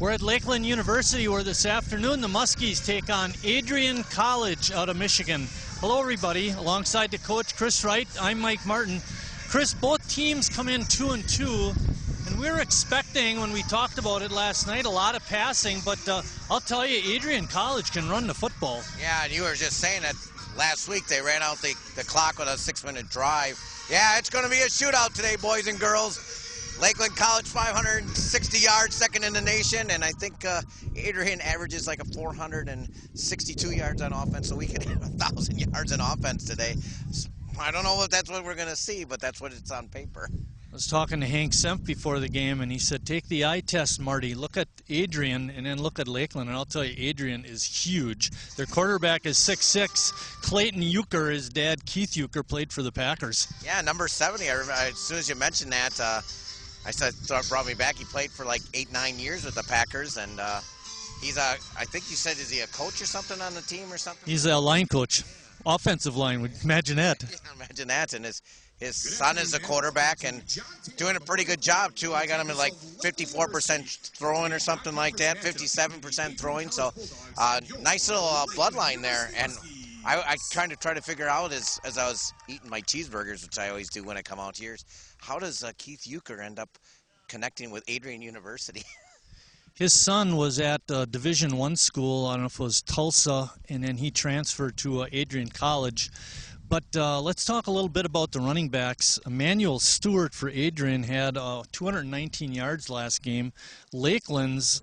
We're at Lakeland University where this afternoon the Muskies take on Adrian College out of Michigan. Hello everybody, alongside the coach Chris Wright, I'm Mike Martin. Chris, both teams come in 2-2, and we were expecting, when we talked about it last night, a lot of passing, but I'll tell you, Adrian College can run the football. Yeah, and you were just saying that last week they ran out the clock with a 6-minute drive. Yeah, it's going to be a shootout today, boys and girls. Lakeland College, 560 yards, second in the nation, and I think Adrian averages like a 462 yards on offense, so we could have 1,000 yards in offense today. I don't know if that's what we're going to see, but that's what it's on paper. I was talking to Hank Semp before the game, and he said, take the eye test, Marty. Look at Adrian, and then look at Lakeland, and I'll tell you, Adrian is huge. Their quarterback is 6'6". Clayton Euchre, his dad, Keith Euchre, played for the Packers. Yeah, number 70. As soon as you mentioned that, I said, it brought me back. He played for like 8-9 years with the Packers, and he's I think you said, is he a coach or something on the team or something? He's a line coach, offensive line. Imagine that. Yeah, imagine that. And his son is a quarterback and doing a pretty good job too. I got him at like 54% throwing or something like that, 57% throwing. So nice little bloodline there. And I kind of try to figure out as I was eating my cheeseburgers, which I always do when I come out here, how does Keith Euchre end up connecting with Adrian University? His son was at Division I school, I don't know if it was Tulsa, and then he transferred to Adrian College. But let's talk a little bit about the running backs. Emmanuel Stewart for Adrian had 219 yards last game. Lakeland's,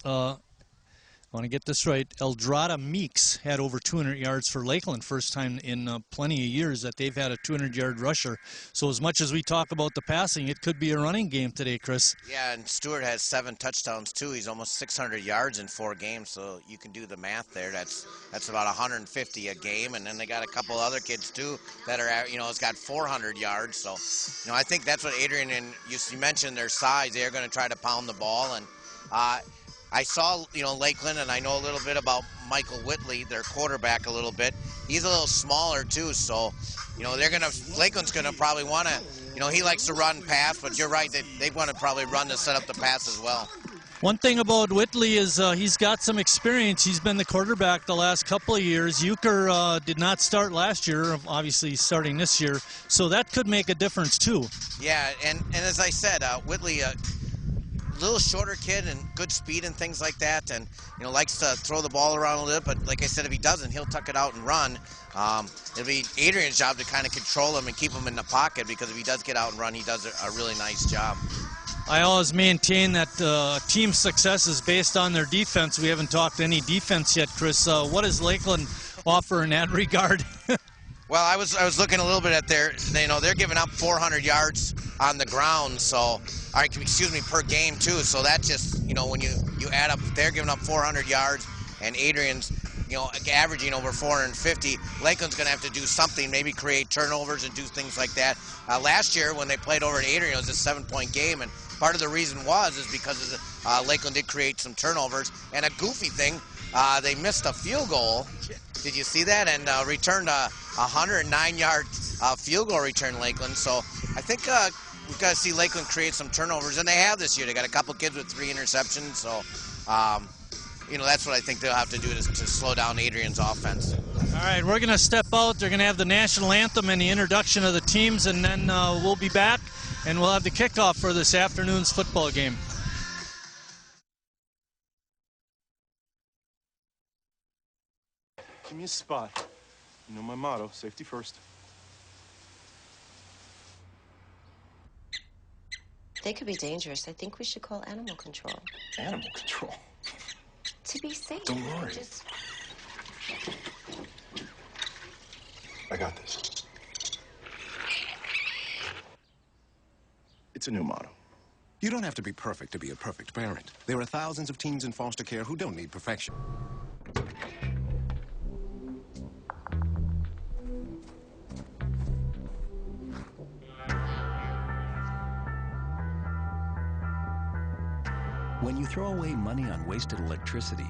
I want to get this right, Eldrada Meeks had over 200 yards for Lakeland, first time in plenty of years that they've had a 200-yard rusher. So as much as we talk about the passing, it could be a running game today, Chris. Yeah, and Stewart has 7 touchdowns too. He's almost 600 yards in 4 games, so you can do the math there. That's about 150 a game, and then they got a couple other kids too that are, has got 400 yards. So, I think that's what Adrian, and you mentioned their size. They're going to try to pound the ball, and I saw, Lakeland, and I know a little bit about Michael Whitley, their quarterback, a little bit. He's a little smaller too, so Lakeland's gonna probably want to, he likes to run pass, but you're right, they want to probably run to set up the pass as well. One thing about Whitley is he's got some experience. He's been the quarterback the last couple of years. Euchre did not start last year, obviously he's starting this year, so that could make a difference too. Yeah, and as I said, Whitley, little shorter kid and good speed and things like that, and likes to throw the ball around a little, but like I said, if he doesn't, he'll tuck it out and run. It'll be Adrian's job to kind of control him and keep him in the pocket, because if he does get out and run, he does a really nice job. I always maintain that team success is based on their defense. We haven't talked any defense yet, Chris. What does Lakeland offer in that regard? Well, I was looking a little bit at they're giving up 400 yards on the ground, so, per game too. So that just, when you add up, they're giving up 400 yards, and Adrian's, averaging over 450. Lakeland's going to have to do something, maybe create turnovers and do things like that. Last year when they played over at Adrian, it was a 7-point game, and part of the reason is because Lakeland did create some turnovers, and a goofy thing, they missed a field goal. Did you see that? And returned a 109-yard field goal return, Lakeland. So I think we've got to see Lakeland create some turnovers, and they have this year. They got a couple kids with 3 interceptions. So, that's what I think they'll have to do to slow down Adrian's offense. All right, we're going to step out. They're going to have the national anthem and the introduction of the teams, and then we'll be back, and we'll have the kickoff for this afternoon's football game. Give me a spot. You know my motto, safety first. They could be dangerous. I think we should call animal control. Animal control? To be safe. Don't worry. I got this. It's a new motto. You don't have to be perfect to be a perfect parent. There are thousands of teens in foster care who don't need perfection. When you throw away money on wasted electricity,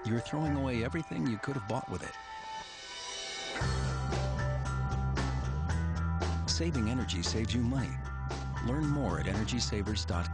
you're throwing away everything you could have bought with it. Saving energy saves you money. Learn more at energysavers.com.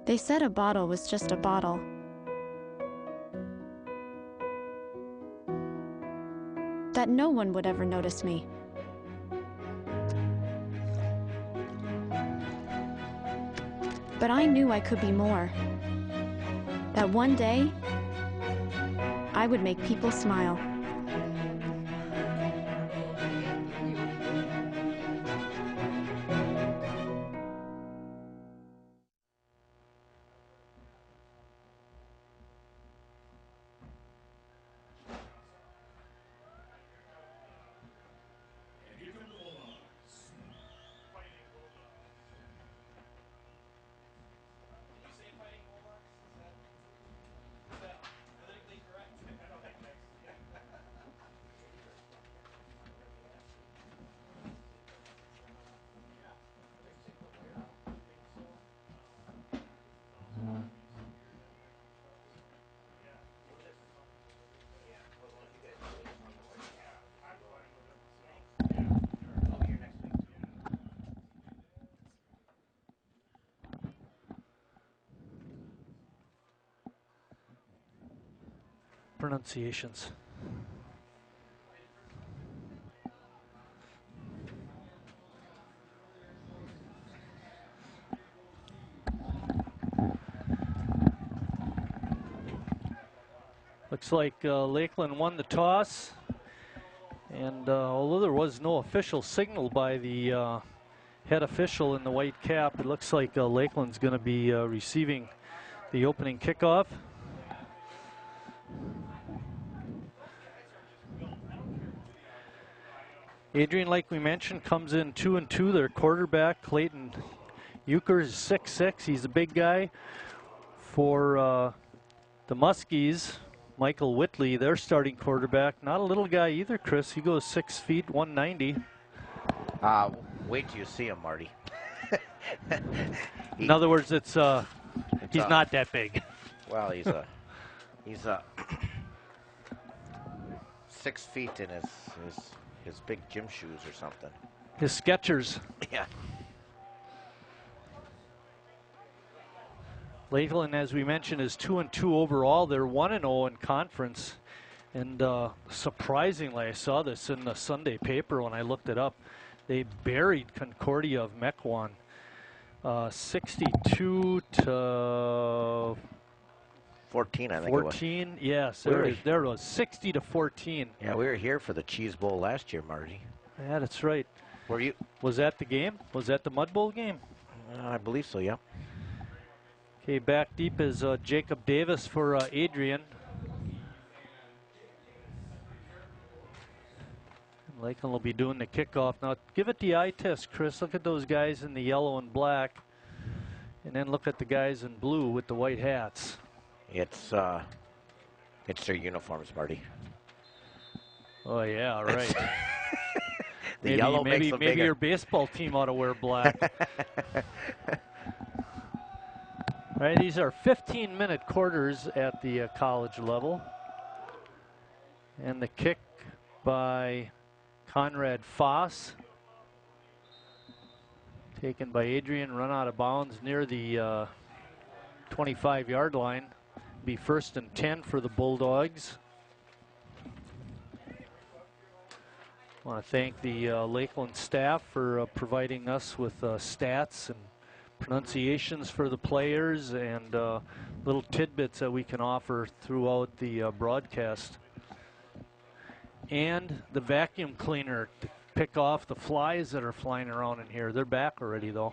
They said a bottle was just a bottle. That no one would ever notice me. But I knew I could be more. That one day, I would make people smile. Pronunciations. Looks like Lakeland won the toss, and although there was no official signal by the head official in the white cap, it looks like Lakeland's going to be receiving the opening kickoff. Adrian, like we mentioned, comes in 2-2. Their quarterback, Clayton Euchre, is 6'6". He's a big guy. For the Muskies, Michael Whitley, their starting quarterback, not a little guy either, Chris. He goes 6 feet, 190. Wait till you see him, Marty. In other words, he's not that big. Well, he's 6 feet in his big gym shoes or something. His Skechers. Yeah. Lakeland, as we mentioned, is 2-2 overall. They're 1-0 in conference. And surprisingly, I saw this in the Sunday paper when I looked it up. They buried Concordia of Mequon, 62 to 14, I think 14. It was. Yes, there it was, 60 to 14. Yeah, we were here for the Cheese Bowl last year, Marty. Yeah, that's right. Were you? Was that the game? Was that the Mud Bowl game? I believe so, yeah. Okay, back deep is Jacob Davis for Adrian. Lakeland will be doing the kickoff. Now, give it the eye test, Chris. Look at those guys in the yellow and black. And then look at the guys in blue with the white hats. It's their uniforms, Marty. Oh, yeah, right. The yellow makes them maybe bigger. your baseball team ought to wear black. All right, these are 15-minute quarters at the college level. And the kick by Conrad Foss. Taken by Adrian, run out of bounds near the 25-yard line. Be 1st and 10 for the Bulldogs. I want to thank the Lakeland staff for providing us with stats and pronunciations for the players and little tidbits that we can offer throughout the broadcast. And the vacuum cleaner to pick off the flies that are flying around in here. They're back already, though.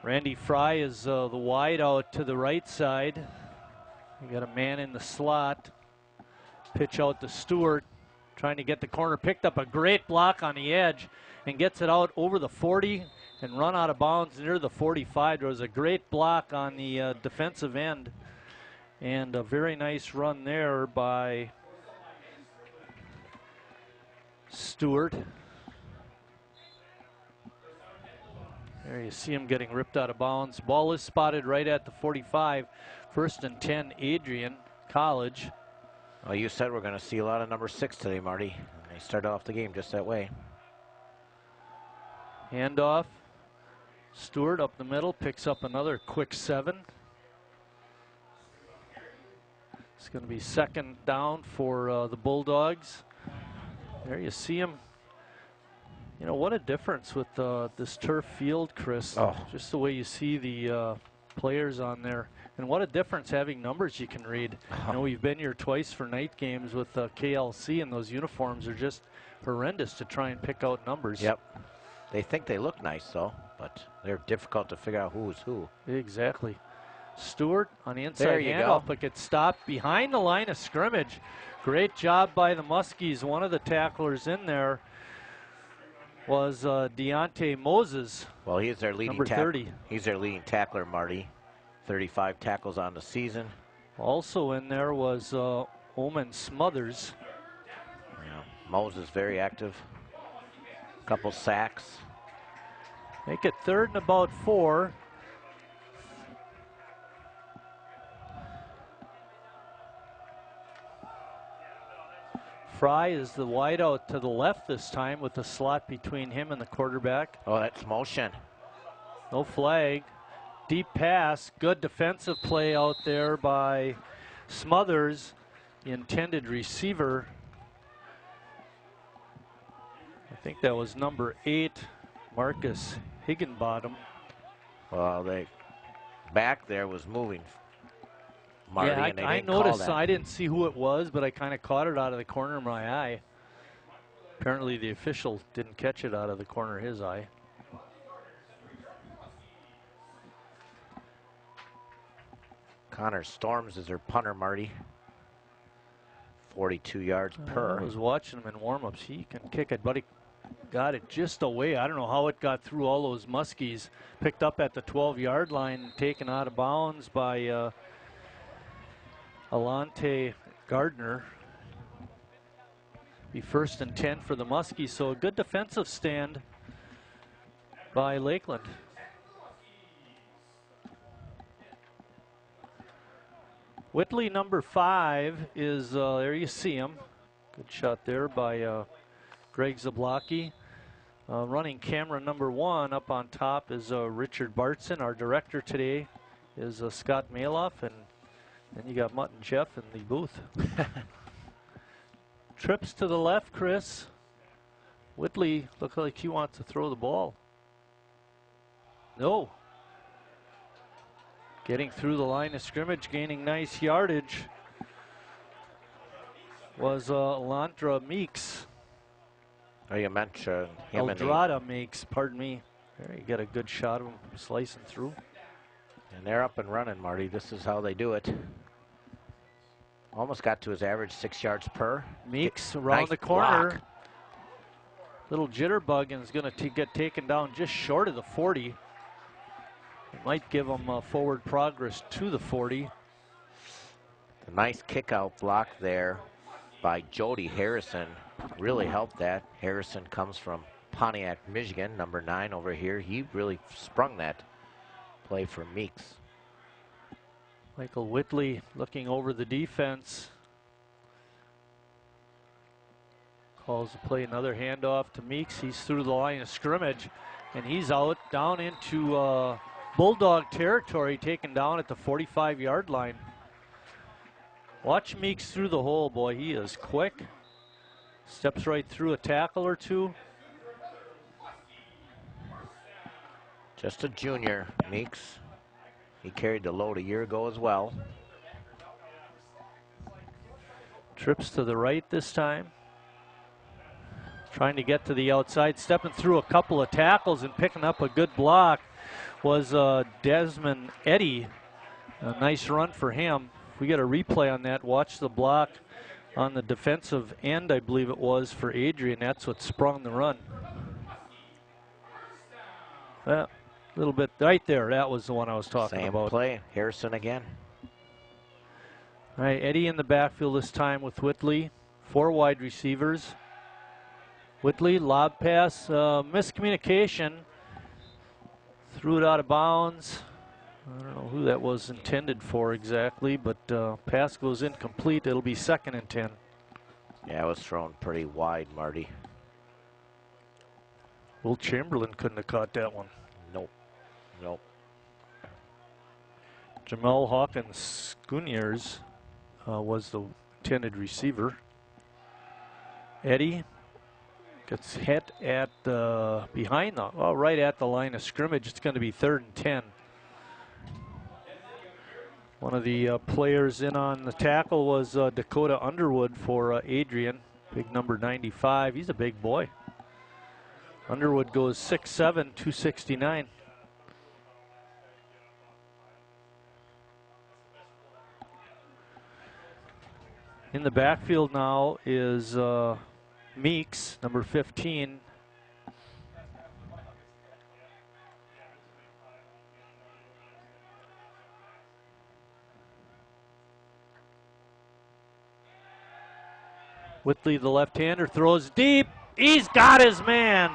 Randy Fry is the wide out to the right side. You got a man in the slot. Pitch out to Stewart, trying to get the corner. Picked up a great block on the edge and gets it out over the 40 and run out of bounds near the 45. There was a great block on the defensive end and a very nice run there by Stewart. There you see him getting ripped out of bounds. Ball is spotted right at the 45. 1st and 10, Adrian College. Well, you said we're going to see a lot of number 6 today, Marty. They started off the game just that way. Handoff. Stewart up the middle, picks up another quick 7. It's going to be second down for the Bulldogs. There you see him. You know, what a difference with this turf field, Chris. Oh. Just the way you see the players on there. And what a difference having numbers you can read. You know, we've been here twice for night games with KLC, and those uniforms are just horrendous to try and pick out numbers. Yep. They think they look nice, though, but they're difficult to figure out who is who. Exactly. Stewart on the inside There you handoff, go. but gets stopped behind the line of scrimmage. Great job by the Muskies. One of the tacklers in there was Deontay Moses. Well, he's their leading number 30. He's their leading tackler, Marty. 35 tackles on the season. Also in there was Omen Smothers. Yeah. Moses very active. Couple sacks. Make it 3rd and about 4. Fry is the wideout to the left this time with the slot between him and the quarterback. Oh, that's motion. No flag. Deep pass. Good defensive play out there by Smothers, the intended receiver. I think that was number 8, Marcus Higginbottom. Well, they back there was moving, Marty, yeah, and they I didn't call noticed. that. I didn't see who it was, but I kind of caught it out of the corner of my eye. Apparently the official didn't catch it out of the corner of his eye. Connor Storms is their punter, Marty. 42 yards per. I was watching him in warm-ups. He can kick it, but he got it just away. I don't know how it got through all those Muskies. Picked up at the 12-yard line, taken out of bounds by Alante Gardner. Be 1st and 10 for the Muskies, so a good defensive stand by Lakeland. Whitley, number 5, is, there you see him. Good shot there by Greg Zablocki. Running camera number 1 up on top is Richard Bartson. Our director today is Scott Maloff, and then you got Mutt and Jeff in the booth. Trips to the left, Chris. Whitley looks like he wants to throw the ball. No. Getting through the line of scrimmage, gaining nice yardage, was Landra Meeks. Oh, you mentioned him. Eldrada Meeks, pardon me. There you get a good shot of him slicing through. And they're up and running, Marty. This is how they do it. Almost got to his average 6 yards per. Meeks around nice the corner. block. Little jitterbug and is going to get taken down just short of the 40. It might give him forward progress to the 40. A nice kick out block there by Jody Harrison. Really helped that. Harrison comes from Pontiac, Michigan, number 9 over here. He really sprung that play for Meeks. Michael Whitley looking over the defense. Calls the play, another handoff to Meeks. He's through the line of scrimmage, and he's out down into Bulldog territory, taken down at the 45-yard line. Watch Meeks through the hole, boy. He is quick. Steps right through a tackle or two. Just a junior, Meeks. He carried the load a year ago as well. Trips to the right this time. Trying to get to the outside, stepping through a couple of tackles and picking up a good block was Desmond Eddy. A nice run for him. If we get a replay on that, watch the block on the defensive end, I believe it was, for Adrian. That's what sprung the run. Well, a little bit right there. That was the one I was talking about. Same play. Harrison again. All right, Eddy in the backfield this time with Whitley. 4 wide receivers. Whitley, lob pass, miscommunication. Threw it out of bounds. I don't know who that was intended for exactly, but pass goes incomplete. It'll be 2nd and 10. Yeah, it was thrown pretty wide, Marty. Will Chamberlain couldn't have caught that one. Nope. Nope. Jamel Hawkins Scooniers was the intended receiver. Eddie gets hit at behind the, right at the line of scrimmage. It's going to be 3rd and 10. One of the players in on the tackle was Dakota Underwood for Adrian, big number 95. He's a big boy. Underwood goes 6'7", 269. In the backfield now is Meeks, number 15. Whitley, the left-hander, throws deep. He's got his man.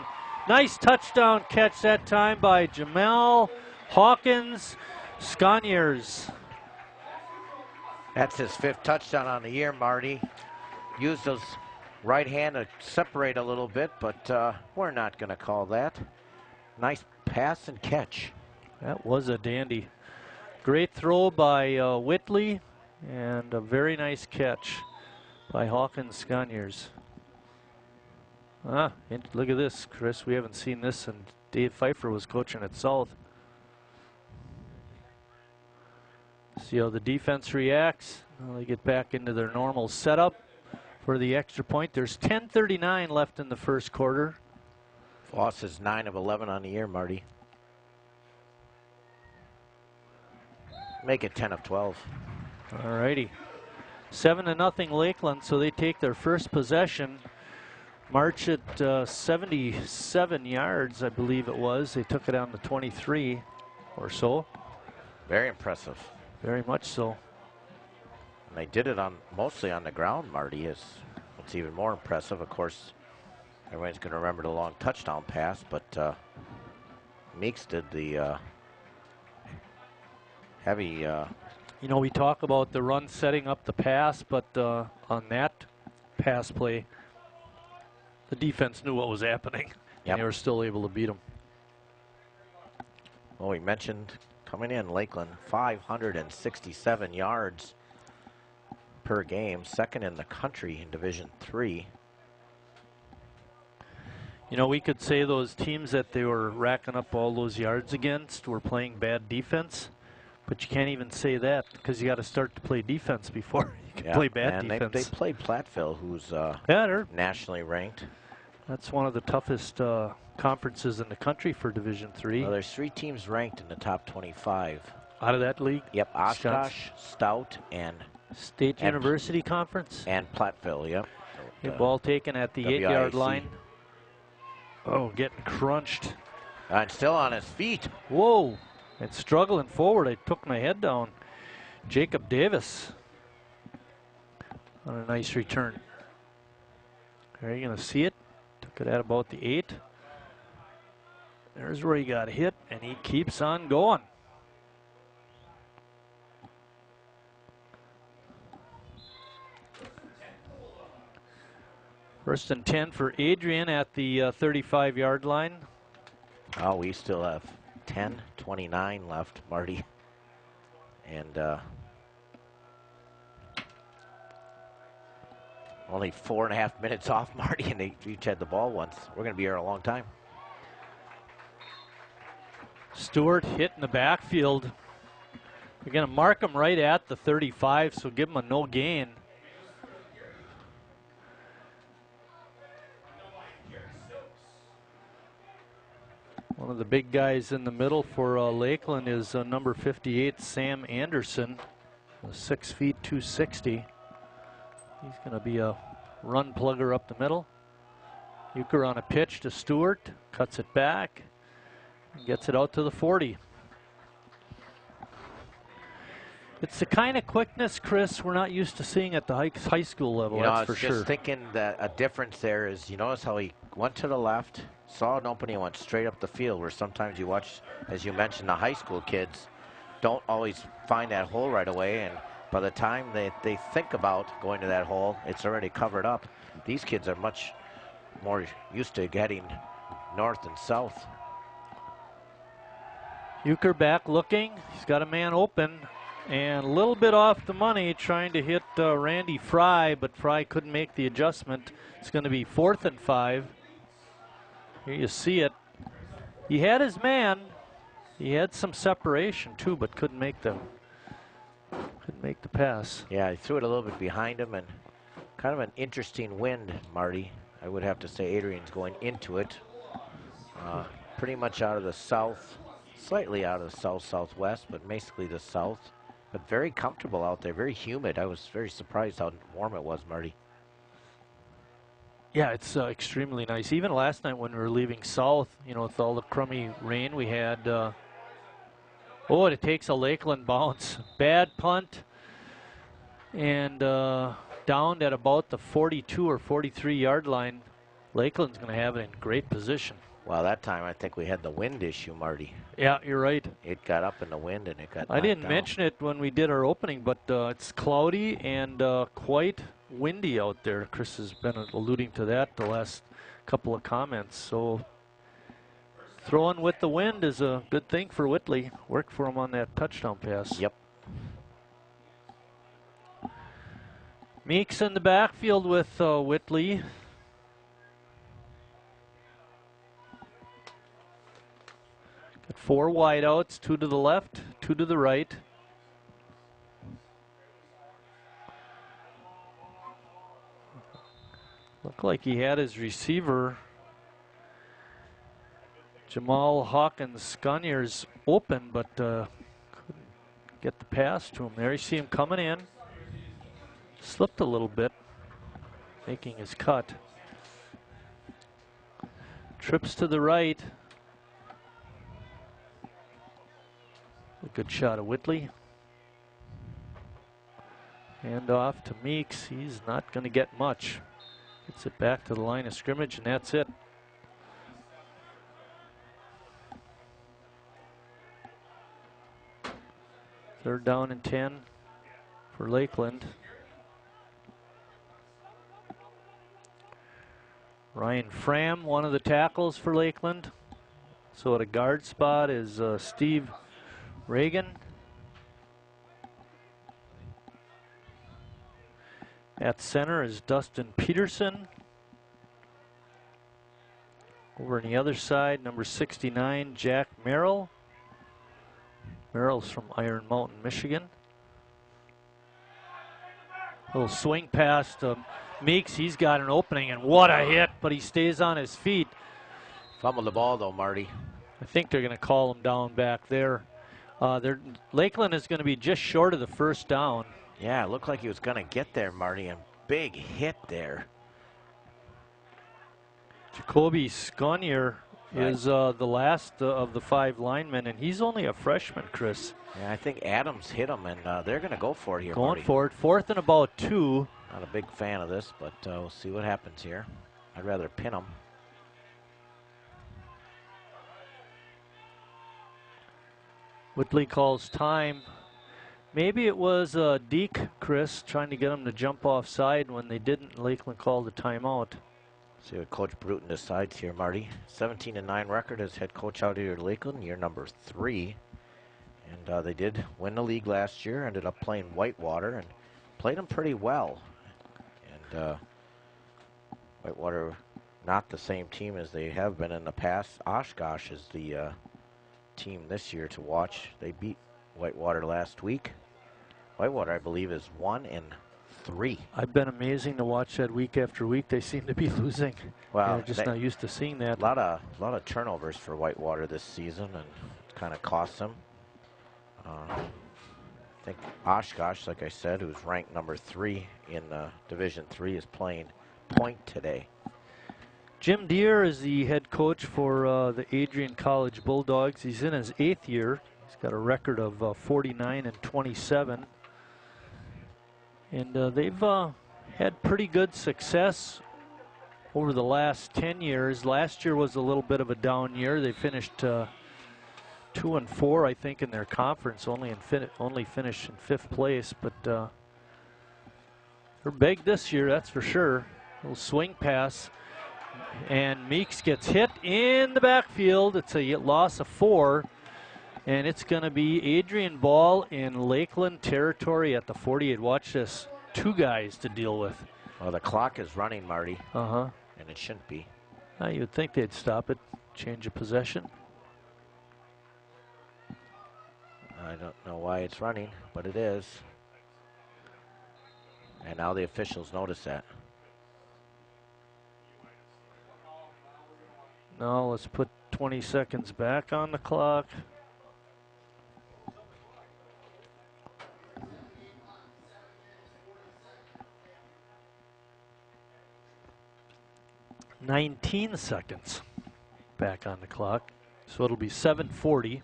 Nice touchdown catch that time by Jamel Hawkins Sconiers. That's his 5th touchdown on the year, Marty. Used his right hand to separate a little bit, but we're not going to call that. Nice pass and catch. That was a dandy. Great throw by Whitley, and a very nice catch by Hawkins Sconiers. Look at this, Chris. We haven't seen this since Dave Pfeiffer was coaching at South. See how the defense reacts. Well, they get back into their normal setup for the extra point. There's 10:39 left in the first quarter. Voss is 9 of 11 on the year, Marty. Make it 10 of 12. All righty. 7-0 Lakeland, so they take their first possession. March at 77 yards, I believe it was. They took it down to 23 or so. Very impressive. Very much so. And they did it mostly on the ground, Marty. What's even more impressive, of course, everyone's going to remember the long touchdown pass, but Meeks did the heavy... You know, we talk about the run setting up the pass, but on that pass play, the defense knew what was happening. Yep. And they were still able to beat them. Well, we mentioned coming in Lakeland, 567 yards per game, 2nd in the country in Division III. You know, we could say those teams that they were racking up all those yards against were playing bad defense, but you can't even say that because you got to start to play defense before you can play bad and defense. They played Platteville, who's they're nationally ranked. That's one of the toughest conferences in the country for Division III. Well, there's 3 teams ranked in the top 25. Out of that league? Yep, Oshkosh, Stout, and State University Conference. And Platteville, yep. The ball taken at the 8-yard line. Oh, getting crunched. And still on his feet. Whoa, and struggling forward. I took my head down. Jacob Davis on a nice return. Are you going to see it? Took it at about the 8. There's where he got hit, and he keeps on going. First and 10 for Adrian at the 35-yard line. Oh, we still have 10:29 left, Marty. And only 4.5 minutes off, Marty, and they each had the ball once. We're going to be here a long time. Stewart hit in the backfield. They're going to mark him right at the 35, so give him a no gain. One of the big guys in the middle for Lakeland is number 58, Sam Anderson, 6 feet 260. He's going to be a run plugger up the middle. Euchre on a pitch to Stewart, cuts it back, and gets it out to the 40. It's the kind of quickness, Chris, we're not used to seeing at the high school level, that's for sure. I was just thinking that a difference there is, you notice how he went to the left, saw an opening, and went straight up the field, where sometimes you watch, as you mentioned, the high school kids don't always find that hole right away, and by the time they think about going to that hole, it's already covered up. These kids are much more used to getting north and south. Euchre back looking. He's got a man open and a little bit off the money trying to hit Randy Fry, but Fry couldn't make the adjustment. It's going to be 4th and 5. Here you see it. He had his man. He had some separation too, but couldn't make the pass. Yeah, he threw it a little bit behind him, and kind of an interesting wind, Marty. I would have to say Adrian's going into it. Pretty much out of the south, slightly out of the south-southwest, but basically the south. But very comfortable out there, very humid. I was very surprised how warm it was, Marty. Yeah, it's extremely nice. Even last night when we were leaving south, you know, with all the crummy rain we had. Oh, it takes a Lakeland bounce. Bad punt. And down at about the 42 or 43 yard line. Lakeland's going to have it in great position. Well, that time I think we had the wind issue, Marty. Yeah, you're right. It got up in the wind and it got I didn't knocked down. mention it when we did our opening, but it's cloudy and quite windy out there. Chris has been alluding to that the last couple of comments. So throwing with the wind is a good thing for Whitley. Worked for him on that touchdown pass. Yep. Meeks in the backfield with Whitley. Got 4 wideouts, 2 to the left, 2 to the right. Looked like he had his receiver, Jamal Hawkins Scuniers, open, but couldn't get the pass to him there. You see him coming in. Slipped a little bit, making his cut. Trips to the right. A good shot of Whitley. Hand off to Meeks. He's not going to get much. Gets it back to the line of scrimmage, and that's it. Third down and 10 for Lakeland. Ryan Fram, one of the tackles for Lakeland. So at a guard spot is Steve Reagan. At center is Dustin Peterson. Over on the other side, number 69, Jack Merrill. Merrill's from Iron Mountain, Michigan. Little swing pass to Meeks. He's got an opening, and what a hit, but he stays on his feet. Fumbled the ball, though, Marty. I think they're going to call him down back there. Lakeland is going to be just short of the first down. Yeah, it looked like he was going to get there, Marty, and big hit there. Jacoby Scunier is the last of the 5 linemen, and he's only a freshman, Chris. Yeah, I think Adams hit him, and they're going to go for it here, Going Marty. for it, 4th and about 2. Not a big fan of this, but we'll see what happens here. I'd rather pin him. Whitley calls time. Maybe it was Deke, Chris, trying to get him to jump offside when they didn't. Lakeland called the timeout. See what Coach Bruton decides here, Marty. 17-9 record as head coach out here at Lakeland, year number 3. And they did win the league last year, ended up playing Whitewater and played them pretty well. And Whitewater, not the same team as they have been in the past. Oshkosh is the team this year to watch. They beat Whitewater last week. Whitewater, I believe, is 1-3. I've been amazing to watch that week after week. They seem to be losing. Well, they're just not used to seeing that. A lot of turnovers for Whitewater this season, and it kind of costs them. I think Oshkosh, like I said, who's ranked number 3 in Division 3, is playing Point today. Jim Deere is the head coach for the Adrian College Bulldogs. He's in his 8th year. He's got a record of 49-27. And they've had pretty good success over the last 10 years. Last year was a little bit of a down year. They finished 2-4, I think, in their conference, only finished in 5th place. But they're big this year, that's for sure. Little swing pass. And Meeks gets hit in the backfield. It's a loss of 4. And it's going to be Adrian Ball in Lakeland territory at the 48. Watch this. 2 guys to deal with. Well, the clock is running, Marty. Uh-huh. And it shouldn't be. You would think they'd stop it. Change of possession. I don't know why it's running, but it is. And now the officials notice that. Now let's put 20 seconds back on the clock. "19 seconds back on the clock." So it'll be 7:40.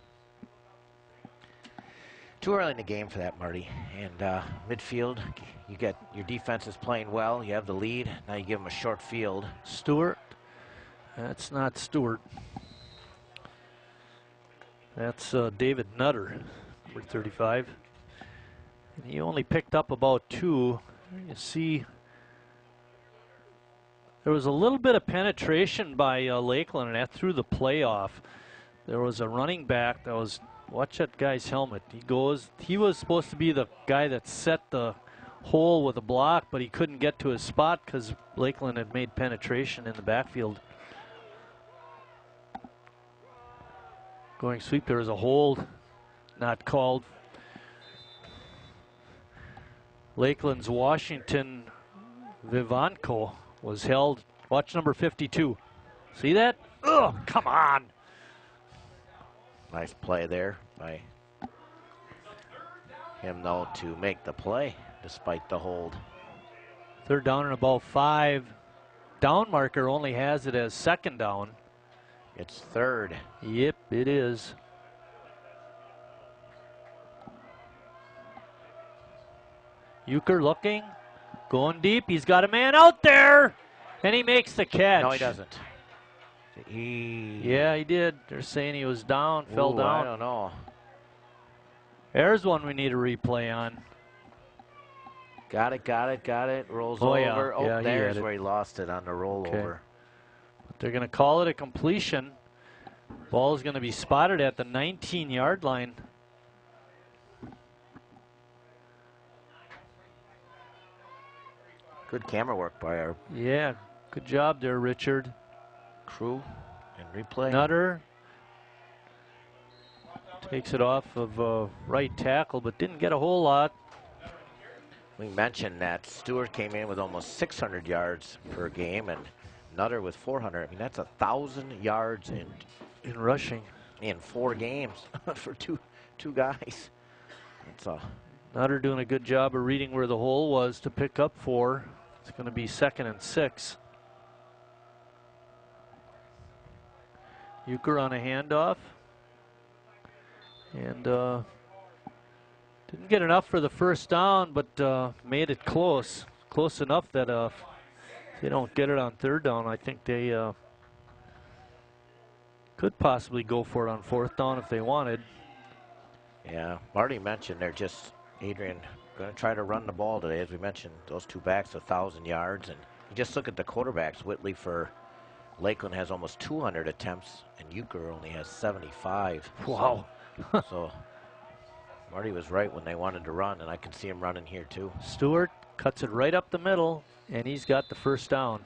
Too early in the game for that, Marty. And midfield, you get your defense is playing well. You have the lead. Now you give them a short field. Stewart. That's not Stewart. That's David Nutter, number 35. And he only picked up about 2. You see, there was a little bit of penetration by Lakeland, and that threw the play off. There was a running back that was, watch that guy's helmet. He was supposed to be the guy that set the hole with a block, but he couldn't get to his spot because Lakeland had made penetration in the backfield. Going sweep, there was a hold, not called. Lakeland's Washington Vivanco was held. Watch number 52. See that? Ugh, come on. Nice play there by him, though, to make the play despite the hold. 3rd down and about 5. Down marker only has it as 2nd down. It's 3rd. Yep, it is. Euchre looking, going deep. He's got a man out there, and he makes the catch. No, he doesn't. Yeah, he did. They're saying he was down, fell down. I don't know. There's one we need a replay on. Got it. Rolls Oh, over. yeah. Oh, Yeah, there's where he lost it on the rollover. Okay. They're going to call it a completion. Ball is going to be spotted at the 19-yard line. Good camera work by our good job there, Richard. crew and replay. Nutter takes it off of right tackle, but didn't get a whole lot. We mentioned that Stewart came in with almost 600 yards per game, and Nutter with 400. I mean, that's 1,000 yards in rushing in 4 games for two guys. That's Nutter doing a good job of reading where the hole was to pick up 4. It's going to be 2nd and 6. Euchre on a handoff. And didn't get enough for the 1st down, but made it close. Close enough that if they don't get it on 3rd down, I think they could possibly go for it on 4th down if they wanted. Yeah, Marty mentioned they're just, Adrian, going to try to run the ball today. As we mentioned, those 2 backs, 1,000 yards. And you just look at the quarterbacks. Whitley for Lakeland has almost 200 attempts, and Euchre only has 75. Wow. So Marty was right when they wanted to run, and I can see him running here too. Stewart cuts it right up the middle, and he's got the 1st down.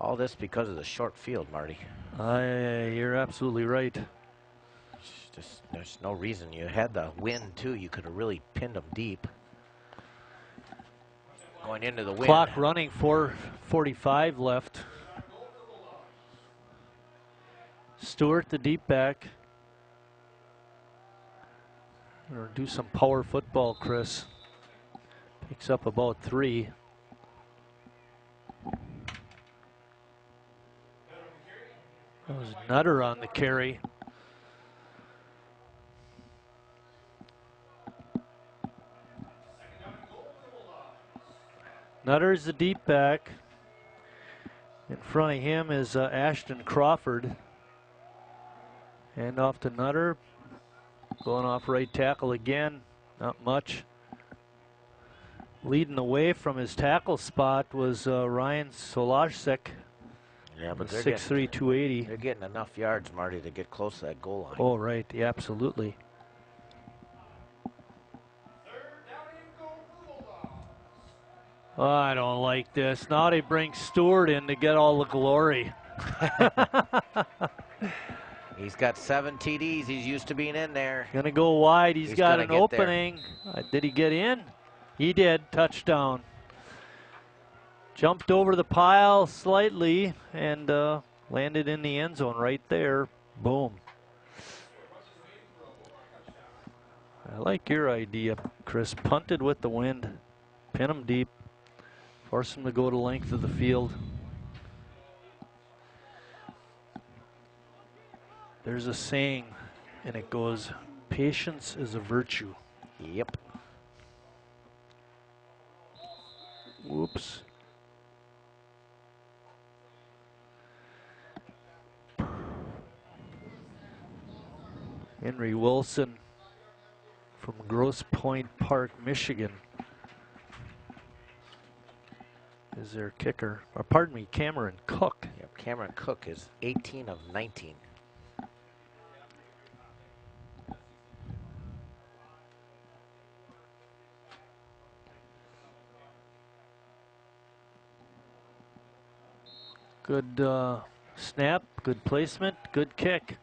All this because of the short field, Marty. You're absolutely right. Just, there's no reason. You had the wind too. You could have really pinned them deep. Going into the wind. Clock running, 4:45 left. Stewart, the deep back. Or do some power football, Chris. Picks up about 3. That was Nutter on the carry. Nutter's the deep back. In front of him is Ashton Crawford. Hand off to Nutter. Going off right tackle again. Not much. Leading away from his tackle spot was Ryan Solasek. Yeah, but they're 6'3", 280. They're getting enough yards, Marty, to get close to that goal line. Oh, right. Yeah, absolutely. Oh, I don't like this. Now they bring Stewart in to get all the glory. He's got 7 TDs. He's used to being in there. Gonna go wide. He's got an opening. Did he get in? He did. Touchdown. Jumped over the pile slightly and landed in the end zone right there. Boom. I like your idea, Chris. Punted with the wind. Pin him deep. Force him to go the length of the field. There's a saying, and it goes, patience is a virtue. Yep. Whoops. Henry Wilson from Grosse Pointe Park, Michigan is their kicker. Or pardon me, Cameron Cook. Yep, Cameron Cook is 18 of 19. Good snap, good placement, good kick.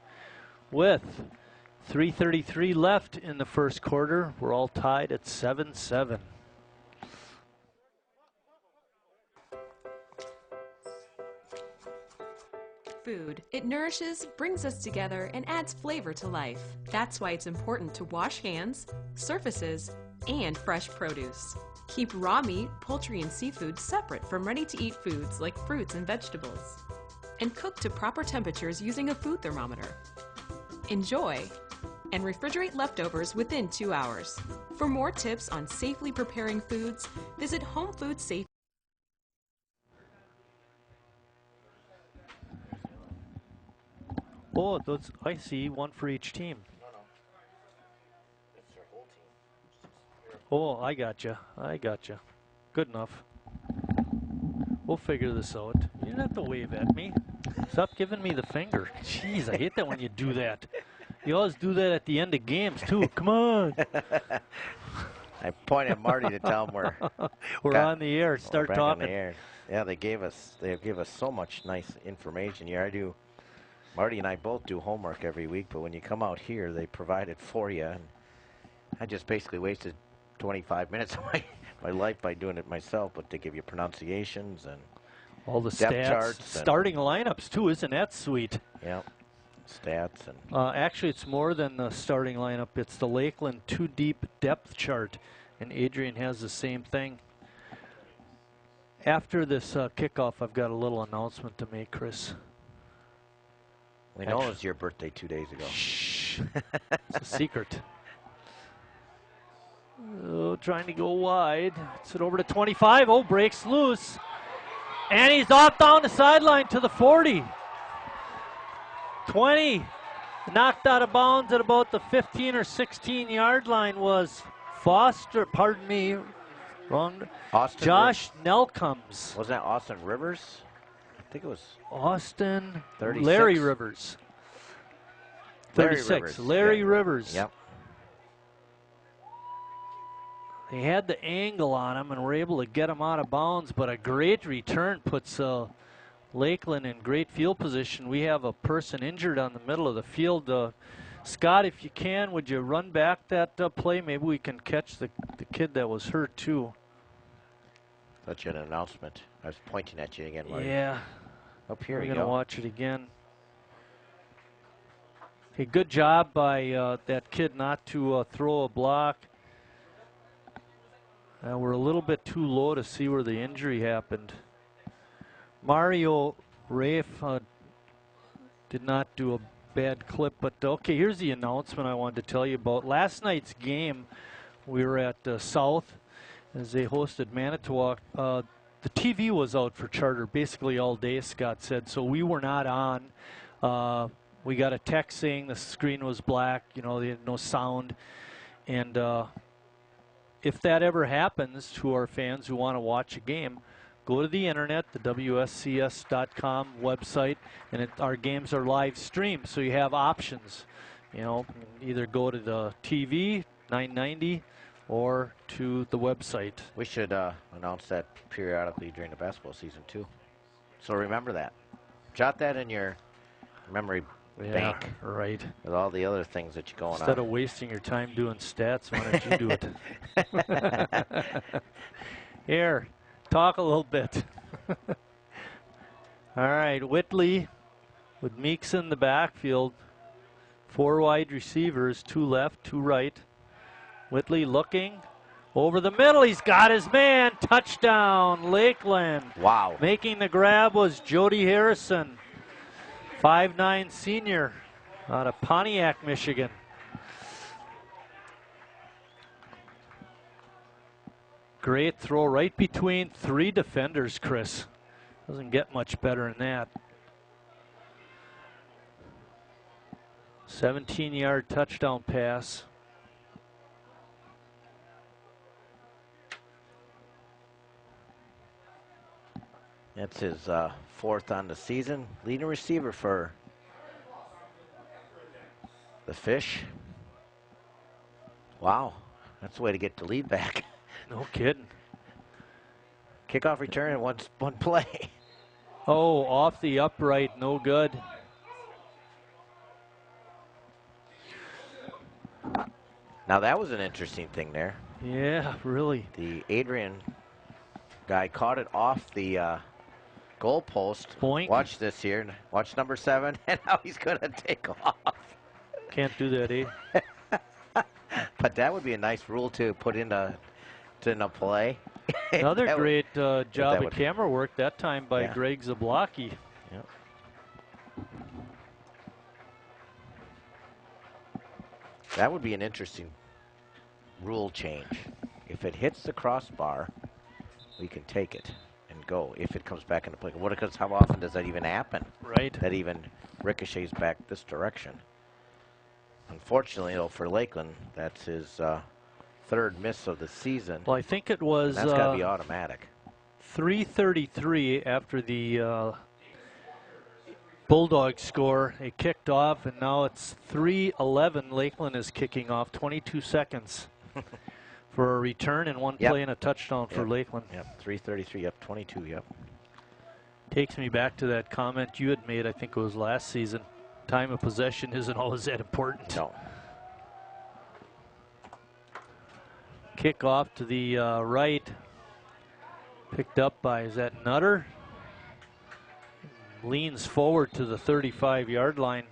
With 3:33 left in the first quarter, we're all tied at 7-7. Food. It nourishes, brings us together, and adds flavor to life. That's why it's important to wash hands, surfaces, and fresh produce. Keep raw meat, poultry, and seafood separate from ready-to-eat foods like fruits and vegetables. And cook to proper temperatures using a food thermometer. Enjoy, and refrigerate leftovers within 2 hours. For more tips on safely preparing foods, visit Home Food Safe. Oh, those, I see, one for each team. It's their whole team. Oh, I gotcha. I gotcha. Good enough. We'll figure this out. You didn't have to wave at me. Stop giving me the finger. Jeez, I hate that when you do that. You always do that at the end of games, too. Come on. I point at Marty to tell him we're on the air. Start back talking. On the air. Yeah, they gave us so much nice information here. Marty and I both do homework every week, but when you come out here, they provide it for you. And I just basically wasted 25 minutes of my life by doing it myself, but they give you pronunciations and all the depth stats, charts, starting lineups too. Isn't that sweet? Yeah, stats and. Actually, it's more than the starting lineup. It's the Lakeland 2-deep depth chart, and Adrian has the same thing. After this kickoff, I've got a little announcement to make, Chris. We know it was your birthday 2 days ago. Shh. It's a secret. Oh, trying to go wide. It's it over to 25. Oh, breaks loose. And he's off down the sideline to the 40. 20. Knocked out of bounds at about the 15 or 16 yard line was Foster, pardon me, wrong. Josh Nelcombs. Was that Austin Rivers? I think it was Austin 36. Larry Rivers. 36. Larry Rivers. Yep. They had the angle on him and were able to get him out of bounds, but a great return puts Lakeland in great field position. We have a person injured on the middle of the field. Scott, if you can, would you run back that play? Maybe we can catch the kid that was hurt too. That's an announcement. I was pointing at you again, Marty. Yeah. Up here We're you going to go. watch it again. Hey, good job by that kid not to throw a block. We're a little bit too low to see where the injury happened. Mario Rafe did not do a bad clip, but okay, here's the announcement I wanted to tell you about. Last night's game, we were at South as they hosted Manitowoc. The TV was out for Charter basically all day, Scott said, so we were not on. We got a text saying the screen was black, you know, they had no sound. And if that ever happens to our fans who want to watch a game, go to the internet, the WSCS.com website, and our games are live streamed, so you have options. You know, either go to the TV, 990, or to the website. We should announce that periodically during the basketball season, too. So remember that. Jot that in your memory bank. Right. With all the other things that you're going Instead on. of wasting your time doing stats, why don't you do it? Here, talk a little bit. All right, Whitley with Meeks in the backfield. 4 wide receivers, 2 left, 2 right. Whitley looking over the middle. He's got his man. Touchdown, Lakeland. Wow. Making the grab was Jody Harrison, 5'9" senior out of Pontiac, Michigan. Great throw right between 3 defenders, Chris. Doesn't get much better than that. 17-yard touchdown pass. That's his 4th on the season. Leading receiver for the Fish. Wow, that's the way to get the lead back. No kidding. Kickoff return in one play. Oh, off the upright, no good. Now that was an interesting thing there. Yeah, really. The Adrian guy caught it off the goal post. Boink. Watch this here. Watch number 7, and now he's going to take off. Can't do that, eh? But that would be a nice rule to put in a play. Another great job of would, camera work that time by Greg Zablocki. Yep. That would be an interesting rule change. If it hits the crossbar, we can take it and go. If it comes back into play, because how often does that even happen? Right. That even ricochets back this direction. Unfortunately, though, for Lakeland, that's his 3rd miss of the season. Well, I think it was that's got to be automatic. 3:33 after the Bulldogs score. It kicked off, and now it's 3:11. Lakeland is kicking off. 22 seconds for a return and 1 play and a touchdown for Lakeland. Yep, 3:33. Yep, 22. Yep. Takes me back to that comment you had made. I think it was last season. Time of possession isn't always that important. No. Kick off to the right. Picked up by, is that Nutter? Leans forward to the 35-yard line.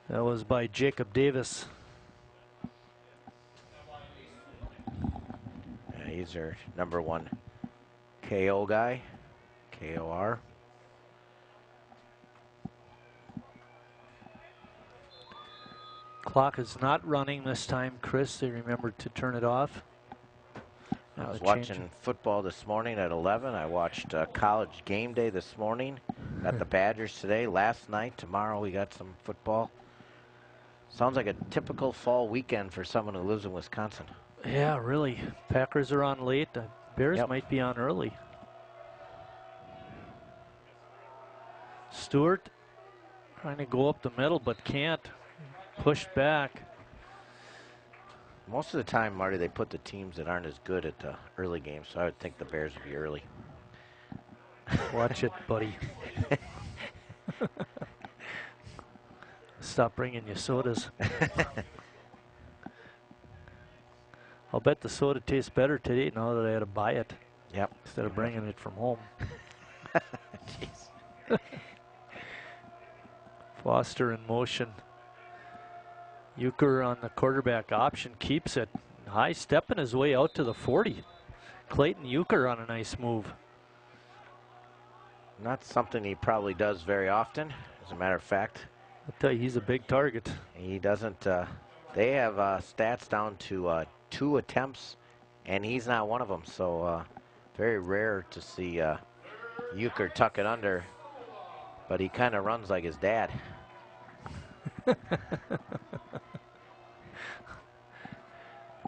That was by Jacob Davis. Yeah, he's our number 1 KO guy. KOR. Clock is not running this time, Chris. They remembered to turn it off. I was watching football this morning at 11. I watched College Game Day this morning. Got the Badgers today. Last night. Tomorrow we got some football. Sounds like a typical fall weekend for someone who lives in Wisconsin. Yeah, really. Packers are on late. The Bears might be on early. Stewart trying to go up the middle but can't. Pushed back. Most of the time, Marty, they put the teams that aren't as good at the early games, so I would think the Bears would be early. Watch it, buddy. Stop bringing you sodas. I'll bet the soda tastes better today now that I had to buy it. Yep. Instead of bringing it from home. Jeez. Foster in motion. Euchre on the quarterback option keeps it. High stepping his way out to the 40. Clayton Euchre on a nice move. Not something he probably does very often, as a matter of fact. I'll tell you, he's a big target. He doesn't, they have stats down to 2 attempts, and he's not one of them, so very rare to see Euchre tuck it under, but he kind of runs like his dad.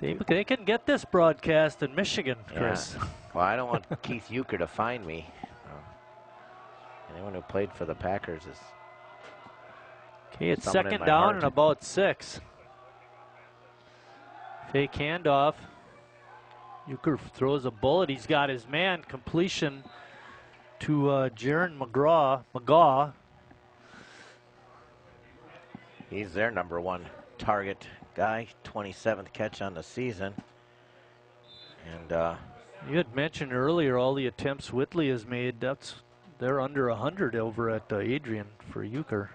They can get this broadcast in Michigan, Chris. Yeah. Well, I don't want Keith Euchre to find me. Anyone who played for the Packers is... Okay, it's second down and about 6. Fake handoff. Euchre throws a bullet. He's got his man. Completion to Jaron McGaw. He's their -- 1 target guy. 27th catch on the season. And you had mentioned earlier all the attempts Whitley has made. They're under 100 over at Adrian for Euchre.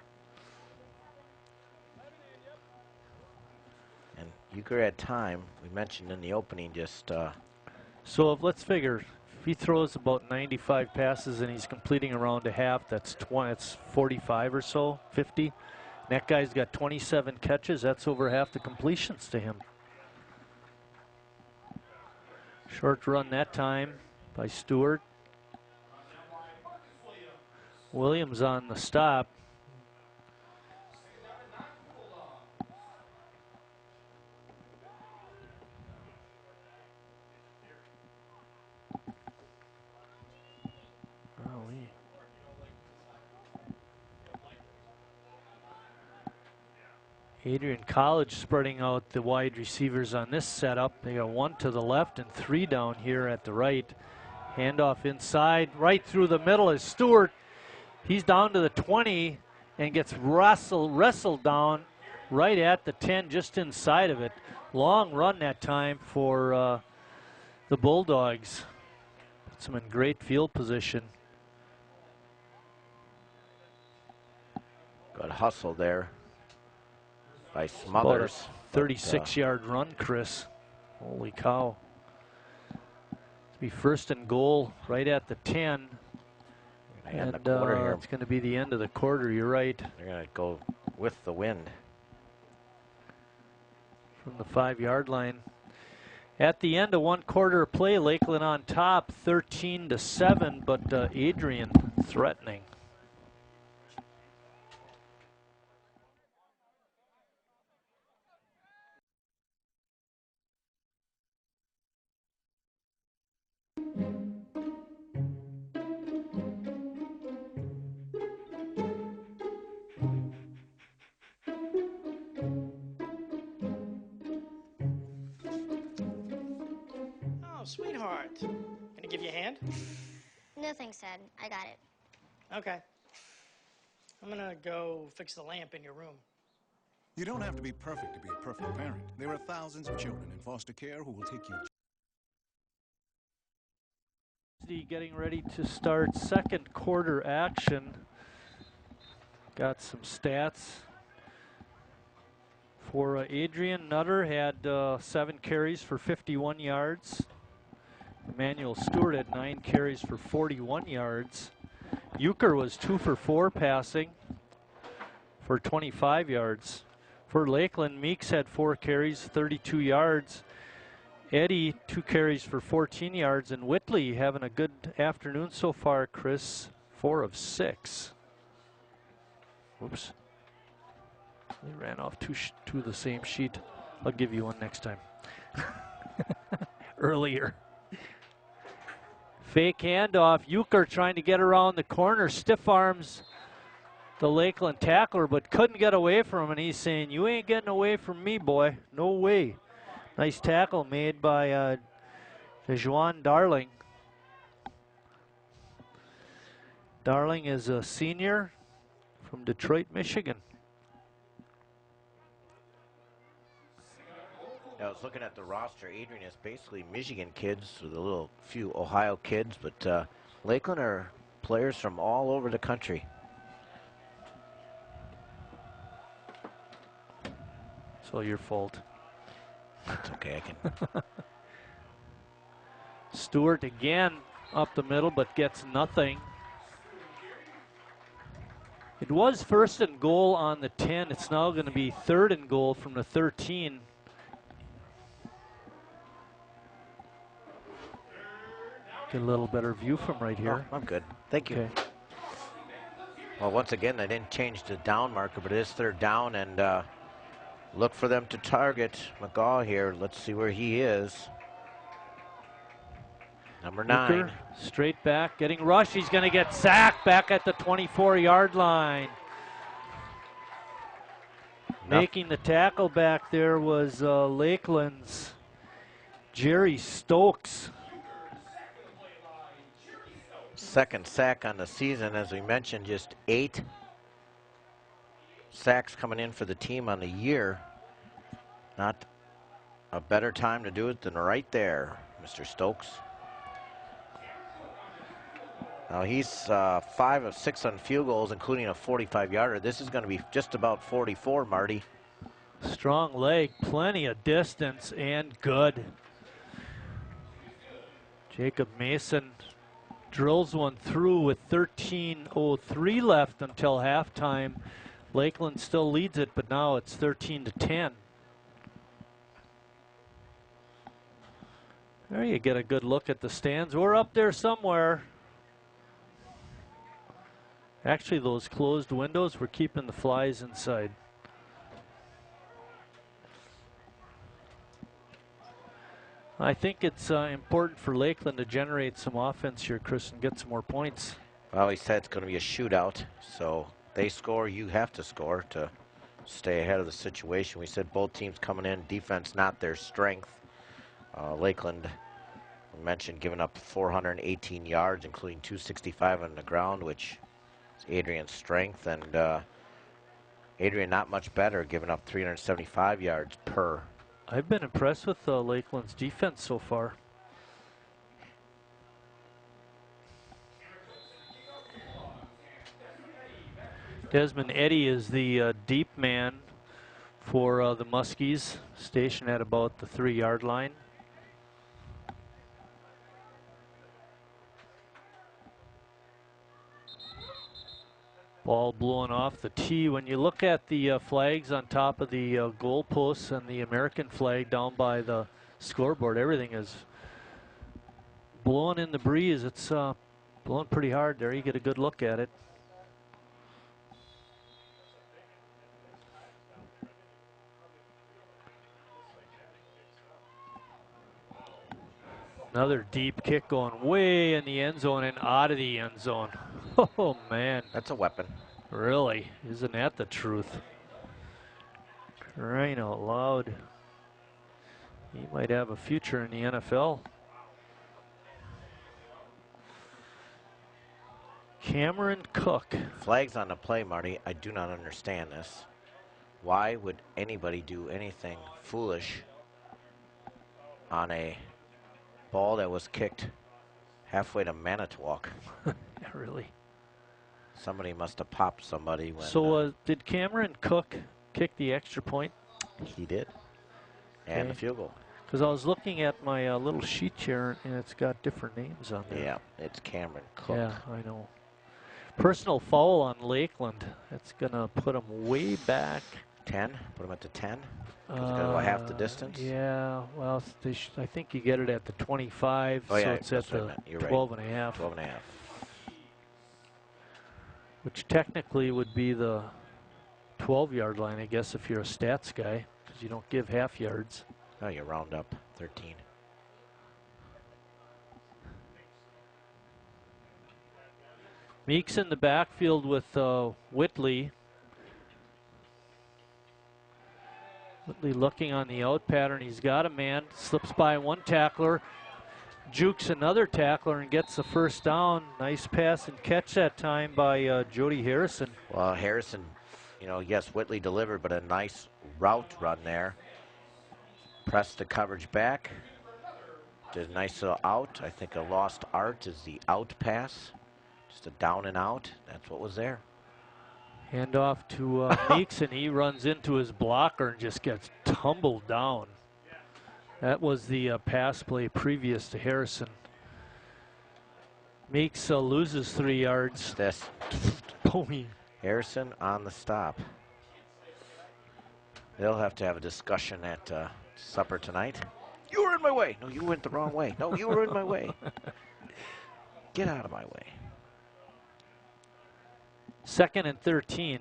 And Euchre had time. We mentioned in the opening just... So let's figure, if he throws about 95 passes and he's completing around a half, that's 45 or so, 50. And that guy's got 27 catches. That's over half the completions to him. Short run that time by Stewart. Williams on the stop. Adrian College spreading out the wide receivers on this setup. They got 1 to the left and 3 down here at the right. Handoff inside, right through the middle is Stewart. He's down to the 20 and gets wrestled down right at the 10, just inside of it. Long run that time for the Bulldogs. Puts them in great field position. Good hustle there by Smothers. 36-yard run, Chris. Holy cow. It'll be first and goal right at the 10. And it's going to be the end of the quarter, you're right. They're going to go with the wind. From the 5-yard line. At the end of 1 quarter of play, Lakeland on top, 13-7, but Adrian threatening. Sweetheart. Can I give you a hand? No thanks, Dad. I got it. Okay. I'm gonna go fix the lamp in your room. You don't have to be perfect to be a perfect parent. There are thousands of children in foster care who will take you. Getting ready to start second quarter action. Got some stats. For Adrian, Nutter had 7 carries for 51 yards. Emmanuel Stewart had 9 carries for 41 yards. Euchre was 2 for 4 passing for 25 yards. For Lakeland, Meeks had 4 carries, 32 yards. Eddie, 2 carries for 14 yards. And Whitley having a good afternoon so far, Chris, 4 of 6. Whoops. They ran off to the same sheet. I'll give you one next time. Earlier. Fake handoff. Euchre trying to get around the corner. Stiff arms the Lakeland tackler, but couldn't get away from him. And he's saying, "You ain't getting away from me, boy. No way." Nice tackle made by Dejuan Darling. Darling is a senior from Detroit, Michigan. I was looking at the roster. Adrian is basically Michigan kids with a little few Ohio kids, but Lakeland are players from all over the country. It's all your fault. That's okay, I can. Stewart again up the middle, but gets nothing. It was first and goal on the 10. It's now going to be third and goal from the 13. Get a little better view from right here. Oh, I'm good. Thank you. Okay. Well, once again, they didn't change the down marker, but it is third down, and Look for them to target McGaw here. Let's see where he is. Number 9. Hooker, straight back, getting rushed. He's going to get sacked back at the 24-yard line. Making the tackle back there was Lakeland's Jerry Stokes. Second sack on the season, as we mentioned, just 8 sacks coming in for the team on the year. Not a better time to do it than right there, Mr. Stokes. Now he's 5 of 6 on field goals, including a 45-yarder. This is going to be just about 44, Marty. Strong leg, plenty of distance, and good. Jacob Mason drills one through with 13:03 left until halftime. Lakeland still leads it, but now it's 13-10. There you get a good look at the stands. We're up there somewhere. Actually, those closed windows were keeping the flies inside. I think it's important for Lakeland to generate some offense here, Chris, and get some more points. Well, he said it's going to be a shootout, so they score, you have to score to stay ahead of the situation. We said both teams coming in, defense not their strength. Lakeland, we mentioned, giving up 418 yards, including 265 on the ground, which is Adrian's strength, and Adrian not much better, giving up 375 yards per. I've been impressed with Lakeland's defense so far. Desmond Eddy is the deep man for the Muskies, stationed at about the 3-yard line. Ball blowing off the tee. When you look at the flags on top of the goalposts and the American flag down by the scoreboard, everything is blowing in the breeze. It's blowing pretty hard there. You get a good look at it. Another deep kick going way in the end zone and out of the end zone. Oh, man. That's a weapon. Really? Isn't that the truth? Crying out loud. He might have a future in the NFL. Cameron Cook. Flags on the play, Marty. I do not understand this. Why would anybody do anything foolish on a ball that was kicked halfway to Manitowoc? Yeah, really? Somebody must have popped somebody. When, so did Cameron Cook kick the extra point? He did. And the field goal. Because I was looking at my little sheet here, and it's got different names on there. Yeah, it's Cameron Cook. Yeah, I know. Personal foul on Lakeland. That's going to put them way back. 10? Put him at the 10? He's going to go half the distance? Yeah, well, I think you get it at the 25, oh, yeah, so it's at the 12 and a half. 12 and a half. Which technically would be the 12-yard line, I guess, if you're a stats guy, because you don't give half yards. Oh, you round up 13. Meeks in the backfield with Whitley. Whitley looking on the out pattern. He's got a man, slips by one tackler, jukes another tackler and gets the first down. Nice pass and catch that time by Jody Harrison. Well, Harrison, you know, yes, Whitley delivered, but a nice route run there. Pressed the coverage back. Did a nice little out. I think a lost art is the out pass. Just a down and out. That's what was there. Hand off to Meeks, and he runs into his blocker and just gets tumbled down. That was the pass play previous to Harrison. Meeks loses 3 yards. This. Boing. Harrison on the stop. They'll have to have a discussion at supper tonight. You were in my way. No, you went the wrong way. No, you were in my way. Get out of my way. 2nd and 13.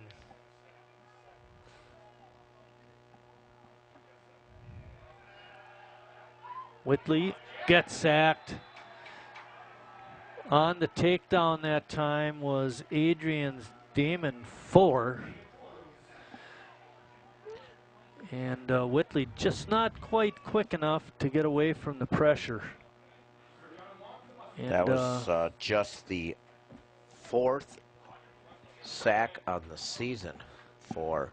Whitley gets sacked. On the takedown that time was Adrian's Damon Fuller. And Whitley just not quite quick enough to get away from the pressure. And, that was just the 4th sack on the season for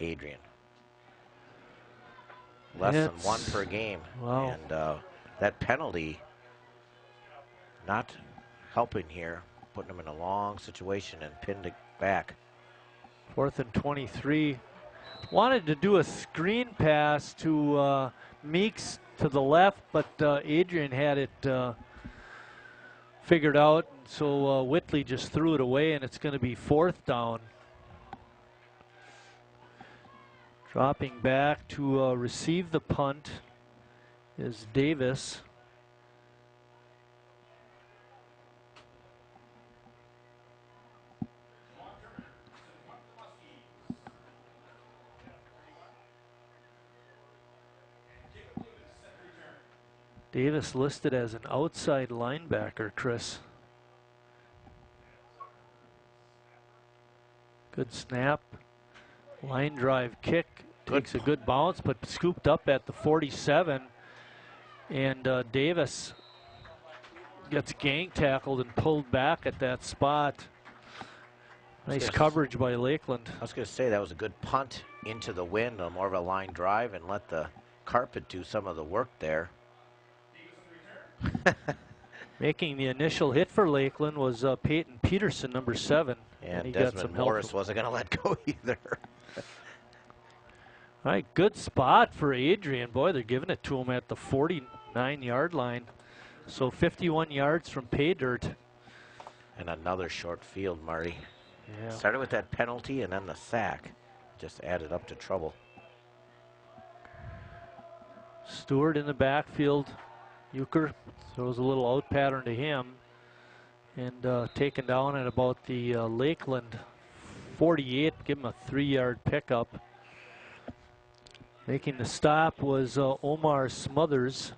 Adrian. Less than 1 per game. Wow. And that penalty not helping here, putting him in a long situation and pinned it back. 4th and 23. Wanted to do a screen pass to Meeks to the left, but Adrian had it figured out. So Whitley just threw it away, and it's going to be 4th down. Dropping back to receive the punt is Davis. Davis listed as an outside linebacker, Chris. Good snap. Line drive kick. Takes a good bounce, but scooped up at the 47. And Davis gets gang tackled and pulled back at that spot. Nice coverage by Lakeland. I was going to say that was a good punt into the wind, more of a line drive, and let the carpet do some of the work there. Making the initial hit for Lakeland was Peyton Peterson, number 7. And he Desmond got some Morris help. wasn't going to let go either. All right, good spot for Adrian. Boy, they're giving it to him at the 49-yard line. So 51 yards from pay dirt. And another short field, Marty. Yeah. Started with that penalty and then the sack. Just added up to trouble. Stewart in the backfield. Euchre throws a little out pattern to him. And taken down at about the Lakeland 48. Give him a 3-yard pickup. Making the stop was Omar Smothers.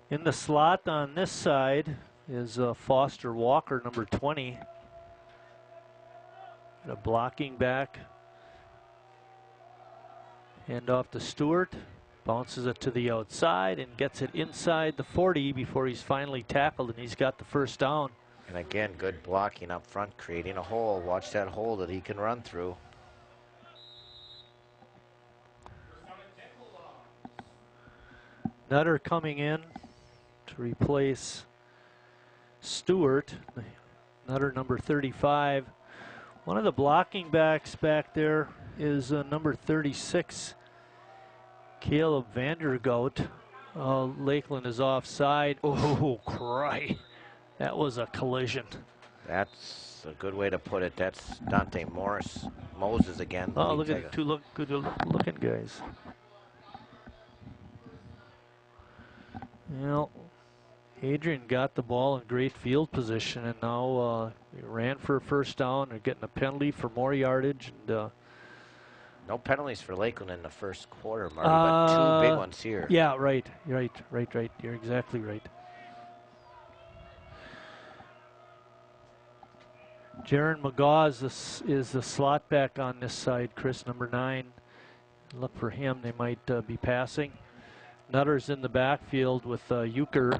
In the slot on this side is Foster Walker, number 20. A blocking back. Hand off to Stewart. Bounces it to the outside and gets it inside the 40 before he's finally tackled, and he's got the first down. And again, good blocking up front, creating a hole. Watch that hole that he can run through. Nutter coming in to replace Stewart. Nutter, number 35. One of the blocking backs back there is number 36, Caleb Vandergout. Lakeland is offside. Oh, cry. That was a collision. That's a good way to put it. That's Dante Moses again. Oh, look at two good looking guys. Well, Adrian got the ball in great field position, and now he ran for a first down. They're getting a penalty for more yardage. And no penalties for Lakeland in the first quarter, Marty, but 2 big ones here. Yeah, right. You're exactly right. Jaron McGaw is the slot back on this side, Chris, number 9. Look for him. They might be passing. Nutter's in the backfield with Euchre.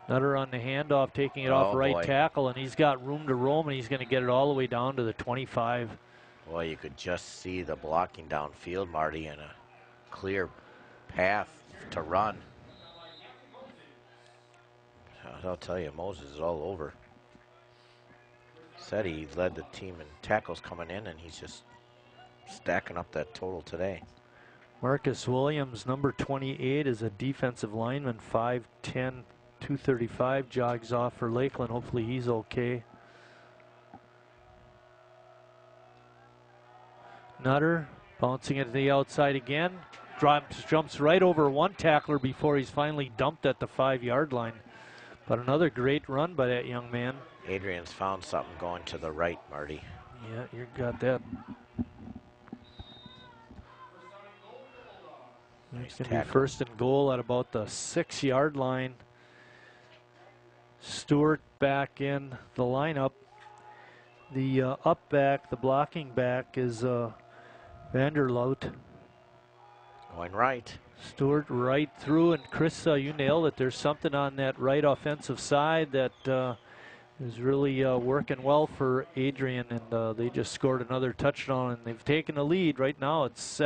Nutter on the handoff, taking it off right tackle, and he's got room to roam, and he's going to get it all the way down to the 25. Boy, you could just see the blocking downfield, Marty, and a clear path to run. I'll tell you, Moses is all over. Said he led the team in tackles coming in, and he's just stacking up that total today. Marcus Williams, number 28, is a defensive lineman, 5'10", 235, jogs off for Lakeland. Hopefully he's okay. Nutter bouncing it to the outside again. Jumps right over one tackler before he's finally dumped at the 5-yard line But another great run by that young man. Adrian's found something going to the right, Marty. Yeah, you got that. It's going to be first and goal at about the 6-yard line. Stewart back in the lineup. The up back, the blocking back is Vanderlout. Going right. Stewart right through, and Chris, you nailed it. There's something on that right offensive side that is really working well for Adrian, and they just scored another touchdown, and they've taken the lead. Right now it's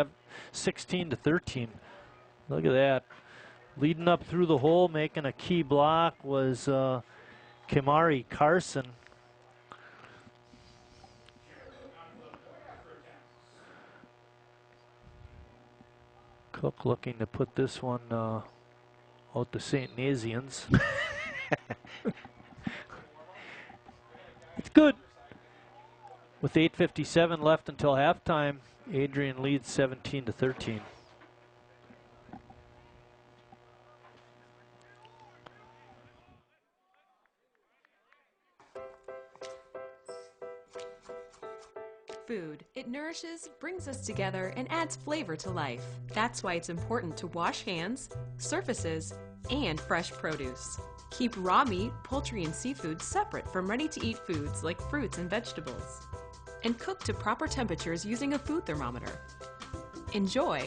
16-13. Look at that. Leading up through the hole, making a key block was Kimari Carson. Cook looking to put this one out to St. Nazians. It's good. With 8:57 left until halftime, Adrian leads 17-13. Food. It nourishes, brings us together, and adds flavor to life. That's why it's important to wash hands, surfaces, and fresh produce. Keep raw meat, poultry, and seafood separate from ready-to-eat foods like fruits and vegetables. And cook to proper temperatures using a food thermometer. Enjoy!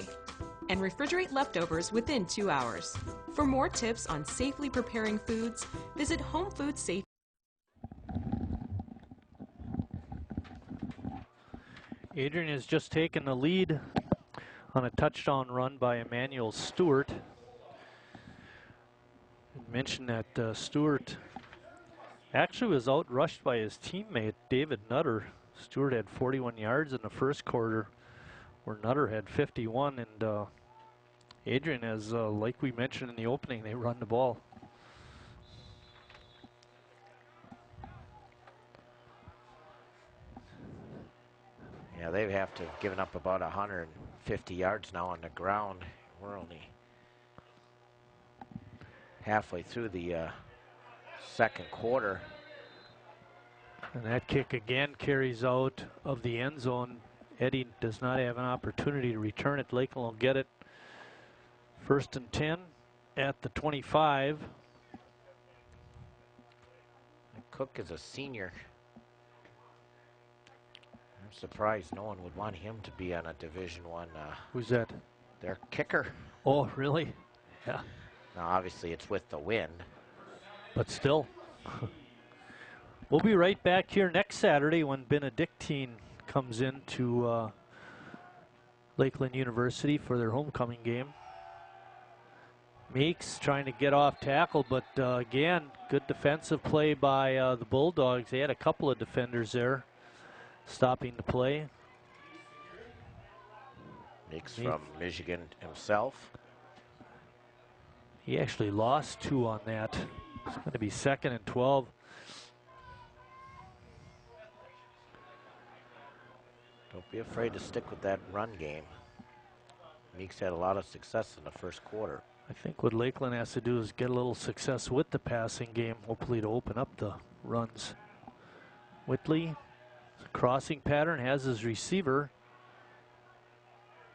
And refrigerate leftovers within 2 hours. For more tips on safely preparing foods, visit Home Food Safety. Adrian has just taken the lead on a touchdown run by Emmanuel Stewart. I mentioned that Stewart actually was outrushed by his teammate David Nutter. Stewart had 41 yards in the first quarter, where Nutter had 51, and Adrian has, like we mentioned in the opening, they run the ball. Yeah, they have to have given up about 150 yards now on the ground. We're only halfway through the second quarter. And that kick again carries out of the end zone. Eddie does not have an opportunity to return it. Lakeland will get it. 1st and 10 at the 25. Cook is a senior. I'm surprised no one would want him to be on a Division I. Who's that? Their kicker. Oh, really? Yeah. Now, obviously, it's with the wind. But still. We'll be right back here next Saturday when Benedictine comes into Lakeland University for their homecoming game. Meeks trying to get off tackle, but again, good defensive play by the Bulldogs. They had a couple of defenders there stopping the play. Meeks from Michigan himself. He actually lost 2 on that. It's going to be 2nd and 12. Don't be afraid to stick with that run game. Meeks had a lot of success in the first quarter. I think what Lakeland has to do is get a little success with the passing game, hopefully to open up the runs. Whitley, crossing pattern, has his receiver,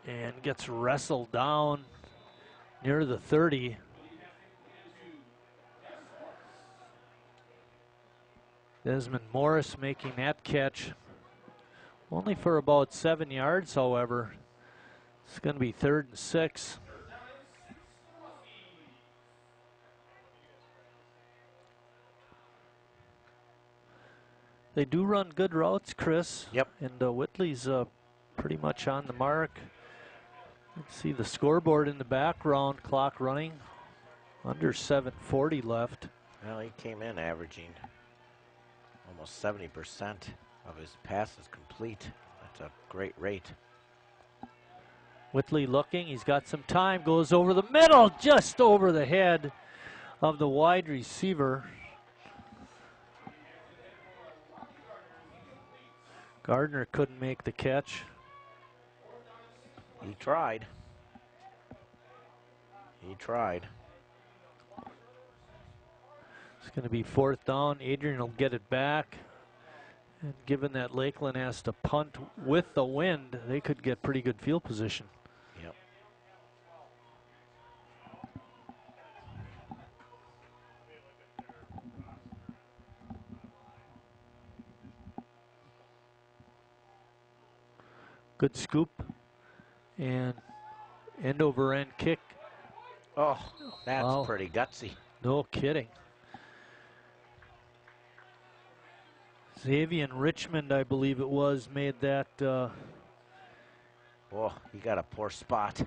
and gets wrestled down near the 30. Desmond Morris making that catch. Only for about 7 yards, however. It's going to be 3rd and 6. They do run good routes, Chris. Yep. And Whitley's pretty much on the mark. Let's see the scoreboard in the background, clock running. Under 7:40 left. Well, he came in averaging almost 70% of his passes complete. That's a great rate. Whitley looking, he's got some time, goes over the middle, just over the head of the wide receiver. Gardner couldn't make the catch. He tried. He tried. It's It's going to be 4th down. Adrian will get it back. And given that Lakeland has to punt with the wind, they could get pretty good field position. Yep. Good scoop and end over end kick. Oh, that's wow. Pretty gutsy. No kidding. Xavier Richmond, I believe it was, made that. Oh, he got a poor spot.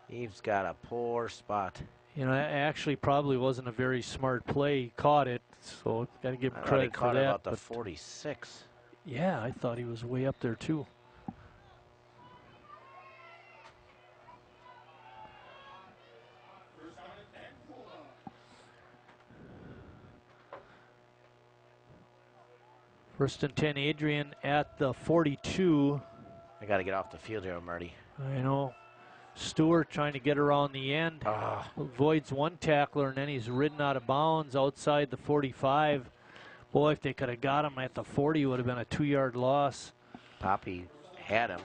Eve's got a poor spot. You know, it actually probably wasn't a very smart play. He caught it, so got to give him credit for that. He caught about the 46. Yeah, I thought he was way up there too. First and 10, Adrian at the 42. I got to get off the field here, Marty. I know. Stewart trying to get around the end. Avoids one tackler, and then he's ridden out of bounds outside the 45. Boy, if they could have got him at the 40, it would have been a 2-yard loss. Poppy had him,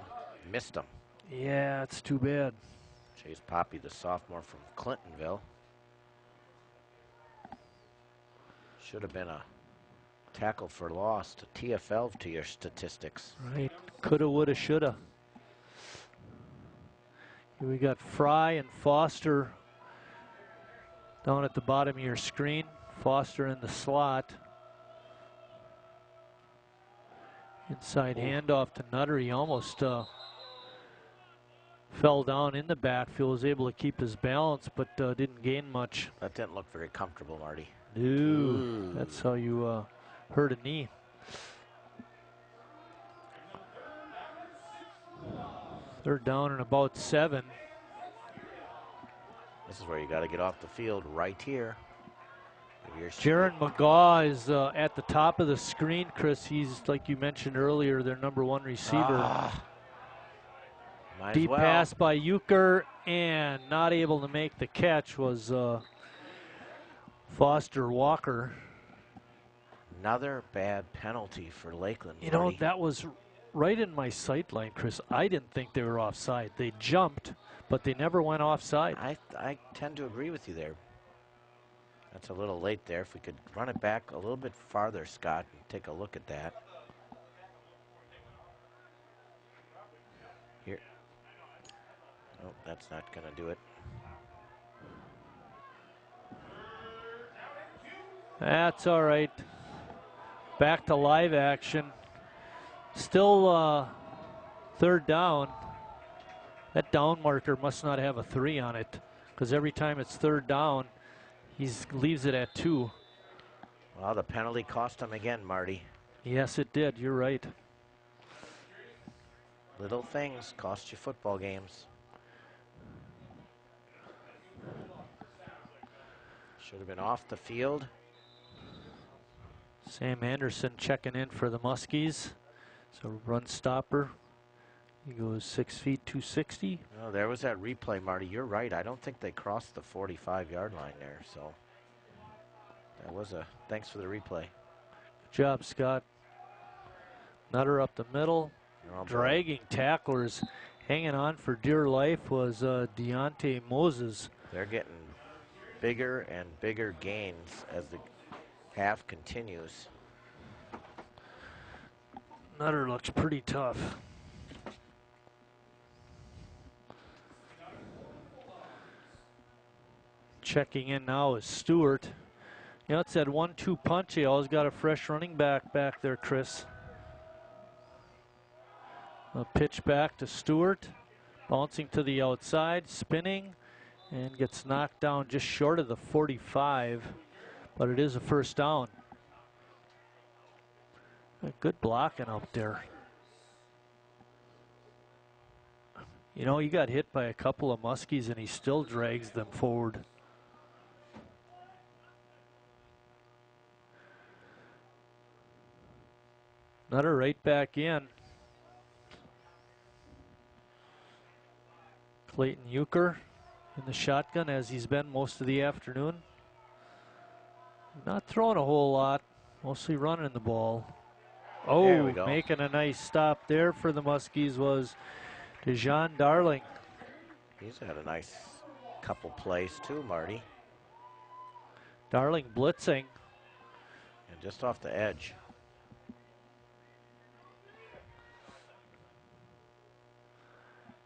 missed him. Yeah, it's too bad. Chase Poppy, the sophomore from Clintonville. Should have been a tackle for loss to TFL to your statistics. Right, coulda, woulda, shoulda. Here we got Fry and Foster down at the bottom of your screen. Foster in the slot. Inside handoff to Nutter. He almost fell down in the backfield, was able to keep his balance, but didn't gain much. That didn't look very comfortable, Marty. No, that's how you hurt a knee. Third down and about 7. This is where you got to get off the field right here. Jaron McGaw is at the top of the screen, Chris. He's, like you mentioned earlier, their #1 receiver. Deep pass by Euchre, and not able to make the catch was Foster Walker. Another bad penalty for Lakeland. You know, that was right in my sight line, Chris. I didn't think they were offside. They jumped, but they never went offside. I tend to agree with you there. That's a little late there. If we could run it back a little bit farther, Scott, and take a look at that. Here. Oh, that's not going to do it. That's all right. Back to live action. Still third down. That down marker must not have a 3 on it, because every time it's third down, he leaves it at 2. Well, the penalty cost him again, Marty. Yes, it did. You're right. Little things cost you football games. Should have been off the field. Sam Anderson checking in for the Muskies. So run stopper. He goes 6 feet, 260. Oh, there was that replay, Marty. You're right. I don't think they crossed the 45-yard line there. So that was a thanks for the replay. Good job, Scott. Nutter up the middle. Dragging tacklers, hanging on for dear life was Deontay Moses. They're getting bigger and bigger gains as the half continues. Nutter looks pretty tough. Checking in now is Stewart. You know, it's that 1-2 punch. He always got a fresh running back there, Chris. A pitch back to Stewart. Bouncing to the outside, spinning, and gets knocked down just short of the 45. But it is a first down. Good blocking out there. You know, he got hit by a couple of Muskies, and he still drags them forward. Nutter right back in. Clayton Euchre in the shotgun, as he's been most of the afternoon. Not throwing a whole lot, mostly running the ball. There Oh, we go. making a nice stop there for the Muskies was DeJean Darling. He's had a nice couple plays too, Marty. Darling blitzing. And just off the edge.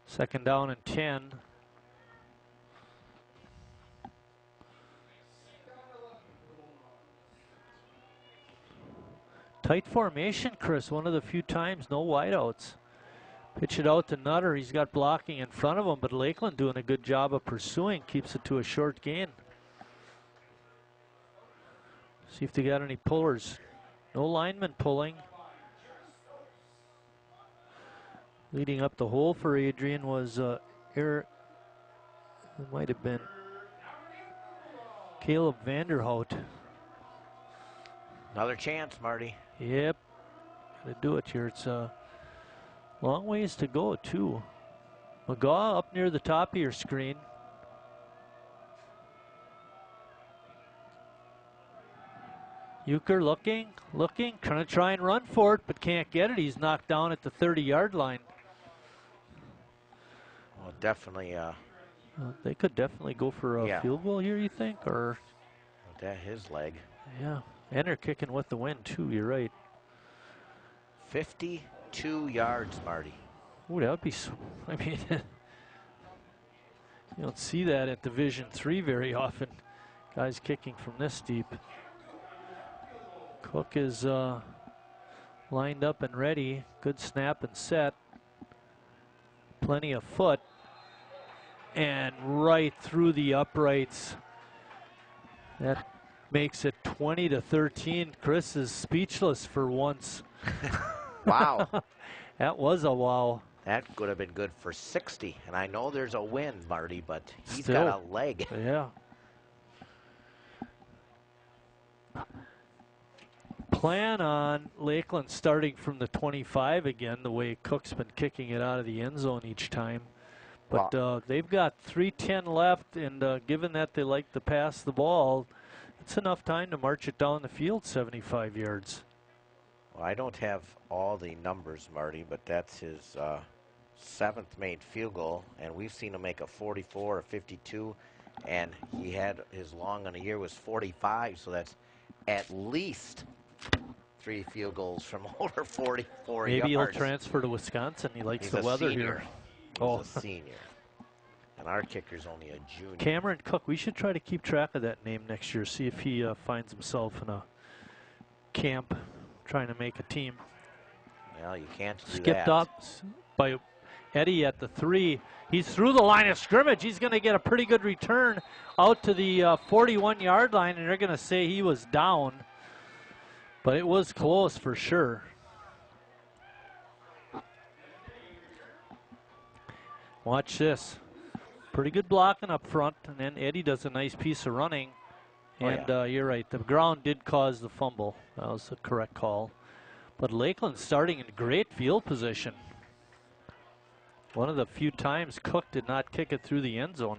Second down and 10. Tight formation, Chris. One of the few times, no wideouts. Pitch it out to Nutter. He's got blocking in front of him, but Lakeland doing a good job of pursuing. Keeps it to a short gain. See if they got any pullers. No lineman pulling. Leading up the hole for Adrian was it might have been Caleb Vanderhout. Another chance, Marty. Yep, gotta do it here. It's a long ways to go too. McGaw up near the top of your screen. Euchre looking, trying to try and run for it, but can't get it. He's knocked down at the 30-yard line. Well, definitely. They could definitely go for a field goal here, you think? Or With that, his leg. Yeah, and they're kicking with the wind too, you're right. 52 yards, Marty. Ooh, that would be, I mean, you don't see that at Division III very often. Guys kicking from this deep. Cook is lined up and ready. Good snap and set. Plenty of foot. And right through the uprights. That makes it 20-13. Chris is speechless for once. Wow. That was a wow. That could have been good for 60. And I know there's a wind, Marty, but he's Still. got a leg. Yeah. Plan on Lakeland starting from the 25 again, the way Cook's been kicking it out of the end zone each time. But they've got 3:10 left, and given that they like to pass the ball, it's enough time to march it down the field 75 yards. Well, I don't have all the numbers, Marty, but that's his 7th made field goal, and we've seen him make a 44, a 52, and he had his long on a year was 45, so that's at least 3 field goals from over 44 Maybe yards. he'll transfer to Wisconsin. He likes He's the weather senior. here. He's a senior. And our kicker's only a junior. Cameron Cook, we should try to keep track of that name next year, see if he finds himself in a camp trying to make a team. Well, you can't do Skipped that. up by Eddie at the 3. He's through the line of scrimmage. He's going to get a pretty good return out to the 41-yard line, and they're going to say he was down. But it was close for sure. Watch this. Pretty good blocking up front, and then Eddie does a nice piece of running. And you're right, the ground did cause the fumble. That was the correct call. But Lakeland starting in great field position. One of the few times Cook did not kick it through the end zone.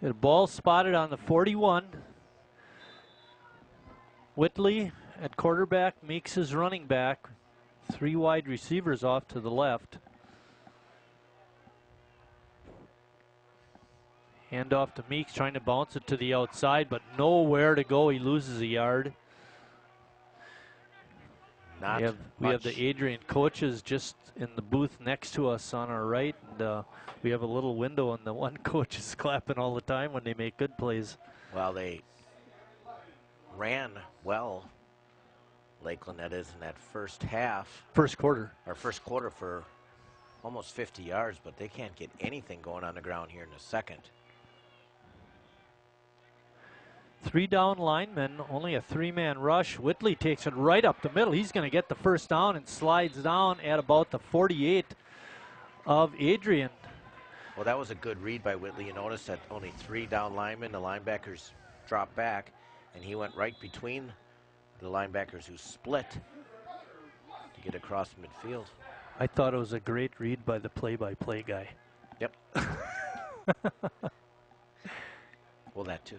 A ball spotted on the 41. Whitley at quarterback, Meeks is running back. 3 wide receivers off to the left. Hand off to Meeks, trying to bounce it to the outside, but nowhere to go. He loses a yard. We have the Adrian coaches just in the booth next to us on our right, and we have a little window, and the one coach is clapping all the time when they make good plays. Well, they ran well, Lakeland, that is, in that first half. First quarter. Or first quarter for almost 50 yards, but they can't get anything going on the ground here in the second. 3 down linemen, only a 3-man rush. Whitley takes it right up the middle. He's going to get the first down and slides down at about the 48 of Adrian. Well, that was a good read by Whitley. You notice that only 3 down linemen, the linebackers dropped back, and he went right between the linebackers who split to get across midfield. I thought it was a great read by the play-by-play guy. Yep. Well, that too.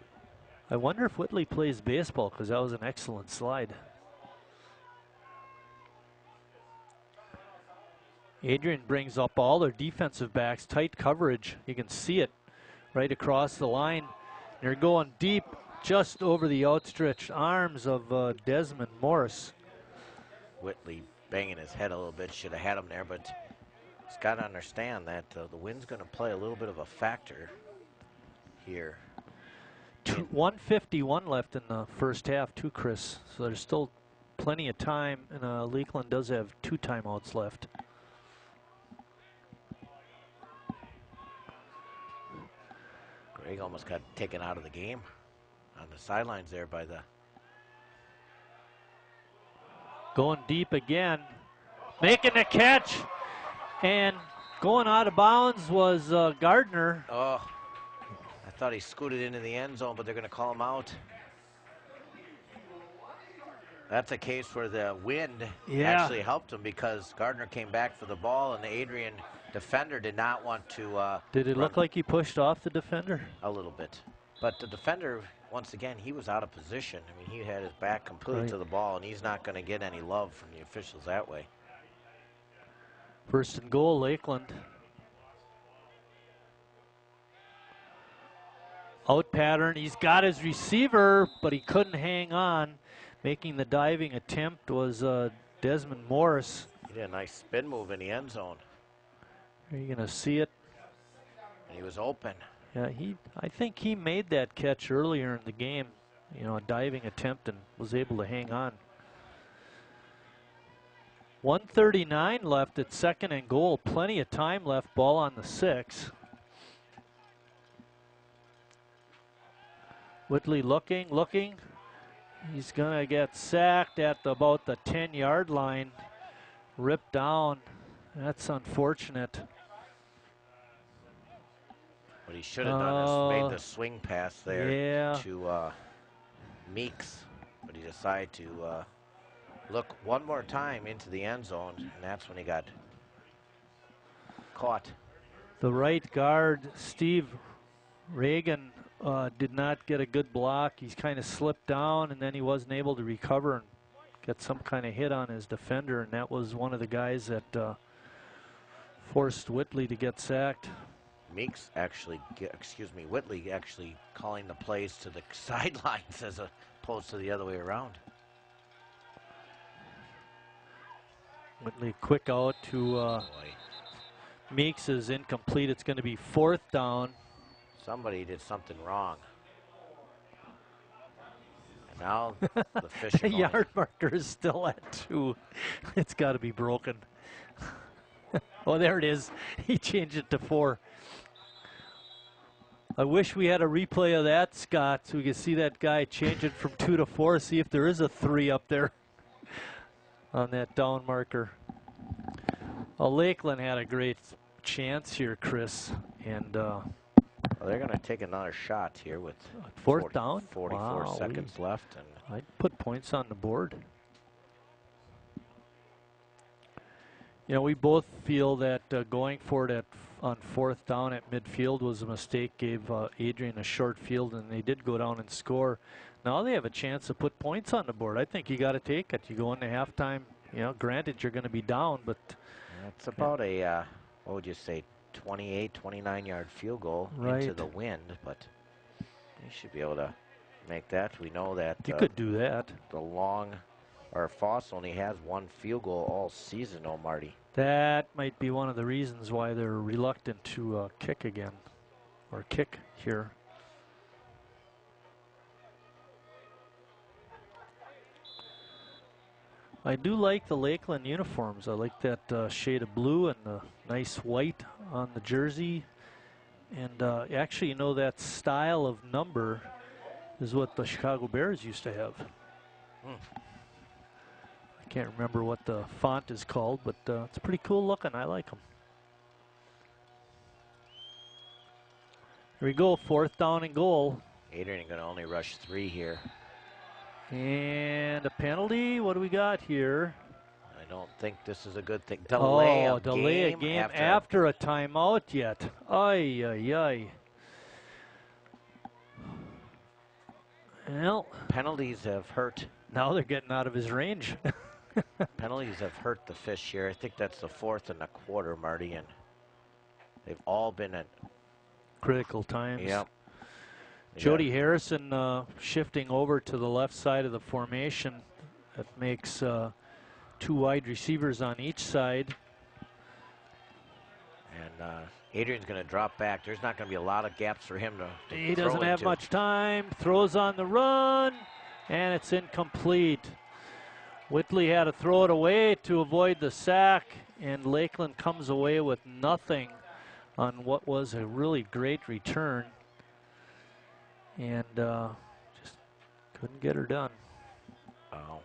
I wonder if Whitley plays baseball, because that was an excellent slide. Adrian brings up all their defensive backs, tight coverage. You can see it right across the line. They're going deep, just over the outstretched arms of Desmond Morris. Whitley banging his head a little bit, should have had him there, but he's got to understand that the wind's going to play a little bit of a factor here. 1:51 left in the first half too, Chris. So there's still plenty of time, and Lakeland does have 2 timeouts left. Greg almost got taken out of the game on the sidelines there by the... Going deep again, making the catch, and going out of bounds was Gardner. Oh, I thought he scooted into the end zone, but they're going to call him out. That's a case where the wind actually helped him, because Gardner came back for the ball, and the Adrian defender did not want to Did it look like he pushed off the defender? A little bit. But the defender, once again, he was out of position. I mean, he had his back completely to the ball, and he's not going to get any love from the officials that way. First and goal, Lakeland. Out pattern, he's got his receiver, but he couldn't hang on. Making the diving attempt was Desmond Morris. He did a nice spin move in the end zone. Are you going to see it? And he was open. Yeah, I think he made that catch earlier in the game. You know, a diving attempt, and was able to hang on. 1:39 left at second and goal. Plenty of time left. Ball on the 6. Whitley looking. He's going to get sacked at about the 10-yard line. Ripped down. That's unfortunate. What he should have done is made the swing pass there to Meeks. But he decided to look one more time into the end zone, and that's when he got caught. The right guard, Steve Reagan, did not get a good block. He's kind of slipped down, and then he wasn't able to recover and get some kind of hit on his defender, and that was one of the guys that forced Whitley to get sacked. Meeks actually, Whitley actually calling the plays to the sidelines as opposed to the other way around. Whitley quick out to Meeks is incomplete. It's going to be 4th down. Somebody did something wrong. And now the fish The yard marker is still at 2. It's got to be broken. Oh, there it is. He changed it to 4. I wish we had a replay of that, Scott, so we could see that guy change it from 2 to 4, see if there is a 3 up there on that down marker. Well, Lakeland had a great chance here, Chris, and well, they're going to take another shot here with 4th down. 44 seconds left, and I'd put points on the board. You know, we both feel that going for it on 4th down at midfield was a mistake, gave Adrian a short field, and they did go down and score. Now they have a chance to put points on the board. I think you got to take it. You go into halftime, you know, granted you're going to be down, but it's about a, what would you say, 28, 29-yard field goal into the wind, but you should be able to make that. We know that you could do that. Foss only has 1 field goal all season, Marty. That might be one of the reasons why they're reluctant to kick again, or kick here. I do like the Lakeland uniforms. I like that shade of blue and the nice white on the jersey. And actually, you know, that style of number is what the Chicago Bears used to have. I can't remember what the font is called, but it's pretty cool looking. I like them. Here we go, 4th down and goal. Adrian going to only rush 3 here. And a penalty. What do we got here? don't think this is a good thing. Delay a game after a timeout yet. Ay, ay, ay. Well, penalties have hurt. Now they're getting out of his range. Penalties have hurt the Fish here. I think that's the 4th and a quarter, Marty, and they've all been at critical times. Yep. Jody Harrison shifting over to the left side of the formation. That makes 2 wide receivers on each side. And Adrian's going to drop back. There's not going to be a lot of gaps for him to He doesn't have much time. Throws on the run, and it's incomplete. Whitley had to throw it away to avoid the sack, and Lakeland comes away with nothing on what was a really great return. And just couldn't get her done. Oh.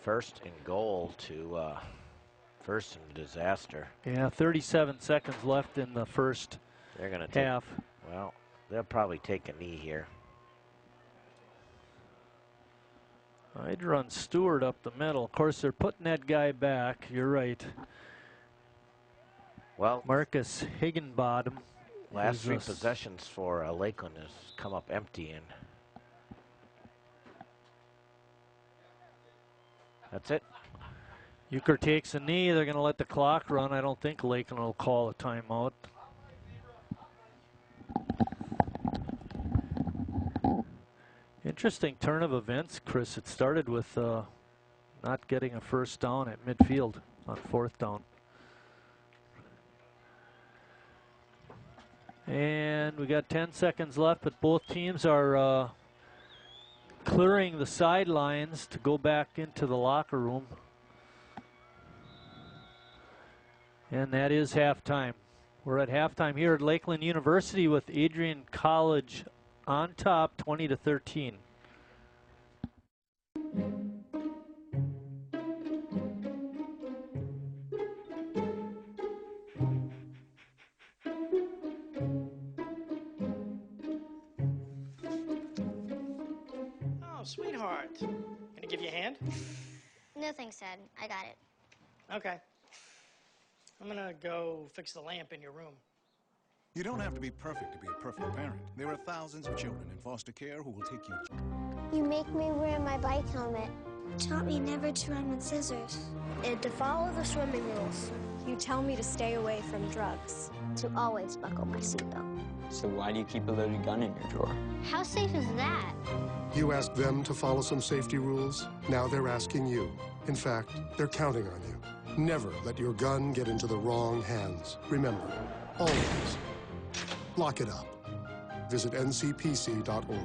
First and goal to first and disaster. Yeah, 37 seconds left in the first They're gonna half. Well, they'll probably take a knee here. I'd run Stewart up the middle. Of course, they're putting that guy back. You're right. Well, Marcus Higginbottom. Last 3 possessions for Lakeland has come up empty, and that's it. Euchre takes a knee. They're going to let the clock run. I don't think Lakeland will call a timeout. Interesting turn of events, Chris. It started with not getting a first down at midfield on 4th down. And we got 10 seconds left, but both teams are clearing the sidelines to go back into the locker room. And that is halftime. We're at halftime here at Lakeland University with Adrian College on top, 20-13. Oh, sweetheart. Gonna give you a hand? No thanks, Dad. I got it. Okay. I'm gonna go fix the lamp in your room. You don't have to be perfect to be a perfect parent. There are thousands of children in foster care who will take you. You make me wear my bike helmet. Taught me never to run with scissors. And to follow the swimming rules. You tell me to stay away from drugs. To always buckle my seatbelt. So why do you keep a loaded gun in your drawer? How safe is that? You asked them to follow some safety rules. Now they're asking you. In fact, they're counting on you. Never let your gun get into the wrong hands. Remember, always lock it up. Visit ncpc.org.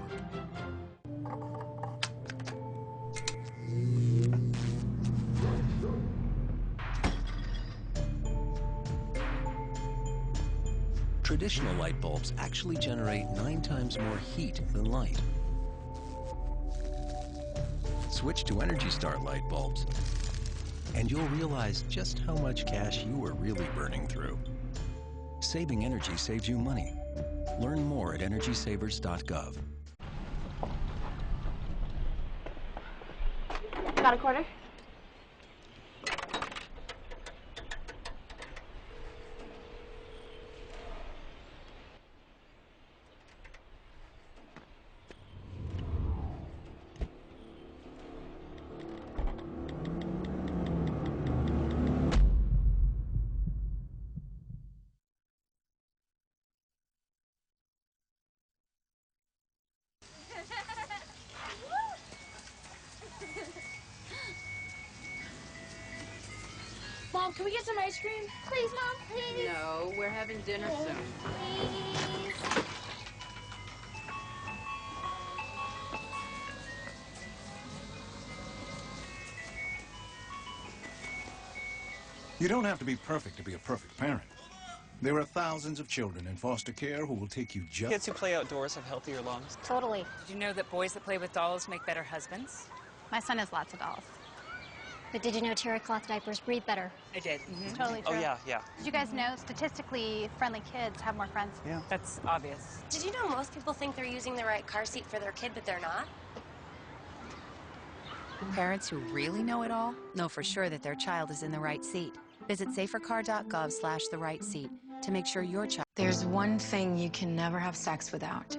Traditional light bulbs actually generate 9 times more heat than light. Switch to Energy Star light bulbs, and you'll realize just how much cash you were really burning through. Saving energy saves you money. Learn more at EnergySavers.gov. Got a quarter? Mom, can we get some ice cream? Please, Mom, please. No, we're having dinner soon. Please. You don't have to be perfect to be a perfect parent. There are thousands of children in foster care who will take you just... Kids who play outdoors have healthier lungs. Totally. Did you know that boys that play with dolls make better husbands? My son has lots of dolls. But did you know terry cloth diapers breathe better? I did. It's totally true. Oh, yeah. Did you guys know statistically friendly kids have more friends? Yeah. That's obvious. Did you know most people think they're using the right car seat for their kid, but they're not? Parents who really know it all know for sure that their child is in the right seat. Visit safercar.gov/the-right-seat to make sure your child... There's one thing you can never have sex without.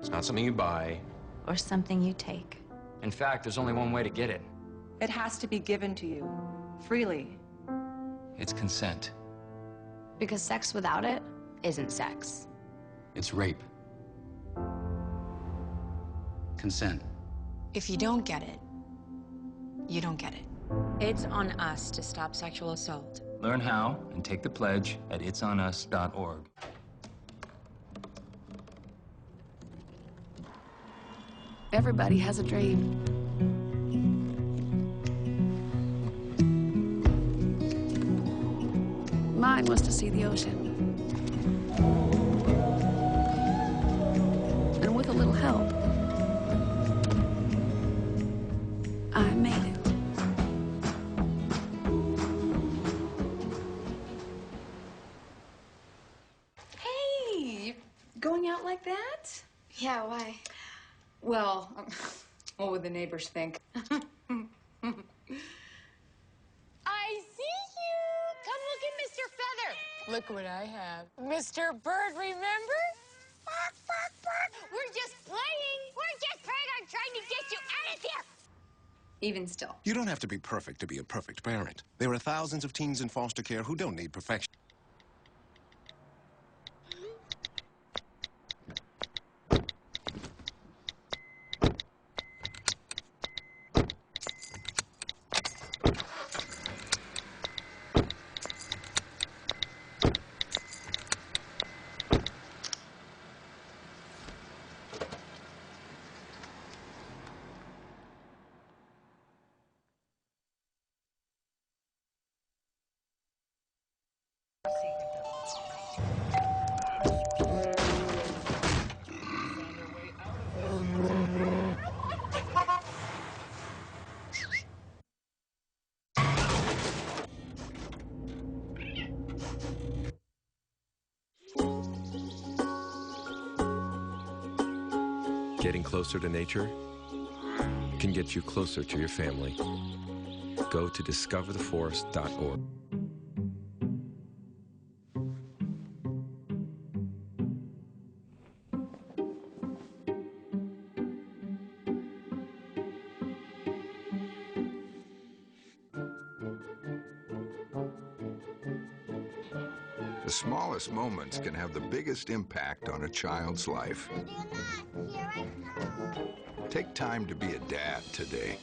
It's not something you buy. Or something you take. In fact, there's only one way to get it. It has to be given to you, freely. It's consent. Because sex without it isn't sex. It's rape. Consent. If you don't get it, you don't get it. It's on us to stop sexual assault. Learn how and take the pledge at itsonus.org. Everybody has a dream. Mine was to see the ocean. And with a little help, I made it. Hey, going out like that? Yeah, why? Well, what would the neighbors think? I see you! Come look at Mr. Feather. Look what I have. Mr. Bird, remember? Bark, bark, bark. We're just playing. We're just playing. I'm trying to get you out of here. Even still. You don't have to be perfect to be a perfect parent. There are thousands of teens in foster care who don't need perfection. Getting closer to nature can get you closer to your family. Go to discovertheforest.org. The smallest moments can have the biggest impact on a child's life. Take time to be a dad today.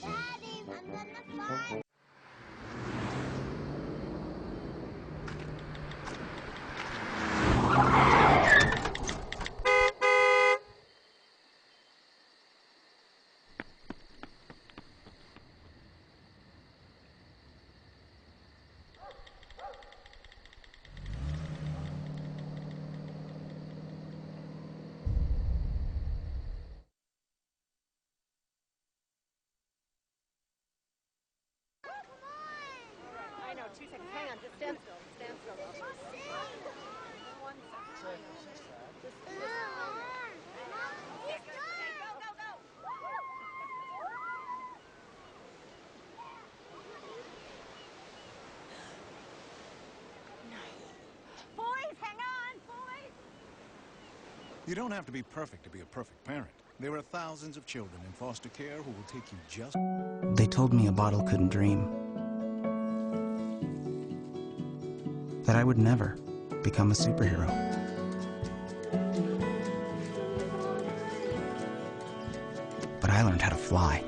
I know, 2 seconds. Hang on, just stand still. Stand still. Boys, hang on, boys. You don't have to be perfect to be a perfect parent. There are thousands of children in foster care who will take you just... They told me a bottle couldn't dream. That I would never become a superhero. But I learned how to fly.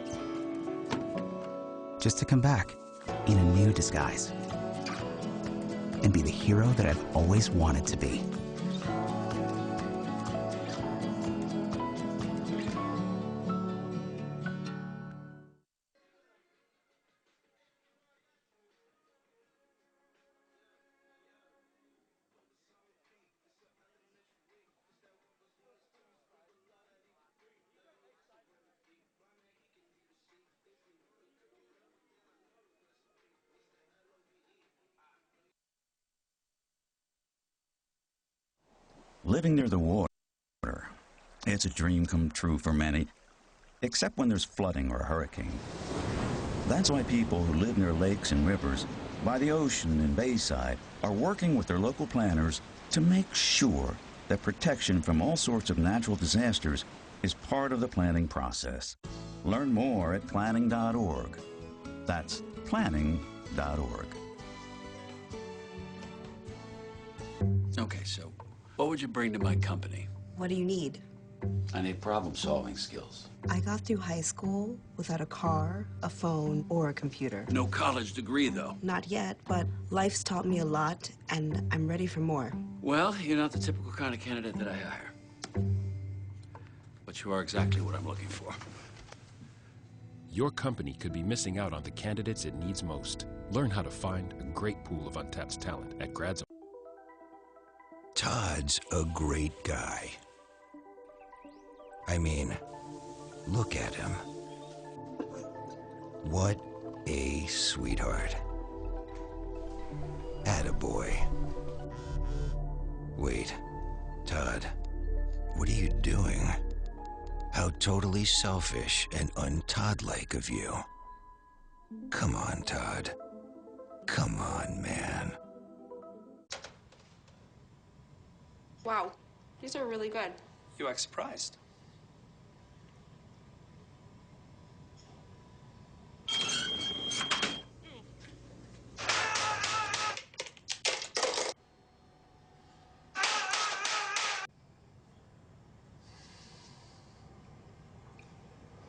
Just to come back in a new disguise. And be the hero that I've always wanted to be. Living near the water, it's a dream come true for many, except when there's flooding or a hurricane. That's why people who live near lakes and rivers, by the ocean and bayside, are working with their local planners to make sure that protection from all sorts of natural disasters is part of the planning process. Learn more at planning.org. That's planning.org. Okay, so what would you bring to my company? What do you need? I need problem-solving skills. I got through high school without a car, a phone, or a computer. No college degree, though. Not yet, but life's taught me a lot, and I'm ready for more. Well, you're not the typical kind of candidate that I hire. But you are exactly what I'm looking for. Your company could be missing out on the candidates it needs most. Learn how to find a great pool of untapped talent at grads. Todd's a great guy. I mean, look at him. What a sweetheart. Attaboy. Wait, Todd, what are you doing? How totally selfish and un-Todd-like of you. Come on, Todd. Come on, man. Wow, these are really good. You act surprised.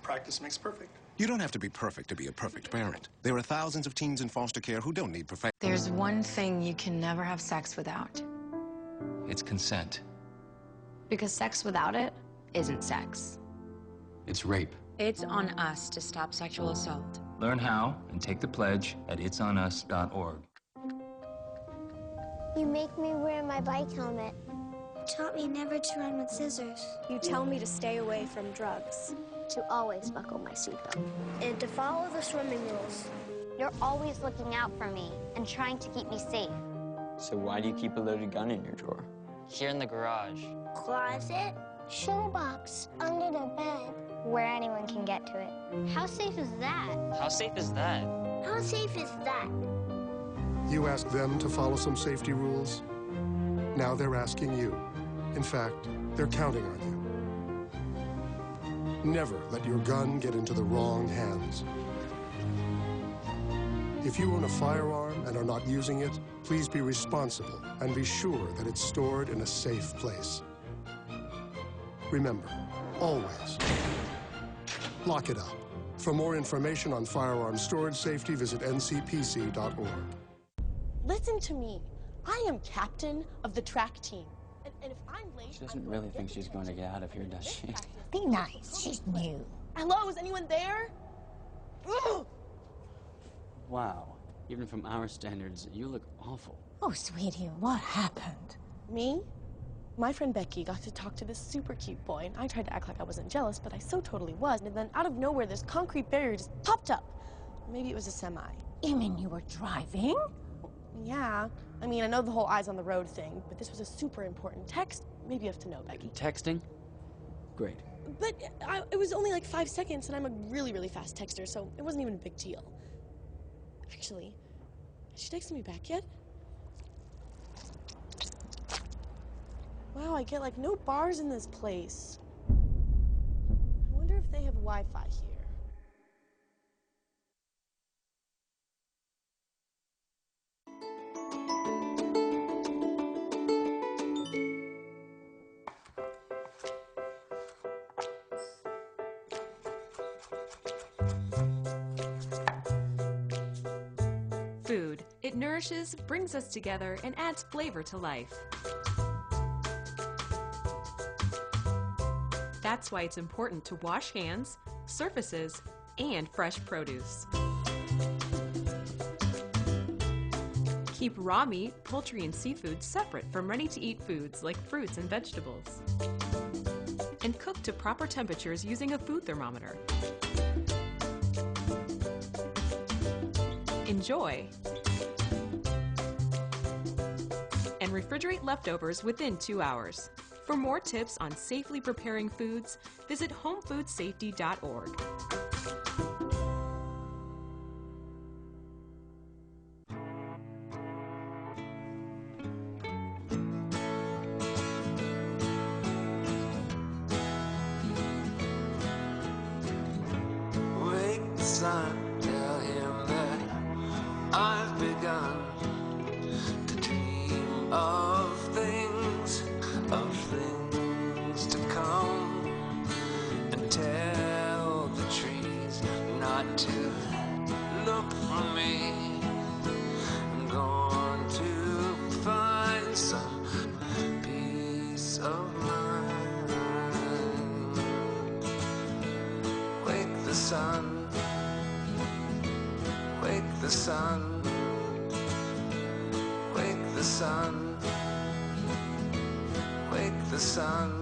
Practice makes perfect. You don't have to be perfect to be a perfect parent. There are thousands of teens in foster care who don't need perfection. There's one thing you can never have sex without. It's consent. Because sex without it isn't sex. It's rape. It's on us to stop sexual assault. Learn how and take the pledge at itsonus.org. You make me wear my bike helmet. Taught me never to run with scissors. You tell me to stay away from drugs. To always buckle my seatbelt. And to follow the swimming rules. You're always looking out for me and trying to keep me safe. So why do you keep a loaded gun in your drawer? Here in the garage. Closet. Shoebox. Under the bed. Where anyone can get to it. How safe is that? How safe is that? How safe is that? You asked them to follow some safety rules. Now they're asking you. In fact, they're counting on you. Never let your gun get into the wrong hands. If you own a firearm and are not using it, please be responsible and be sure that it's stored in a safe place. Remember, always, lock it up. For more information on firearm storage safety, visit ncpc.org. Listen to me. I am captain of the track team. And if I'm late... She doesn't really think she's going to get out of here, does she? Be nice. She's new. Hello, is anyone there? Ugh! Wow. Even from our standards, you look awful. Oh, sweetie, what happened? Me? My friend Becky got to talk to this super cute boy, and I tried to act like I wasn't jealous, but I so totally was. And then out of nowhere, this concrete barrier just popped up. Maybe it was a semi. You mean you were driving? Yeah. I mean, I know the whole eyes on the road thing, but this was a super important text. Maybe you have to know, Becky. Texting? Great. But it was only like 5 seconds, and I'm a really, really fast texter, so it wasn't even a big deal. Actually, has she texted me back yet? Wow, I get like no bars in this place. I wonder if they have Wi-Fi here. Food. It nourishes, brings us together, and adds flavor to life. That's why it's important to wash hands, surfaces, and fresh produce. Keep raw meat, poultry, and seafood separate from ready-to-eat foods like fruits and vegetables. And cook to proper temperatures using a food thermometer. Enjoy. And refrigerate leftovers within 2 hours. For more tips on safely preparing foods, visit homefoodsafety.org. son, tell him that I've begun to dream of things to come, and tell the trees not to look for me. I'm going to find some peace of mind. Wake the sun, wake the sun, wake the sun, wake the sun.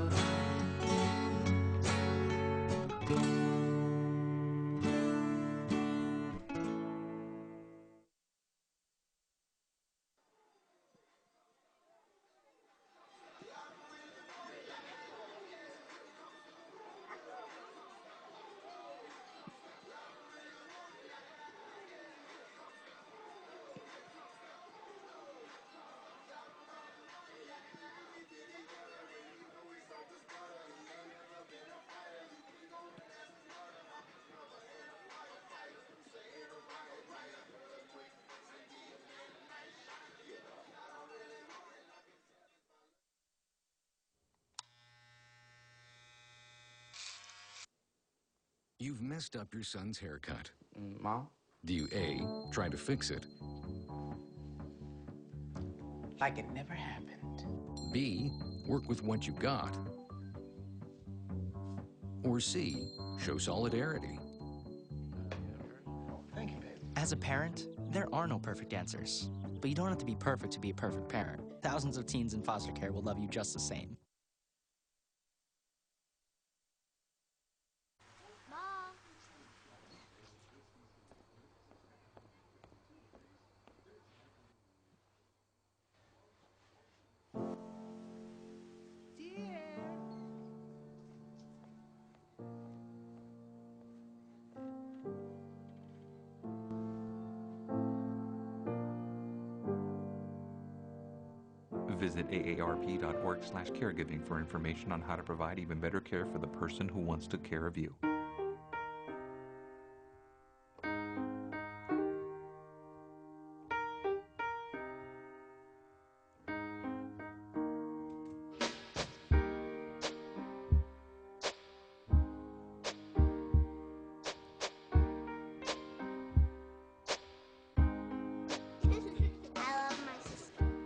You've messed up your son's haircut. Mom? Do you A, try to fix it? Like it never happened. B, work with what you got? Or C, show solidarity? Thank you, babe. As a parent, there are no perfect answers. But you don't have to be perfect to be a perfect parent. Thousands of teens in foster care will love you just the same. Visit aarp.org/caregiving for information on how to provide even better care for the person who wants to care of you.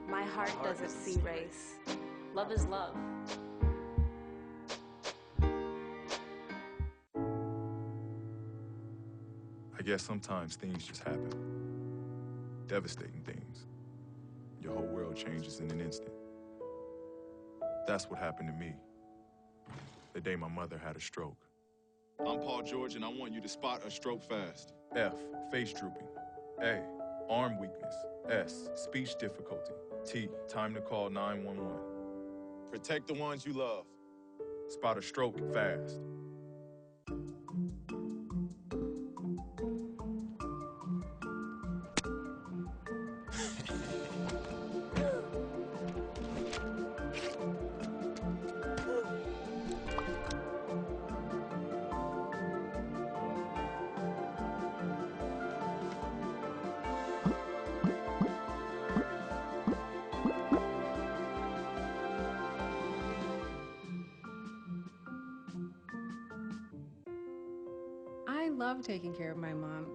My heart doesn't see race. Love is love. I guess sometimes things just happen. Devastating things. Your whole world changes in an instant. That's what happened to me the day my mother had a stroke. I'm Paul George, and I want you to spot a stroke fast. F, face drooping. A, arm weakness. S, speech difficulty. T, time to call 911. Protect the ones you love. Spot a stroke fast. I love taking care of my mom.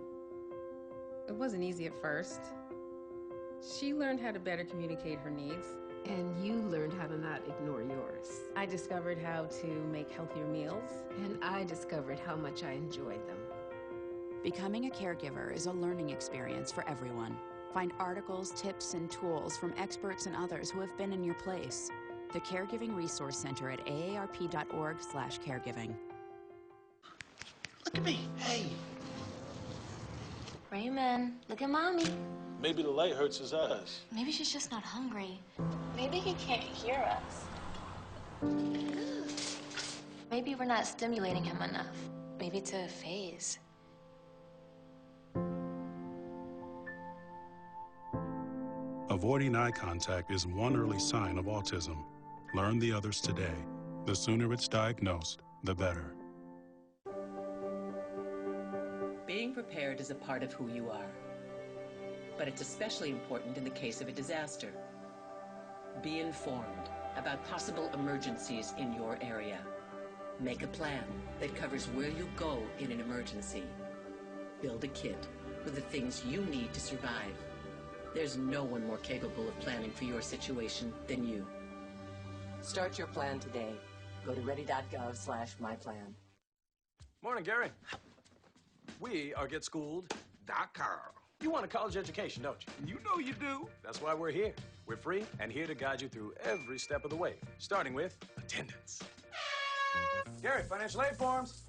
It wasn't easy at first. She learned how to better communicate her needs. And you learned how to not ignore yours. I discovered how to make healthier meals. And I discovered how much I enjoyed them. Becoming a caregiver is a learning experience for everyone. Find articles, tips, and tools from experts and others who have been in your place. The Caregiving Resource Center at aarp.org/caregiving. Look at me. Hey. Raymond, look at Mommy. Maybe the light hurts his eyes. Maybe she's just not hungry. Maybe he can't hear us. Maybe we're not stimulating him enough. Maybe it's a phase. Avoiding eye contact is one early sign of autism. Learn the others today. The sooner it's diagnosed, the better. Being prepared is a part of who you are. But it's especially important in the case of a disaster. Be informed about possible emergencies in your area. Make a plan that covers where you'll go in an emergency. Build a kit with the things you need to survive. There's no one more capable of planning for your situation than you. Start your plan today. Go to ready.gov/myplan. Morning, Gary. We are GetSchooled.com. You want a college education, don't you? You know you do. That's why we're here. We're free and here to guide you through every step of the way, starting with attendance. Gary, financial aid forms.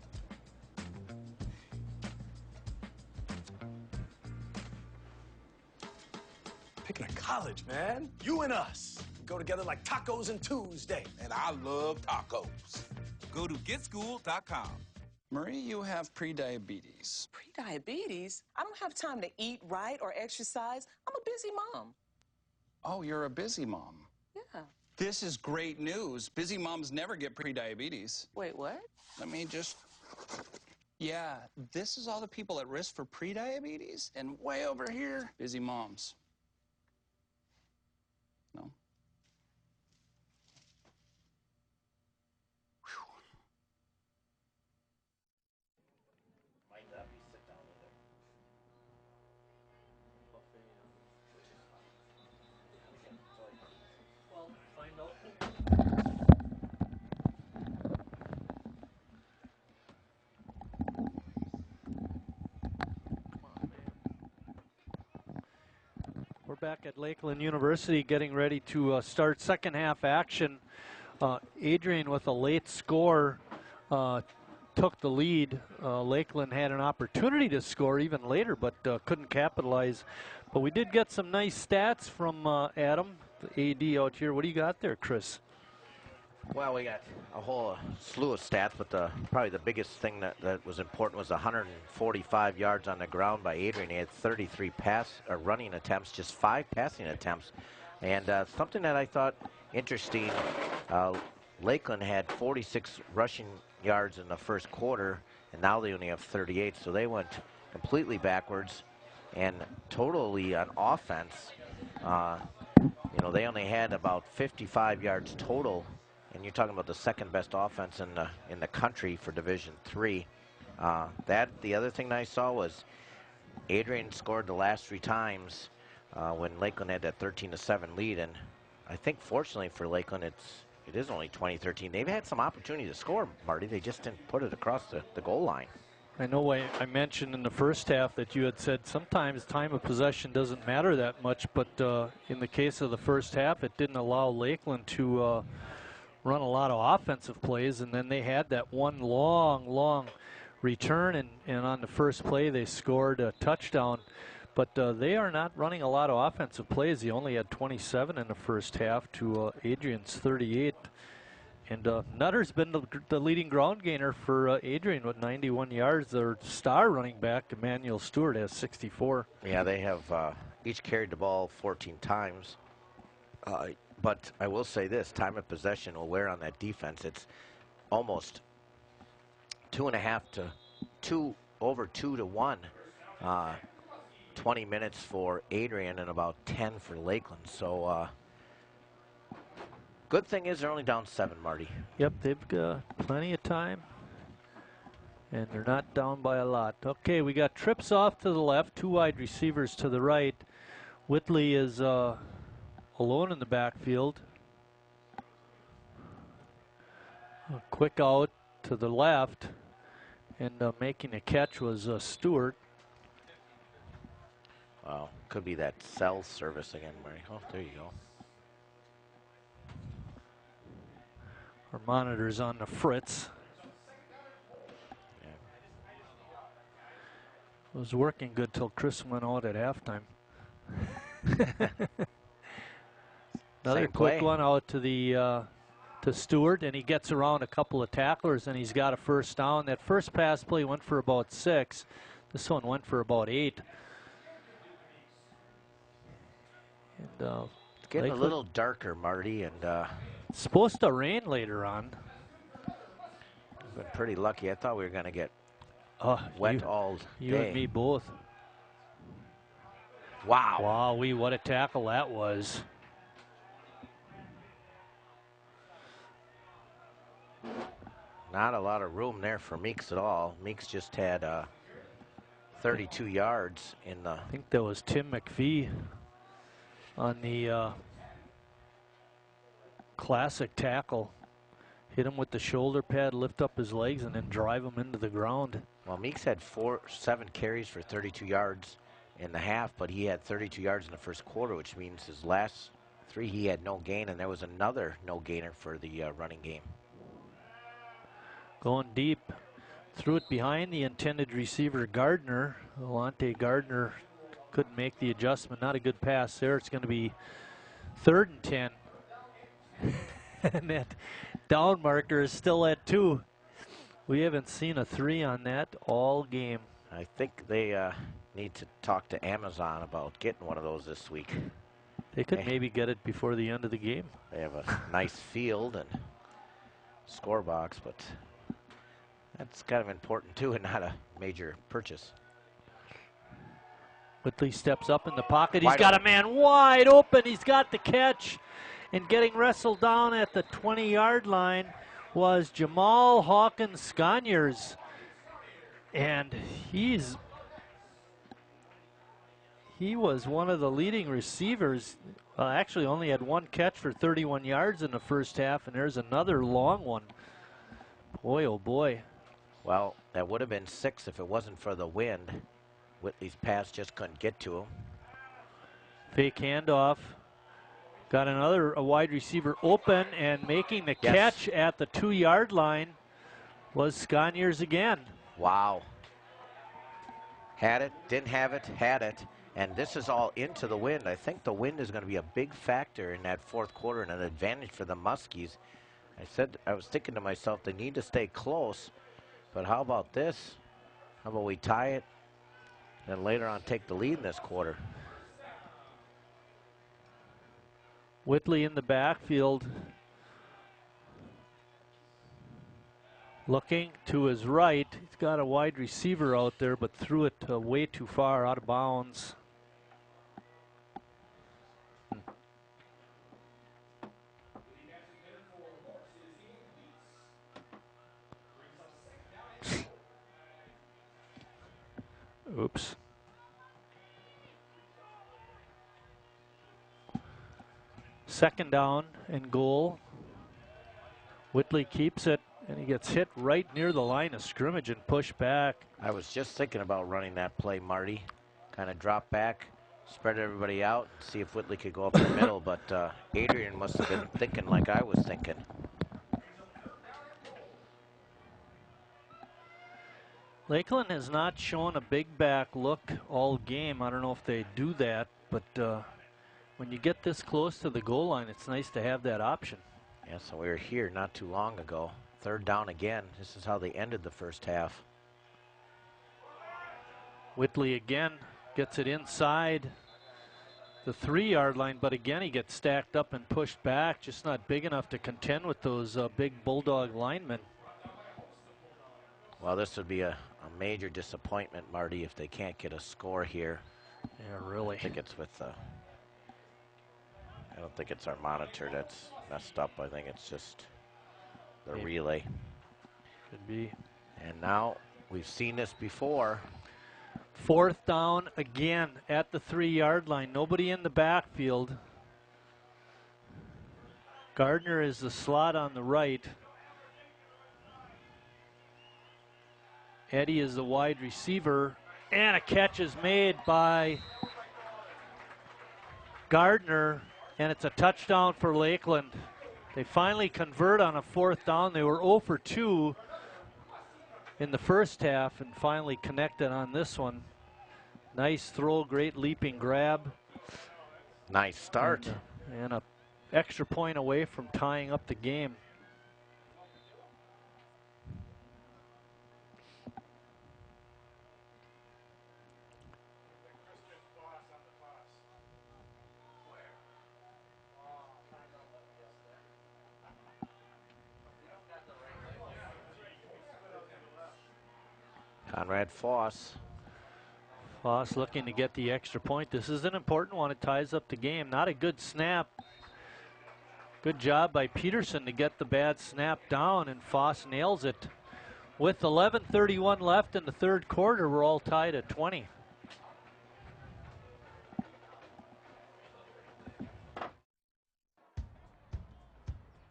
Picking a college, man. You and us. We go together like tacos and Tuesday. And I love tacos. Go to GetSchool.com. Marie, you have prediabetes. Prediabetes? I don't have time to eat right or exercise. I'm a busy mom. Oh, you're a busy mom. Yeah. This is great news. Busy moms never get prediabetes. Wait, what? Let me just... Yeah, this is all the people at risk for prediabetes, and way over here, busy moms. No? We're back at Lakeland University getting ready to start second half action. Adrian with a late score took the lead. Lakeland had an opportunity to score even later, but couldn't capitalize. But we did get some nice stats from Adam, the AD out here. What do you got there, Chris? Well, we got a whole slew of stats, but probably the biggest thing that was important was 145 yards on the ground by Adrian. He had 33 running attempts, just 5 passing attempts. And something that I thought interesting, Lakeland had 46 rushing yards in the first quarter, and now they only have 38, so they went completely backwards. And totally on offense, you know, they only had about 55 yards total. And you're talking about the second best offense in the country for Division III. The other thing that I saw was Adrian scored the last 3 times when Lakeland had that 13-7 lead, and I think fortunately for Lakeland, it is only 20-13. They've had some opportunity to score, Marty. They just didn't put it across the goal line. I know I mentioned in the first half that you had said sometimes time of possession doesn't matter that much, but in the case of the first half, it didn't allow Lakeland to run a lot of offensive plays, and then they had that one long return, and on the first play they scored a touchdown. But they are not running a lot of offensive plays. He only had 27 in the first half to Adrian's 38. And Nutter's been the leading ground gainer for Adrian with 91 yards. Their star running back, Emmanuel Stewart, has 64. Yeah, they have each carried the ball 14 times. But I will say this, time of possession will wear on that defense. It's almost 2.5 to over 2 to 1. 20 minutes for Adrian and about 10 for Lakeland. So good thing is they're only down 7, Marty. Yep, they've got plenty of time. And they're not down by a lot. Okay, we got trips off to the left, 2 wide receivers to the right. Whitley is alone in the backfield. A quick out to the left, and making a catch was Stewart. Wow, could be that cell service again, Mary. Oh, there you go. Our monitor's on the fritz. Yeah. It was working good till Chris went out at halftime. Another quick one out to the to Stewart, and he gets around a couple of tacklers, and he's got a first down. That first pass play went for about 6. This one went for about 8. And it's getting a little darker, Marty, and it's supposed to rain later on. Been pretty lucky. I thought we were going to get wet all You day. and me both. Wow. Wow, what a tackle that was. Not a lot of room there for Meeks at all. Meeks just had 32 yards in the... I think that was Tim McPhee on the classic tackle. Hit him with the shoulder pad, lift up his legs, and then drive him into the ground. Well, Meeks had 7 carries for 32 yards in the half, but he had 32 yards in the first quarter, which means his last 3 he had no gain, and there was another no gainer for the running game. Going deep, threw it behind the intended receiver, Gardner. Alante Gardner couldn't make the adjustment. Not a good pass there. It's going to be 3rd and 10. And that down marker is still at 2. We haven't seen a 3 on that all game. I think they need to talk to Amazon about getting one of those this week. They could maybe get it before the end of the game. They have a nice field and score box, but that's kind of important too and not a major purchase. Whitley steps up in the pocket. He's got a man wide open. He's got the catch. And getting wrestled down at the 20-yard line was Jamal Hawkins Sconyers. And he was one of the leading receivers. Actually only had 1 catch for 31 yards in the first half, and there's another long one. Boy, oh boy. Well, that would have been 6 if it wasn't for the wind. Whitley's pass just couldn't get to him. Fake handoff. Got a wide receiver open, and making the catch at the 2-yard line was Sconyers again. Wow. Had it, didn't have it, had it. And this is all into the wind. I think the wind is going to be a big factor in that 4th quarter and an advantage for the Muskies. I was thinking to myself, they need to stay close. But how about this? How about we tie it and later on take the lead in this quarter? Whitley in the backfield. Looking to his right. He's got a wide receiver out there, but threw it way too far out of bounds. Oops. Second down and goal. Whitley keeps it, and he gets hit right near the line of scrimmage and pushed back. I was just thinking about running that play, Marty. Kind of drop back, spread everybody out, see if Whitley could go up the middle, but Adrian must have been thinking like I was thinking. Lakeland has not shown a big back look all game. I don't know if they do that, but when you get this close to the goal line, it's nice to have that option. Yeah, so we were here not too long ago. 3rd down again. This is how they ended the first half. Whitley again gets it inside the 3-yard line, but again he gets stacked up and pushed back, just not big enough to contend with those big Bulldog linemen. Well, this would be a major disappointment, Marty, if they can't get a score here. Yeah, really. I think it's with I don't think it's our monitor that's messed up. I think it's just the relay. Could be. And now we've seen this before. 4th down again at the 3-yard line. Nobody in the backfield. Gardner is the slot on the right. Eddie is the wide receiver. And a catch is made by Gardner. And it's a touchdown for Lakeland. They finally convert on a 4th down. They were 0 for 2 in the first half and finally connected on this one. Nice throw, great leaping grab. Nice start. And a extra point away from tying up the game. Conrad Foss. Foss looking to get the extra point. This is an important one. It ties up the game. Not a good snap. Good job by Peterson to get the bad snap down, and Foss nails it. With 11:31 left in the third quarter, we're all tied at 20.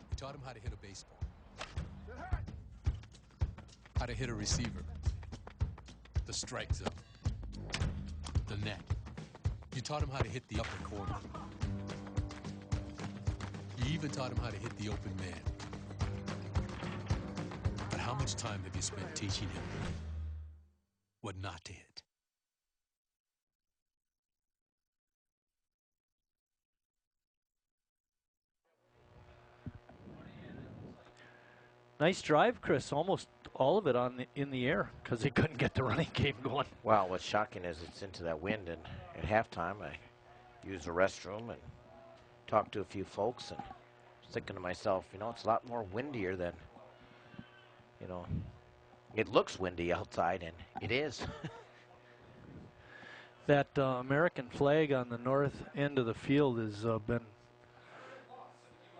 We taught him how to hit a baseball, how to hit a receiver, the strike zone, the net. You taught him how to hit the upper corner. You even taught him how to hit the open man. But how much time have you spent teaching him what not to hit? Nice drive, Chris. Almost all of it in the air because he couldn't get the running game going. Well, what's shocking is it's into that wind, and at halftime I used the restroom and talked to a few folks, and was thinking to myself, you know, it's a lot more windier than, you know, it looks windy outside, and it is. That American flag on the north end of the field has been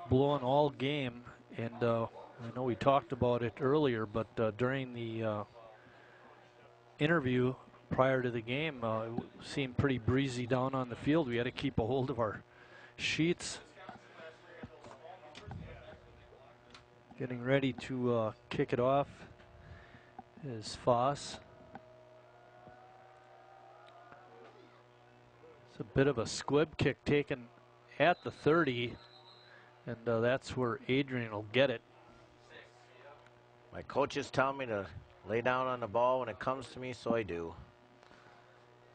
blowing all game, and I know we talked about it earlier, but during the interview prior to the game, it seemed pretty breezy down on the field. We had to keep a hold of our sheets. Getting ready to kick it off is Foss. It's a bit of a squib kick taken at the 30, and that's where Adrian will get it. My coaches tell me to lay down on the ball when it comes to me, so I do.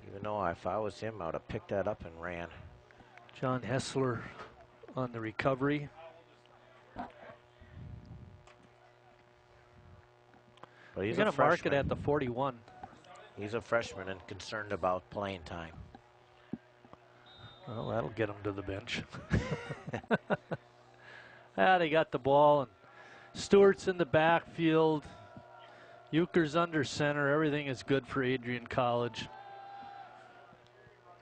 Even though if I was him, I would have picked that up and ran. John Hessler on the recovery. But he's going to mark it at the 41. He's a freshman and concerned about playing time. Well, that'll get him to the bench. They got the ball, and Stewart's in the backfield. Euchre's under center. Everything is good for Adrian College.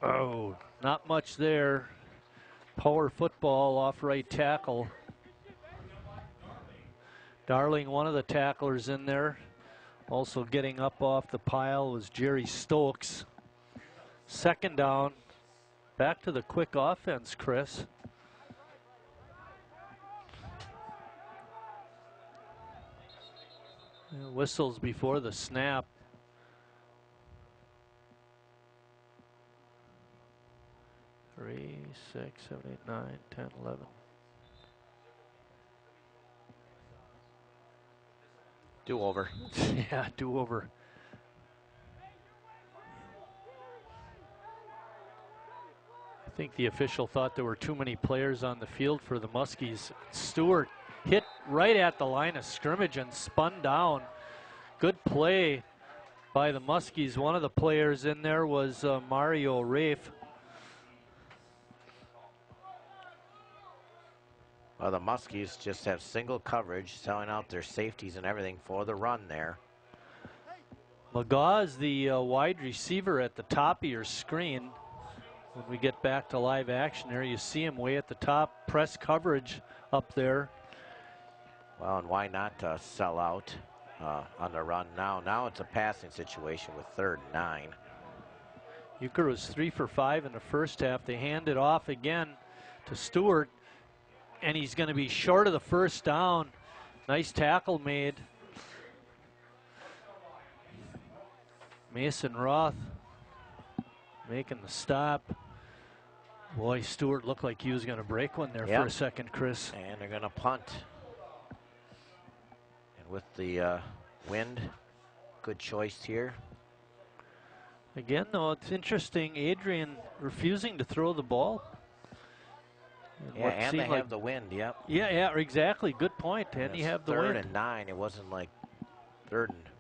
Oh, not much there. Power football off right tackle. Darling, one of the tacklers in there. Also getting up off the pile was Jerry Stokes. Second down. Back to the quick offense, Chris. Whistles before the snap. Three, 6, 7, 8, 9, 10, 11. Do over. Yeah, do over. I think the official thought there were too many players on the field for the Muskies. Stewart hit right at the line of scrimmage and spun down. Good play by the Muskies. One of the players in there was Mario Rafe. Well, the Muskies just have single coverage, selling out their safeties and everything for the run there. McGaw is the wide receiver at the top of your screen. When we get back to live action there, you see him way at the top, press coverage up there. Well, and why not sell out on the run now? Now it's a passing situation with 3rd and 9. Euchre was 3 for 5 in the first half. They hand it off again to Stewart, and he's going to be short of the first down. Nice tackle made. Mason Roth making the stop. Boy, Stewart looked like he was going to break one there for a second, Chris. And they're going to punt. And with the wind, good choice here. Again, though, it's interesting, Adrian refusing to throw the ball. Yeah, and they have the wind, yep. Yeah, exactly. Good point. And you have the wind. 3rd and 9. It wasn't like 3rd and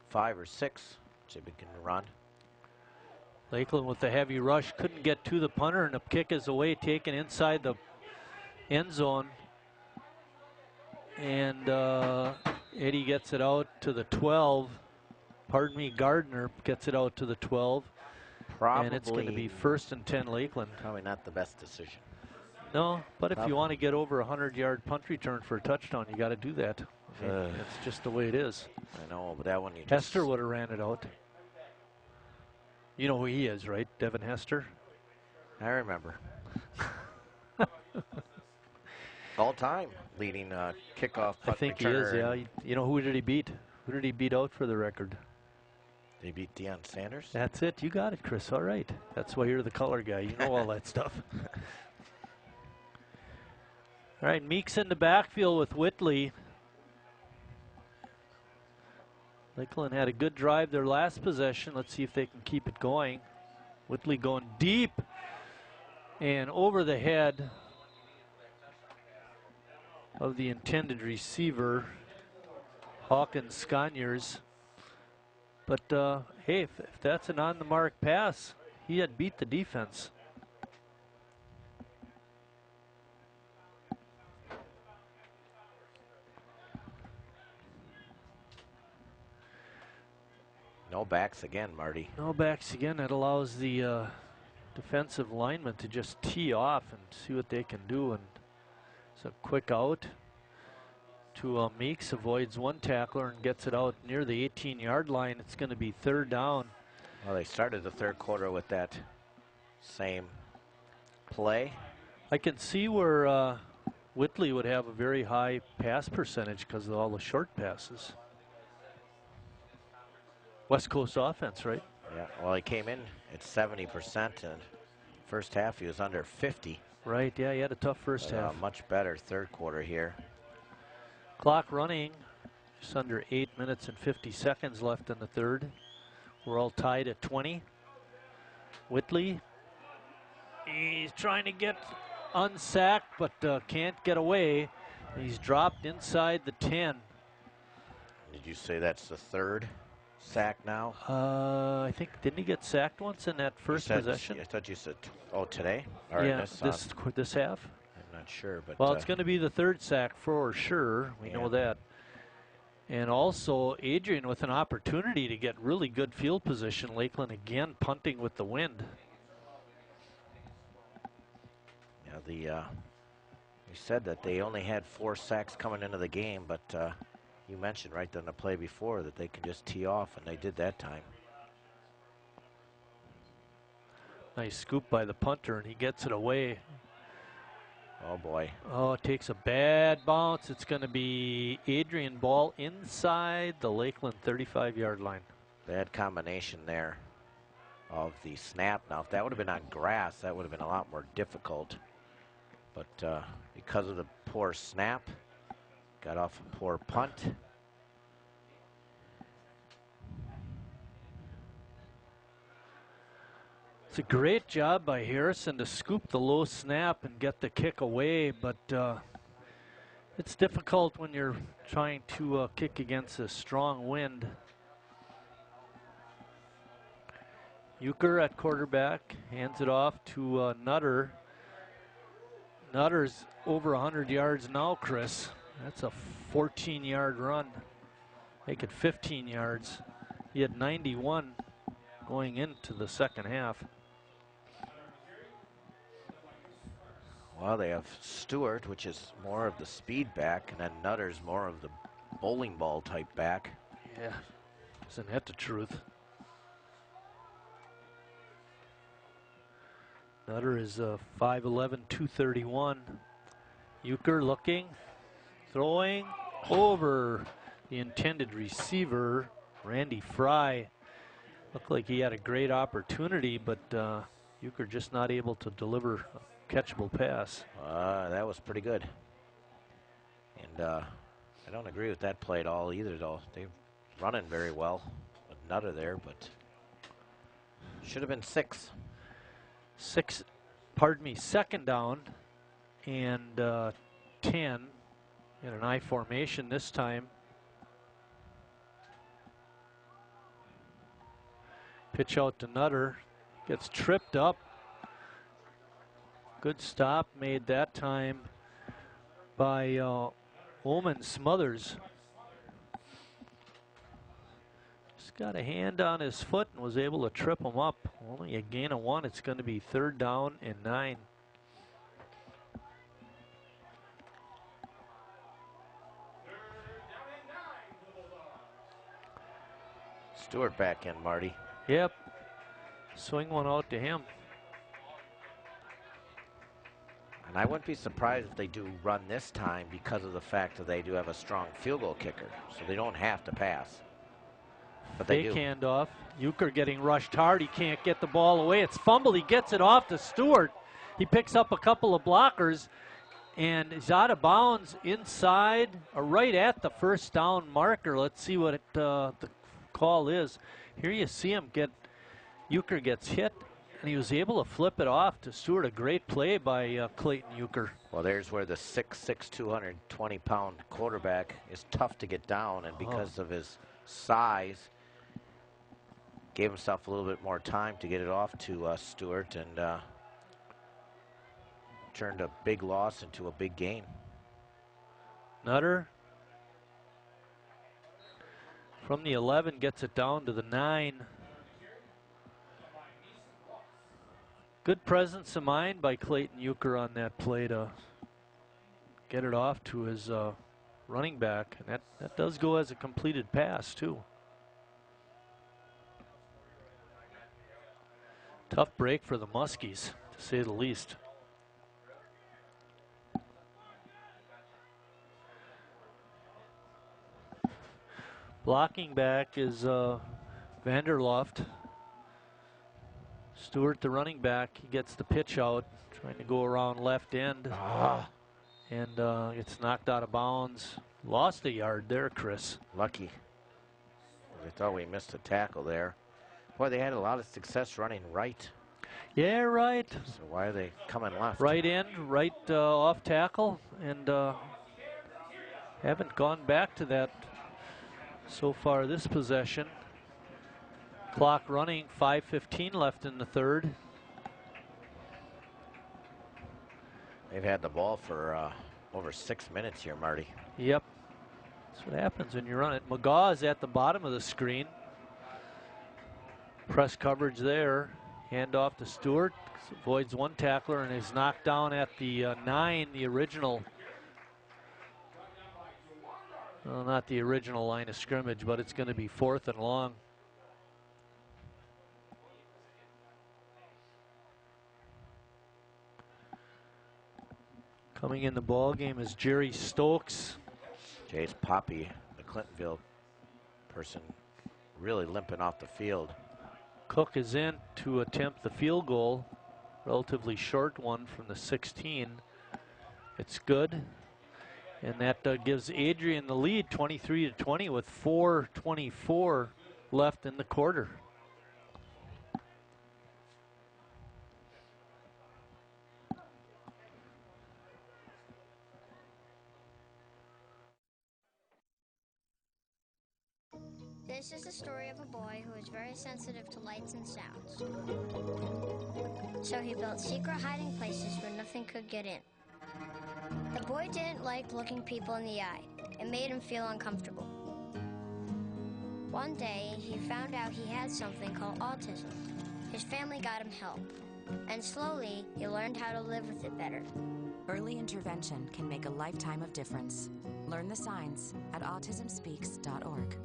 5 or 6, which they begin to run. Lakeland with the heavy rush, couldn't get to the punter, and the kick is away, taken inside the end zone. And Eddie gets it out to the 12. Gardner gets it out to the 12. Probably. And it's going to be 1st and 10 Lakeland. Probably not the best decision. No, but if you want to get over a 100-yard punt return for a touchdown, you got to do that. I mean, it's just the way it is. I know, but that one you just... Hester would have ran it out. You know who he is, right? Devin Hester? I remember. All time leading kickoff punt I think returner. he is, yeah. You know, who did he beat? Who did he beat out for the record? They beat Deion Sanders? That's it. You got it, Chris. All right. That's why you're the color guy. You know all that stuff. All right, Meeks in the backfield with Whitley. Lakeland had a good drive their last possession. Let's see if they can keep it going. Whitley going deep and over the head of the intended receiver, Hawkins Sconyers. But hey, if that's an on-the-mark pass, he had beat the defense. No backs again, Marty. No backs again. That allows the defensive lineman to just tee off and see what they can do. And it's a quick out to Meeks, avoids one tackler and gets it out near the 18-yard line. It's going to be 3rd down. Well, they started the 3rd quarter with that same play. I can see where Whitley would have a very high pass percentage because of all the short passes. West Coast offense, right? Yeah, well, he came in at 70%, and first half he was under 50. Right, yeah, he had a tough first half. Much better 3rd quarter here. Clock running, just under 8 minutes and 50 seconds left in the 3rd. We're all tied at 20. Whitley, he's trying to get unsacked, but can't get away. He's dropped inside the 10. Did you say that's the 3rd sack now? I think, didn't he get sacked once in that first possession? I thought you said, today? Or yeah, in this half. I'm not sure, but... Well, it's going to be the 3rd sack for sure. We know that. And also, Adrian with an opportunity to get really good field position. Lakeland again punting with the wind. Yeah, you said that they only had 4 sacks coming into the game, but you mentioned right in the play before that they can just tee off, and they did that time. Nice scoop by the punter, and he gets it away. Oh, boy. Oh, it takes a bad bounce. It's going to be Adrian ball inside the Lakeland 35-yard line. Bad combination there of the snap. Now, if that would have been on grass, that would have been a lot more difficult. But because of the poor snap, got off a poor punt. It's a great job by Harrison to scoop the low snap and get the kick away, but it's difficult when you're trying to kick against a strong wind. Euchre at quarterback, hands it off to Nutter. Nutter's over 100 yards now, Chris. That's a 14-yard run. Make it 15 yards. He had 91 going into the second half. Well, they have Stewart, which is more of the speed back, and then Nutter's more of the bowling ball type back. Yeah, isn't that the truth? Nutter is 5'11", 231. Euchre looking, throwing over the intended receiver, Randy Fry. Looked like he had a great opportunity, but Euchre just not able to deliver a catchable pass. That was pretty good. And I don't agree with that play at all either, though. They're running very well with Nutter there, but should have been 6. 2nd down and 10 in an I formation this time. Pitch out to Nutter, gets tripped up. Good stop made that time by Omen Smothers. Just got a hand on his foot and was able to trip him up. Only a gain of 1. It's going to be 3rd down and 9. Stewart back in, Marty. Yep. Swing one out to him. And I wouldn't be surprised if they do run this time because of the fact that they do have a strong field goal kicker. So they don't have to pass. But they do. Fake handoff. Euchre getting rushed hard. He can't get the ball away. It's fumbled. He gets it off to Stewart. He picks up a couple of blockers and is out of bounds inside or right at the 1st down marker. Let's see what the call is. Here you see him get, Euchre gets hit, and he was able to flip it off to Stewart. A great play by Clayton Euchre. Well, there's where the 6'6", 220-pound quarterback is tough to get down, and because of his size, gave himself a little bit more time to get it off to Stewart, and turned a big loss into a big gain. Nutter from the 11 gets it down to the 9. Good presence of mind by Clayton Euchre on that play to get it off to his running back, and that does go as a completed pass too. Tough break for the Muskies, to say the least. Blocking back is Vanderloft. Stewart, the running back, he gets the pitch out, trying to go around left end. And it's knocked out of bounds. Lost a yard there, Chris. Lucky. I thought we missed a tackle there. Boy, they had a lot of success running right. Yeah, right. So why are they coming left? Right end, right off tackle, and haven't gone back to that so far this possession. Clock running, 5:15 left in the 3rd. They've had the ball for over 6 minutes here, Marty. Yep. That's what happens when you run it. McGaw is at the bottom of the screen. Press coverage there. Hand off to Stewart. Avoids one tackler and is knocked down at the 9, the original. Well, not the original line of scrimmage, but it's going to be 4th and long. Coming in the ball game is Jerry Stokes. Jay's Poppy, the Clintonville person, really limping off the field. Cook is in to attempt the field goal. Relatively short one from the 16. It's good. And that gives Adrian the lead, 23-20, with 4:24 left in the quarter. This is the story of a boy who is very sensitive to lights and sounds. So he built secret hiding places where nothing could get in. The boy didn't like looking people in the eye. It made him feel uncomfortable. One day, he found out he had something called autism. His family got him help. And slowly, he learned how to live with it better. Early intervention can make a lifetime of difference. Learn the signs at autismspeaks.org.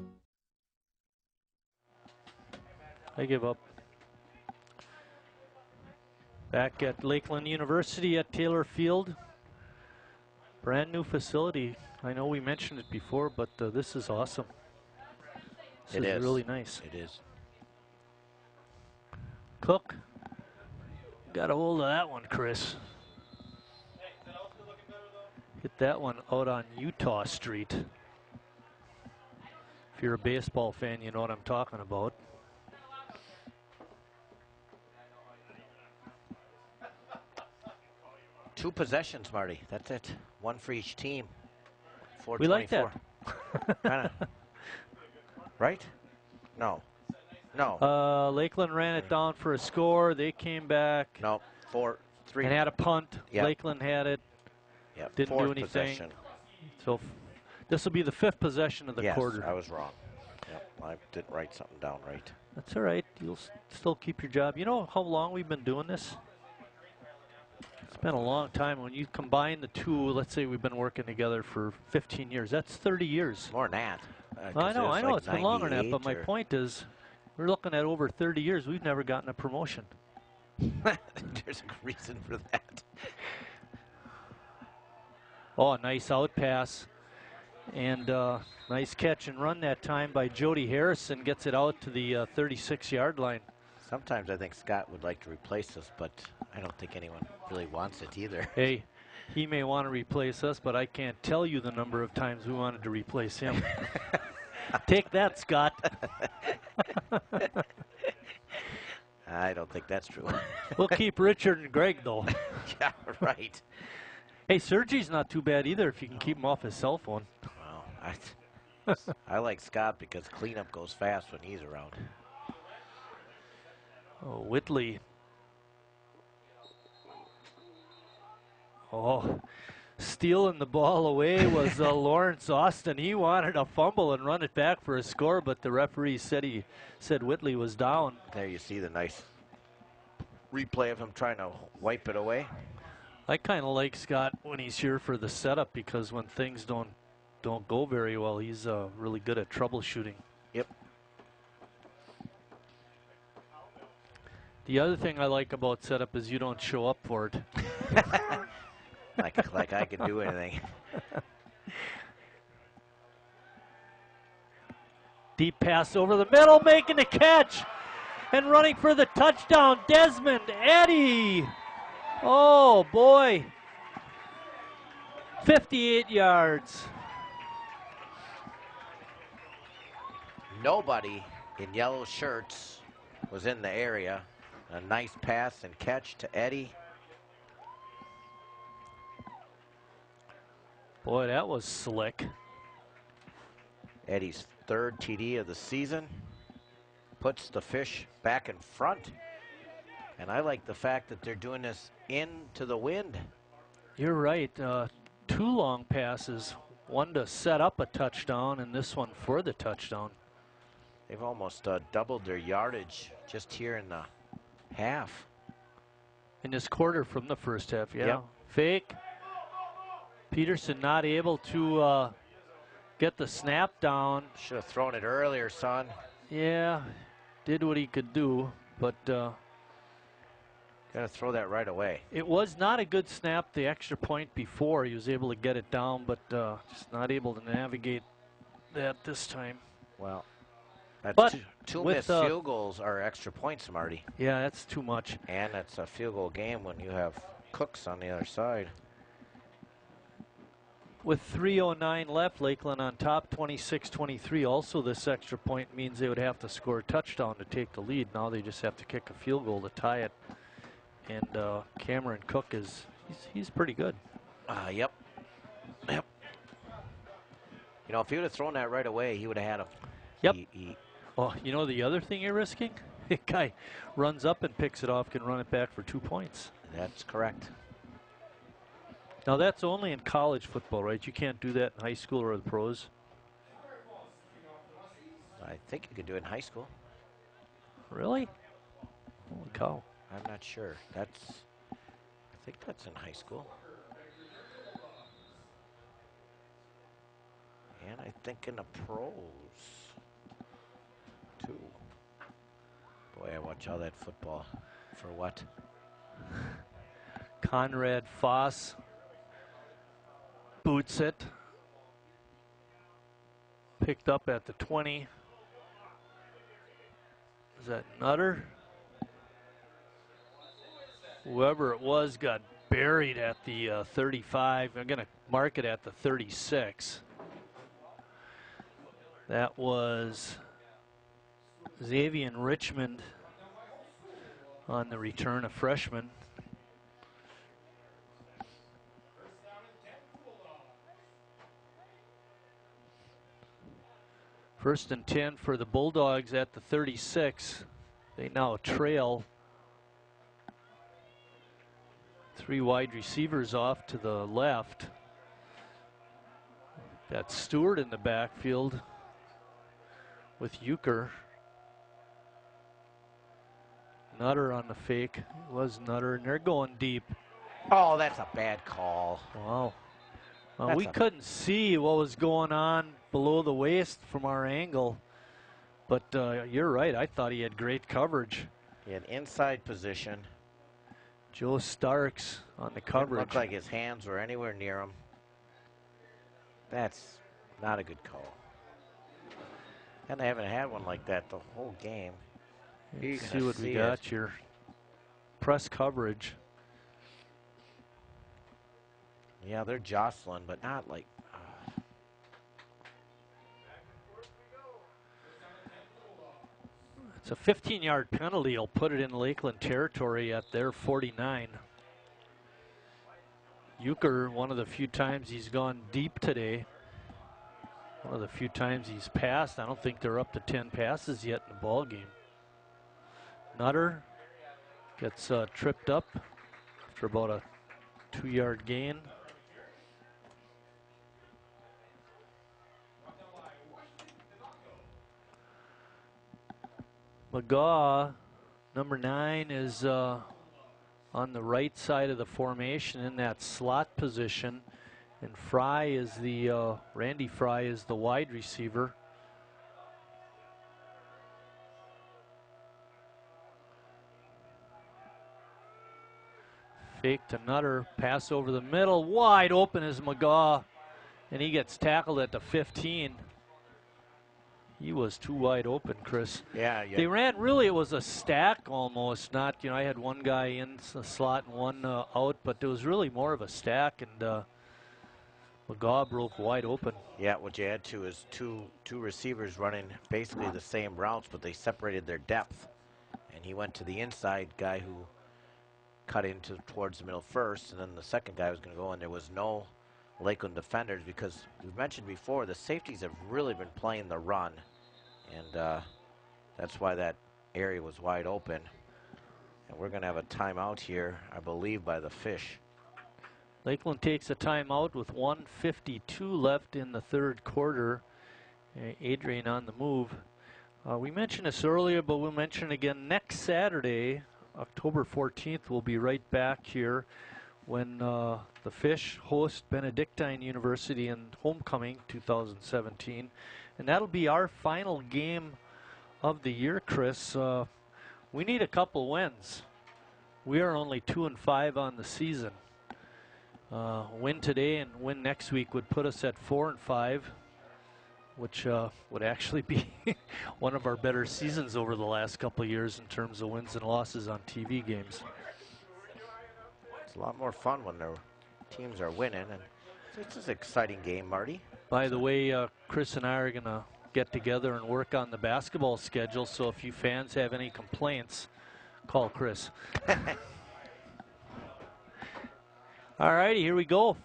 I give up. Back at Lakeland University at Taylor Field. Brand new facility. I know we mentioned it before, but this is awesome. This is really nice. It is. Cook. Got a hold of that one, Chris. Hit that one out on Utah Street. If you're a baseball fan, you know what I'm talking about. Two possessions, Marty. That's it. One for each team. We like that. Kinda. Right? No. No. Lakeland ran it down for a score. They came back. No. 4-3. And had a punt. Yep. Lakeland had it. Yep. Didn't do anything. Possession. So this will be the 5th possession of the quarter. I was wrong. Yep. I didn't write something down right. That's all right. You'll still keep your job. You know how long we've been doing this? It's been a long time. When you combine the two, let's say we've been working together for 15 years. That's 30 years. More than that. I know. Like It's been longer than that. But my point is, we're looking at over 30 years. We've never gotten a promotion. There's a reason for that. Oh, nice out pass. And nice catch and run that time by Jody Harrison. Gets it out to the 36-yard line. Sometimes I think Scott would like to replace us, but I don't think anyone really wants it either. Hey, he may want to replace us, but I can't tell you the number of times we wanted to replace him. Take that, Scott. I don't think that's true. We'll keep Richard and Greg, though. Yeah, right. Hey, Sergey's not too bad either if you can keep him off his cell phone. Well, I like Scott because cleanup goes fast when he's around. Oh, Whitley. Oh, stealing the ball away was Lawrence Austin. He wanted a fumble and run it back for a score, but the referee said Whitley was down. There you see the nice replay of him trying to wipe it away. I kind of like Scott when he's here for the setup because when things don't go very well, he's really good at troubleshooting. Yep. The other thing I like about setup is you don't show up for it. like I can do anything. Deep pass over the middle, making the catch and running for the touchdown, Desmond Eddy. Oh boy, 58 yards. Nobody in yellow shirts was in the area. A nice pass and catch to Eddy. Boy, that was slick. Eddy's third TD of the season. Puts the Fish back in front. And I like the fact that they're doing this into the wind. You're right. 2 long passes. One to set up a touchdown and this one for the touchdown. They've almost doubled their yardage just here in the half. In this quarter from the first half, yeah. Yep. Fake. Peterson not able to get the snap down. Should have thrown it earlier, son. Yeah, did what he could do, but gotta throw that right away. It was not a good snap the extra point before. He was able to get it down, but just not able to navigate that this time. Well, that's but two missed field goals are extra points, Marty. Yeah, that's too much. And it's a field goal game when you have Cooks on the other side. With 3:09 left, Lakeland on top, 26-23. Also, this extra point means they would have to score a touchdown to take the lead. Now they just have to kick a field goal to tie it. And Cameron Cook he's pretty good. Yep. You know, if he would have thrown that right away, he would have had him. Yep. Oh, you know the other thing you're risking? A guy runs up and picks it off, can run it back for 2 points. That's correct. Now that's only in college football, right? You can't do that in high school or the pros. I think you could do it in high school. Really? Holy cow. I'm not sure. I think that's in high school. And I think in the pros, too. Boy, I watch all that football. For what? Conrad Foss boots it. Picked up at the 20. Is that Nutter? Whoever it was got buried at the 35. I'm going to mark it at the 36. That was Xavier Richmond on the return, a freshman. First and 10 for the Bulldogs at the 36. They now trail. 3 wide receivers off to the left. Got Stewart in the backfield. with Euchre. Nutter on the fake. It was Nutter, and they're going deep. Oh, that's a bad call. Wow. Well, we couldn't see what was going on below the waist from our angle, but you're right. I thought he had great coverage. He had inside position. Joe Starks on the coverage. Didn't look like his hands were anywhere near him. That's not a good call. And they haven't had one like that the whole game. Let's see what we got here. Press coverage. Yeah, they're jostling, but not like... It's a 15-yard penalty. He'll put it in Lakeland territory at their 49. Euchre, one of the few times he's gone deep today. One of the few times he's passed. I don't think they're up to 10 passes yet in the ball game. Nutter gets tripped up after about a 2-yard gain. McGaw, number 9, is on the right side of the formation in that slot position. And Fry is the, Randy Fry is the wide receiver. Fake to Nutter, pass over the middle, wide open is McGaw, and he gets tackled at the 15. He was too wide open, Chris. Yeah. They ran, really, it was a stack almost, not, I had one guy in the slot and one out, but it was really more of a stack, and McGaw broke wide open. Yeah, what you add to is two receivers running basically the same routes, but they separated their depth. And he went to the inside guy who cut into towards the middle first, and then the second guy was going to go, and there was no Lakeland defenders because we've mentioned before the safeties have really been playing the run, and that's why that area was wide open. And we're going to have a timeout here, I believe, by the Fish. Lakeland takes a timeout with 1:52 left in the third quarter. Adrian on the move. We mentioned this earlier, but we'll mention it again next Saturday, October 14th. We'll be right back here when the Fish host Benedictine University in homecoming 2017. And that'll be our final game of the year, Chris. We need a couple wins. We are only 2-5 on the season. Win today and win next week would put us at 4-5, which would actually be one of our better seasons over the last couple of years in terms of wins and losses on TV games. It's a lot more fun when their teams are winning, and it's an exciting game, Marty. By the way, Chris and I are going to get together and work on the basketball schedule, so if you fans have any complaints, call Chris. All righty, here we go.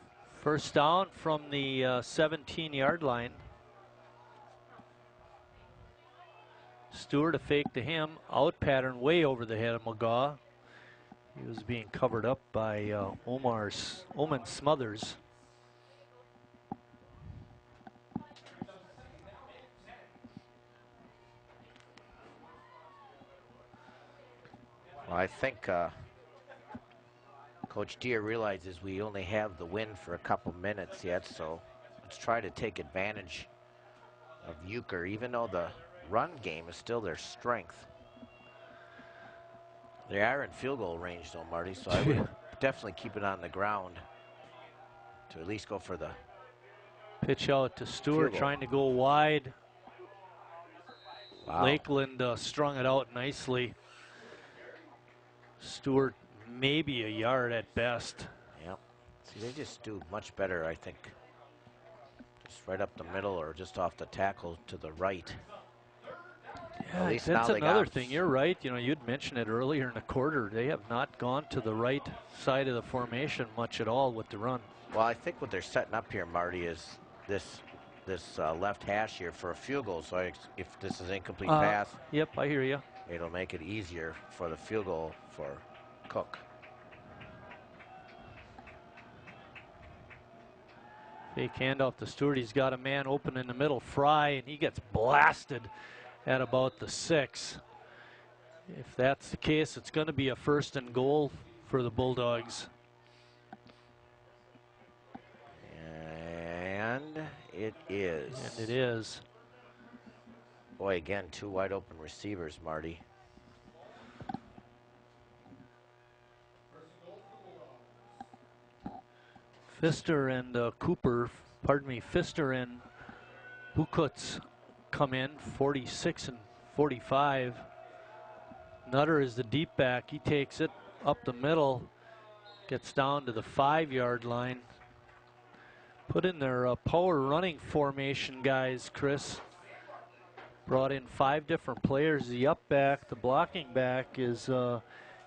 First down from the 17-yard line. Stewart a fake to him, out pattern way over the head of McGaw. He was being covered up by Oman Smothers. Well, I think Coach Deere realizes we only have the win for a couple minutes yet, so let's try to take advantage of Euchre, even though the run game is still their strength. They are in field goal range, though, Marty, so I would definitely keep it on the ground to at least go for the pitch out to Stewart, trying to go wide. Wow. Lakeland strung it out nicely. Stewart maybe a yard at best. Yep. See, they just do much better, I think. Just right up the middle or just off the tackle to the right. Yeah, at least that's now another thing. You're right. You'd mentioned it earlier in the quarter. They have not gone to the right side of the formation much at all with the run. Well, I think what they're setting up here, Marty, is this left hash here for a field goal. So if this is incomplete pass, yep, I hear you. It'll make it easier for the field goal for Cook. Fake handoff to Stewart. He's got a man open in the middle, Fry, and he gets blasted at about the 6. If that's the case, it's going to be a 1st and goal for the Bulldogs. And it is. And it is. Boy, again, 2 wide open receivers, Marty. Pfister and Pfister and Bukutz come in, 46 and 45. Nutter is the deep back. He takes it up the middle, gets down to the 5-yard line. Put in their power running formation, guys, Chris. Brought in 5 different players. The up back, the blocking back is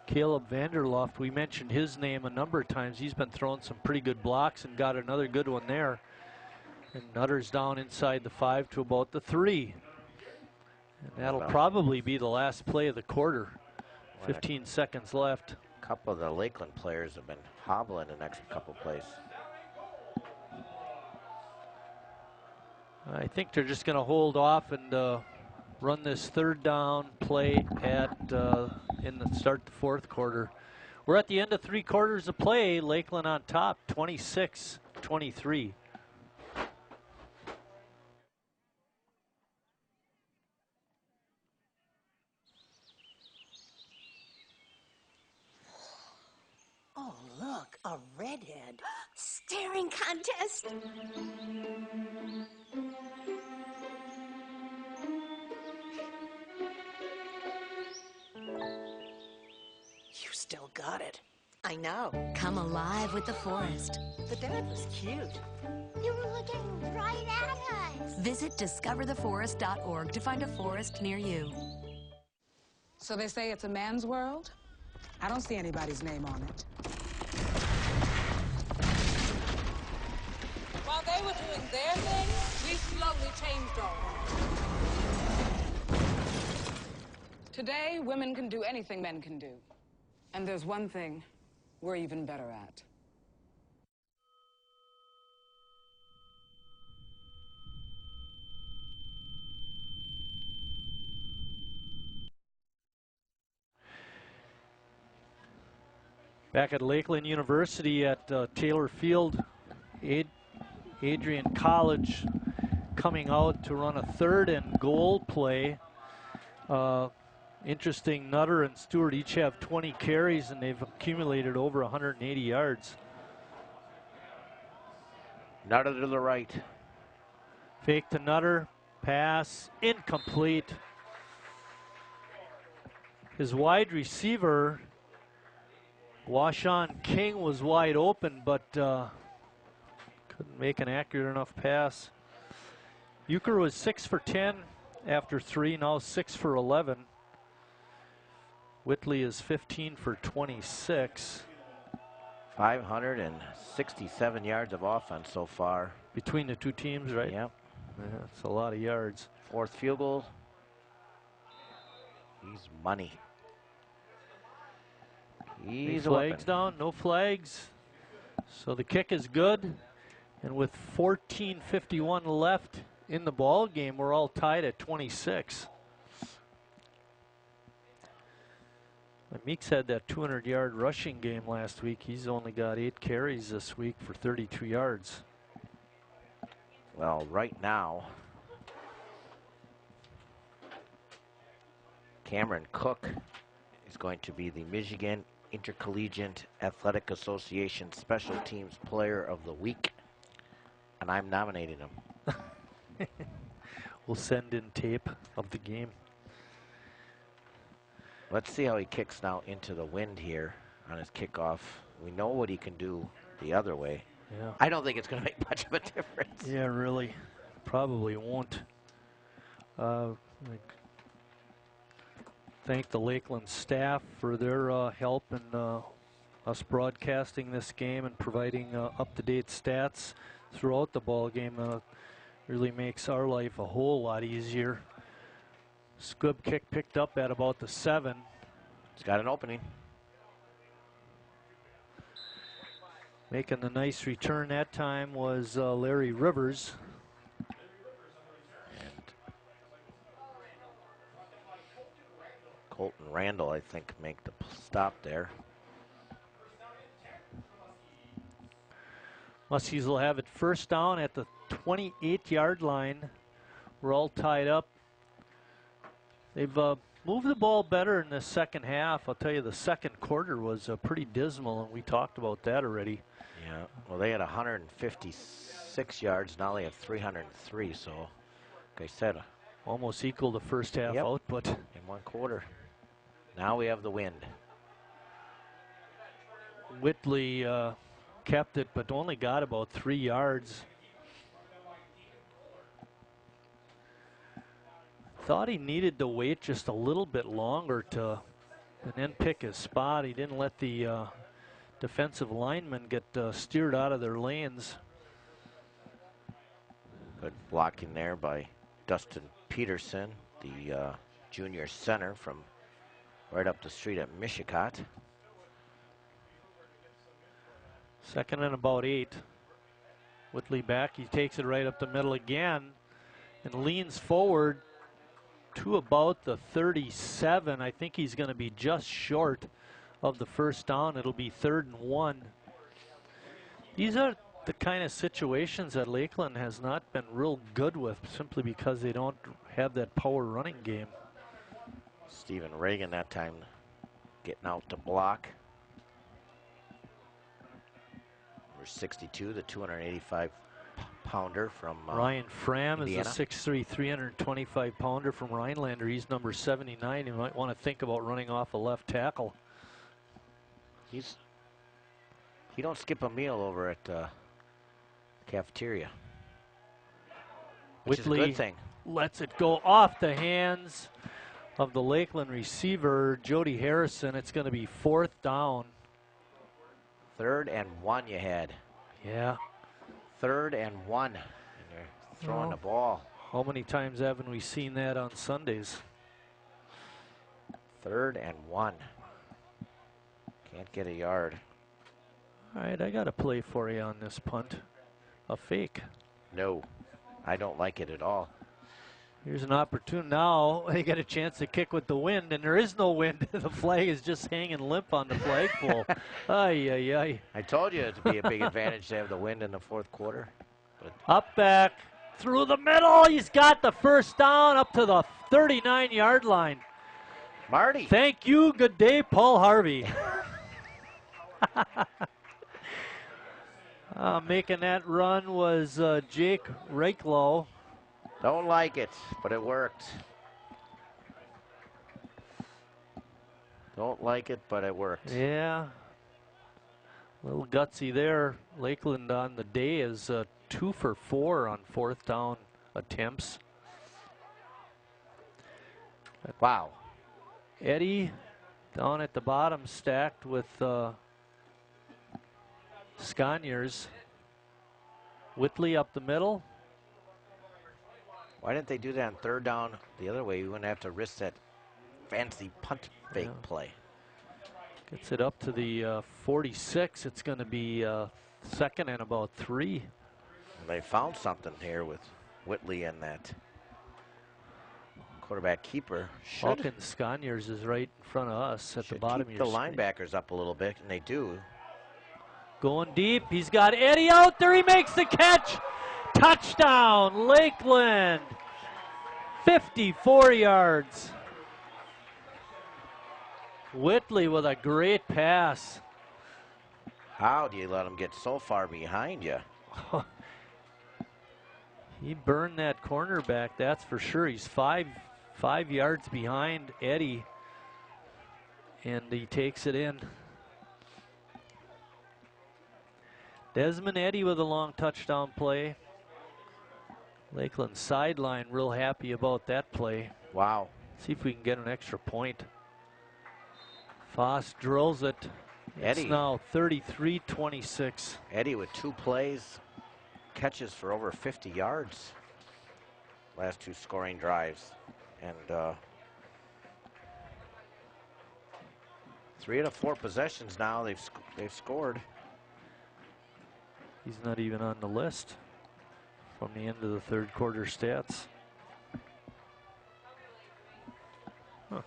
Caleb Vanderloft. We mentioned his name a number of times. He's been throwing some pretty good blocks and got another good one there. And Nutter's down inside the 5 to about the 3. And that'll probably be the last play of the quarter. 15 seconds left. A couple of the Lakeland players have been hobbling the next couple plays. I think they're just going to hold off and run this 3rd down play at in the start the 4th quarter. We're at the end of 3 quarters of play. Lakeland on top, 26-23. Oh, look, a redhead. Staring contest. You still got it. I know. Come alive with the forest. The dad was cute. You were looking right at us. Visit discovertheforest.org to find a forest near you. So they say it's a man's world? I don't see anybody's name on it. While they were doing their thing, we slowly changed ours. Today, women can do anything men can do. And there's one thing we're even better at. Back at Lakeland University at Taylor Field, Adrian College coming out to run a 3rd and goal play. Interesting, Nutter and Stewart each have 20 carries and they've accumulated over 180 yards. Nutter to the right. Fake to Nutter, pass, incomplete. His wide receiver, Washawn King, was wide open, but couldn't make an accurate enough pass. Euchre was 6 for 10 after 3, now 6 for 11. Whitley is 15 for 26. 567 yards of offense so far. Between the 2 teams, right? Yep. Yeah, that's a lot of yards. 4th field goal. He's money. He's flags down, no flags. So the kick is good. And with 14:51 left in the ball game, we're all tied at 26. Meeks had that 200-yard rushing game last week. He's only got 8 carries this week for 32 yards. Well, right now, Cameron Cook is going to be the Michigan Intercollegiate Athletic Association Special Teams Player of the Week, and I'm nominating him. We'll send in tape of the game. Let's see how he kicks now into the wind here on his kickoff. We know what he can do the other way. Yeah. I don't think it's going to make much of a difference. Yeah, really. Probably won't. Thank the Lakeland staff for their help in us broadcasting this game and providing up-to-date stats throughout the ball game. Really makes our life a whole lot easier. Squib kick picked up at about the 7. It's got an opening. Making the nice return that time was Larry Rivers. Colton Randall, I think, make the stop there. Muskies will have it first down at the 28-yard line. We're all tied up. They've moved the ball better in the second half. I'll tell you, the second quarter was pretty dismal, and we talked about that already. Yeah, well, they had 156 yards. Now they have 303, so like I said, almost equal the first half output. In one quarter. Now we have the wind. Whitley kept it, but only got about 3 yards. Thought he needed to wait just a little bit longer to and then pick his spot. He didn't let the defensive linemen get steered out of their lanes. Good blocking there by Dustin Peterson, the junior center from right up the street at Michigan. Second and about 8. Whitley back. He takes it right up the middle again and leans forward to about the 37. I think he's going to be just short of the first down. It'll be 3rd and 1. These are the kind of situations that Lakeland has not been real good with, simply because they don't have that power running game. Stephen Reagan that time getting out to block. Number 62, the 285-pounder from Ryan Fram Indiana. is a 6'3", 325-pounder from Rhinelander. He's number 79. You might want to think about running off a left tackle. He don't skip a meal over at the cafeteria, which Whitley is a good thing. Lets it go off the hands of the Lakeland receiver, Jody Harrison. It's going to be 4th down. 3rd and 1 you had. Yeah. 3rd and 1. And you're throwing the ball. How many times haven't we seen that on Sundays? 3rd and 1. Can't get a yard. All right, I got a play for you on this punt. A fake. No, I don't like it at all. Here's an opportunity. Now they get a chance to kick with the wind, and there is no wind. The flag is just hanging limp on the flagpole. Ay, ay, ay. I told you it'd be a big advantage to have the wind in the 4th quarter. But up back, through the middle. He's got the first down up to the 39-yard line. Marty. Thank you. Good day, Paul Harvey. Making that run was Jake Reichlow. Don't like it, but it worked. Don't like it, but it worked. Yeah. A little gutsy there. Lakeland on the day is 2 for 4 on 4th down attempts. Wow. Eddie down at the bottom stacked with Sconiers. Whitley up the middle. Why didn't they do that on 3rd down the other way? You wouldn't have to risk that fancy punt fake play. Gets it up to the 46. It's going to be 2nd and about 3. They found something here with Whitley and that quarterback keeper. Hawkins Sconiers is right in front of us at the bottom of your the screen. linebackers up a little bit, and they do. Going deep. He's got Eddie out there. He makes the catch. Touchdown, Lakeland. 54 yards. Whitley with a great pass. How do you let him get so far behind you? He burned that cornerback, that's for sure. He's five yards behind Eddie, and he takes it in. Desmond Eddy with a long touchdown play. Lakeland sideline real happy about that play. Wow. See if we can get an extra point. Foss drills it. Eddie. It's now 33-26. Eddie with 2 plays, catches for over 50 yards. Last 2 scoring drives. And 3 out of 4 possessions now they've scored. He's not even on the list from the end of the 3rd quarter stats. Huh.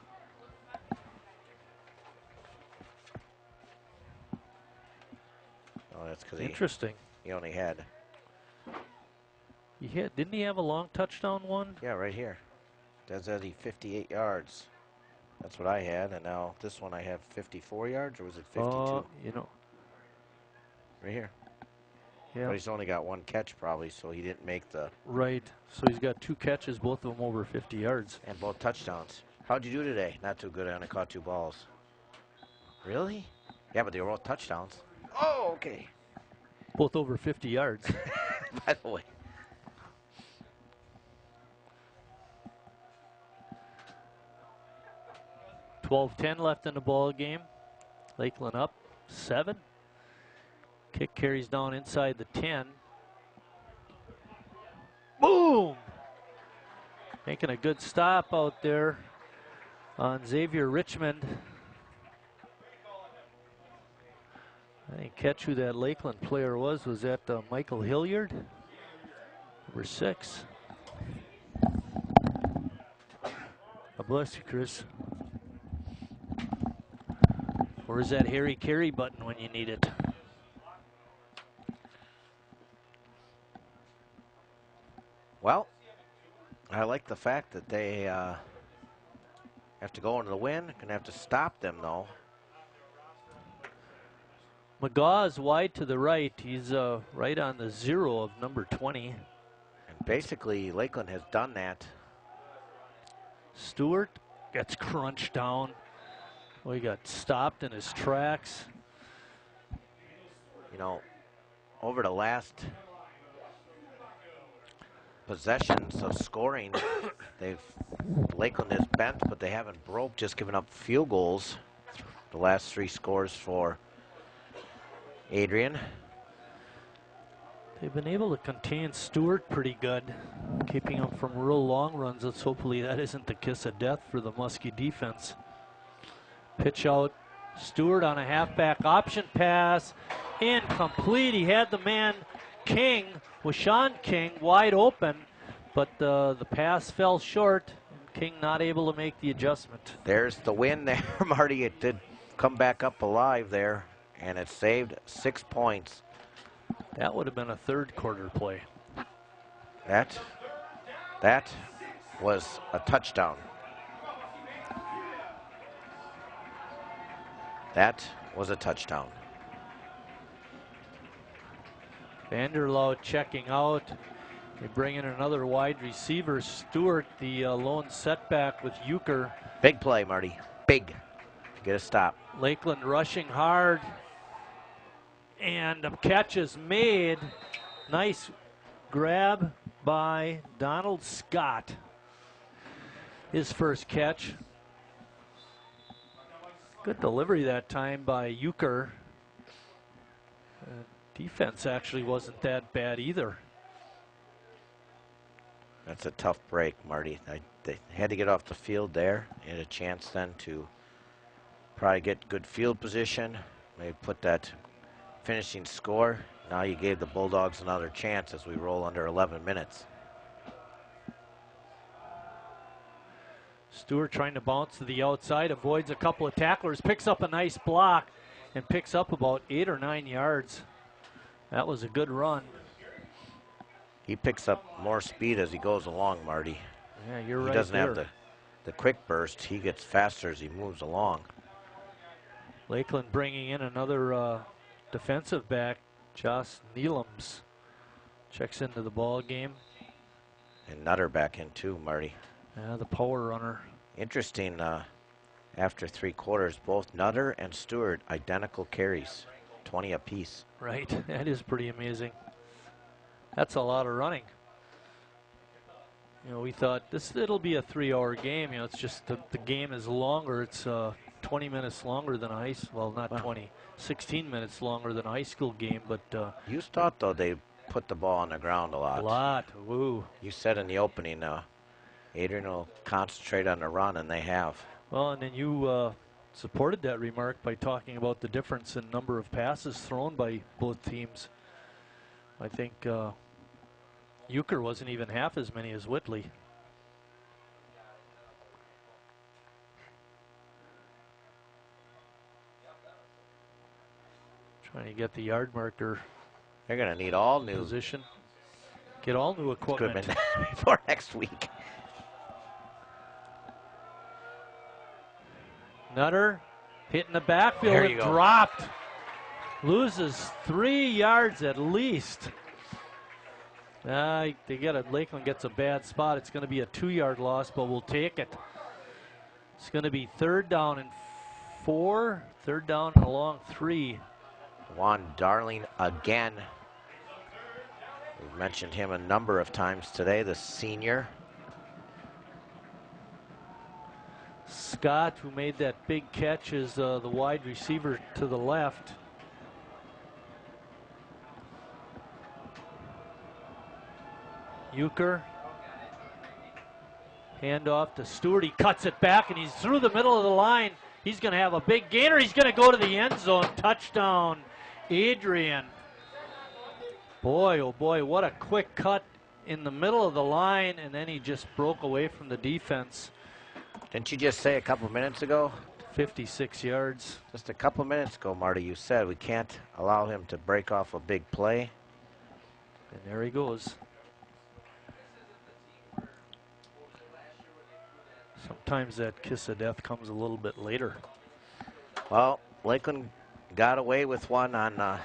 Interesting. He only had. Didn't he have a long touchdown one? Yeah, right here. That's at 58 yards. That's what I had, and now this one I have 54 yards, or was it 52? You know. Right here. Yeah. But he's only got one catch probably, so he didn't make the... Right. So he's got 2 catches, both of them over 50 yards. And both touchdowns. How'd you do today? Not too good. I only caught 2 balls. Really? Yeah, but they were both touchdowns. Oh, okay. Both over 50 yards. By the way. $12-10 left in the ball game. Lakeland up 7. Kick carries down inside the 10. Boom! Making a good stop out there on Xavier Richmond. I didn't catch who that Lakeland player was. Was that Michael Hilliard? Number 6. God bless you, Chris. Or is that Harry Carey button when you need it? Well, I like the fact that they have to go into the wind. Going to have to stop them, though. McGaw is wide to the right. He's right on the 0 of number 20. And basically, Lakeland has done that. Stewart gets crunched down. Well, he got stopped in his tracks. You know, over the last possessions of scoring, Lakeland has bent, but they haven't broke, just giving up field goals. The last 3 scores for Adrian. They've been able to contain Stewart pretty good, keeping him from real long runs. Let's hopefully that isn't the kiss of death for the Muskie defense. Pitch out, Stewart on a halfback option pass, incomplete. He had the man King, Washawn King, wide open, but the pass fell short, and King not able to make the adjustment. There's the win there, Marty. It did come back up alive there, and it saved 6 points. That would have been a 3rd quarter play. That was a touchdown. That was a touchdown. Vanderloo checking out. They bring in another wide receiver, Stewart, the lone setback with Euchre. Big play, Marty. Big. Get a stop. Lakeland rushing hard. And a catch is made. Nice grab by Donald Scott. His first catch. Good delivery that time by Euchre. Defense actually wasn't that bad either. That's a tough break, Marty. They had to get off the field there. They had a chance then to probably get good field position. Maybe put that finishing score. Now you gave the Bulldogs another chance as we roll under 11 minutes. Stewart trying to bounce to the outside, avoids a couple of tacklers, picks up a nice block, and picks up about 8 or 9 yards. That was a good run. He picks up more speed as he goes along, Marty. Yeah, you're right. He doesn't have the quick burst. He gets faster as he moves along. Lakeland bringing in another defensive back, Josh Neelums. Checks into the ball game. And Nutter back in too, Marty. Yeah, the power runner. Interesting, after 3 quarters, both Nutter and Stewart identical carries, 20 apiece. Right, that is pretty amazing. That's a lot of running. You know, we thought it'll be a 3-hour game. You know, it's just the game is longer. It's 20 minutes longer than not 20, 16 minutes longer than a high school game. But you thought though they put the ball on the ground a lot. A lot. Woo. You said in the opening, Adrian will concentrate on the run, and they have. Well, and then you supported that remark by talking about the difference in number of passes thrown by both teams. I think Euchre wasn't even half as many as Whitley. Trying to get the yard marker They're going to need all new position. Get all new equipment before next week. Nutter hitting the backfield There and you go. dropped. Loses 3 yards at least. Lakeland gets a bad spot. It's going to be a 2-yard loss, but we'll take it. It's going to be 3rd down and 4. 3rd down and along 3. Juan Darling again. We've mentioned him a number of times today, the senior. Scott, who made that big catch, is the wide receiver to the left. Euchre. Handoff to Stewart. He cuts it back, and he's through the middle of the line. He's going to have a big gainer. He's going to go to the end zone. Touchdown, Adrian. Boy, oh boy, what a quick cut in the middle of the line, and then he just broke away from the defense. Didn't you just say a couple minutes ago? 56 yards. Just a couple minutes ago, Marty, you said we can't allow him to break off a big play. And there he goes. Sometimes that kiss of death comes a little bit later. Well, Lakeland got away with one on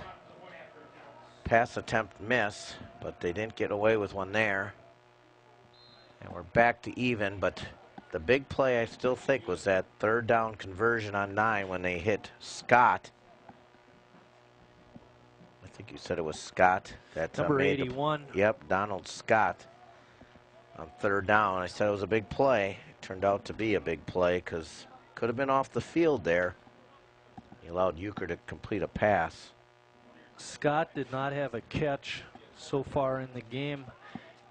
pass attempt miss, but they didn't get away with one there. And we're back to even, but the big play I still think was that 3rd down conversion on 9 when they hit Scott. I think you said it was Scott. That number 81. Yep, Donald Scott on 3rd down. I said it was a big play. It turned out to be a big play because could have been off the field there. He allowed Euchre to complete a pass. Scott did not have a catch so far in the game.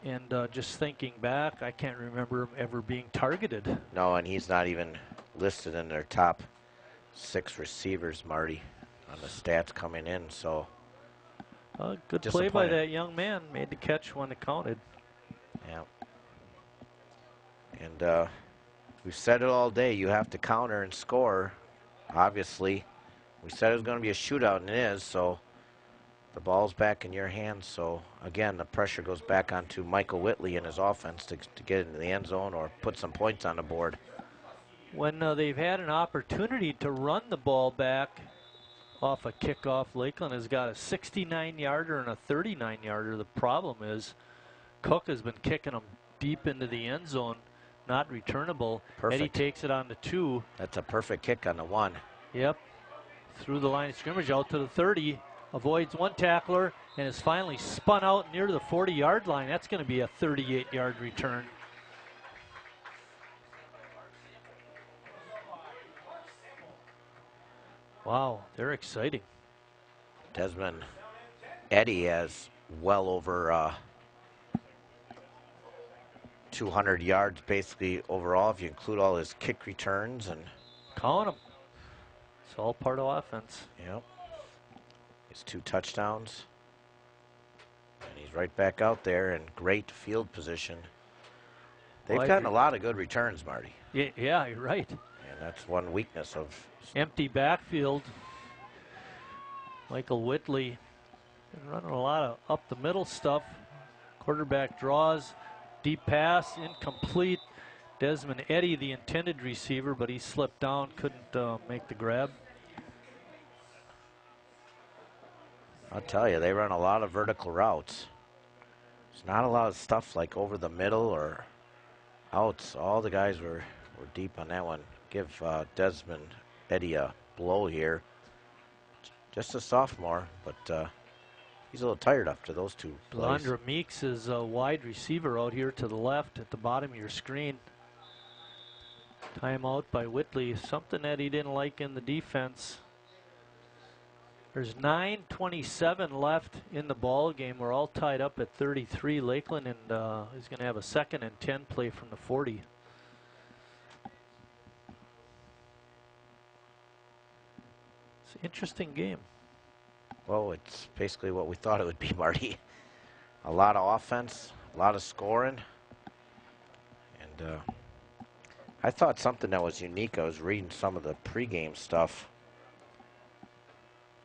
And just thinking back, I can't remember him ever being targeted. No, and he's not even listed in their top 6 receivers, Marty, on the stats coming in. So good play by that young man. Made the catch when it counted. Yeah. And we've said it all day. You have to counter and score. Obviously, we said it was going to be a shootout, and it is. So the ball's back in your hands. So again, the pressure goes back onto Michael Whitley and his offense to get into the end zone or put some points on the board. When they've had an opportunity to run the ball back off a kickoff, Lakeland has got a 69-yarder and a 39-yarder. The problem is Cook has been kicking them deep into the end zone, not returnable. Perfect. Eddie takes it on the 2. That's a perfect kick on the 1. Yep. Through the line of scrimmage out to the 30. Avoids one tackler and is finally spun out near the 40-yard line. That's going to be a 38-yard return. Wow, they're exciting. Desmond Eddy has well over 200 yards basically overall if you include all his kick returns and calling them. It's all part of offense. Yep. His 2 touchdowns. And he's right back out there in great field position. They've gotten a lot of good returns, Marty. Yeah, you're right. And that's one weakness of empty backfield. Michael Whitley been running a lot of up the middle stuff. Quarterback draws, deep pass, incomplete. Desmond Eddy, the intended receiver, but he slipped down, couldn't make the grab. I'll tell you, they run a lot of vertical routes. There's not a lot of stuff like over the middle or outs. All the guys were deep on that one. Give Desmond Eddy a blow here. Just a sophomore, but he's a little tired after those 2 plays. Blandra Meeks is a wide receiver out here to the left at the bottom of your screen. Timeout by Whitley. Something that he didn't like in the defense. There's 9:27 left in the ball game. We're all tied up at 33. Lakeland, and he's going to have a 2nd and 10 play from the 40. It's an interesting game. Well, it's basically what we thought it would be, Marty. A lot of offense, a lot of scoring. And I thought something that was unique. I was reading some of the pregame stuff.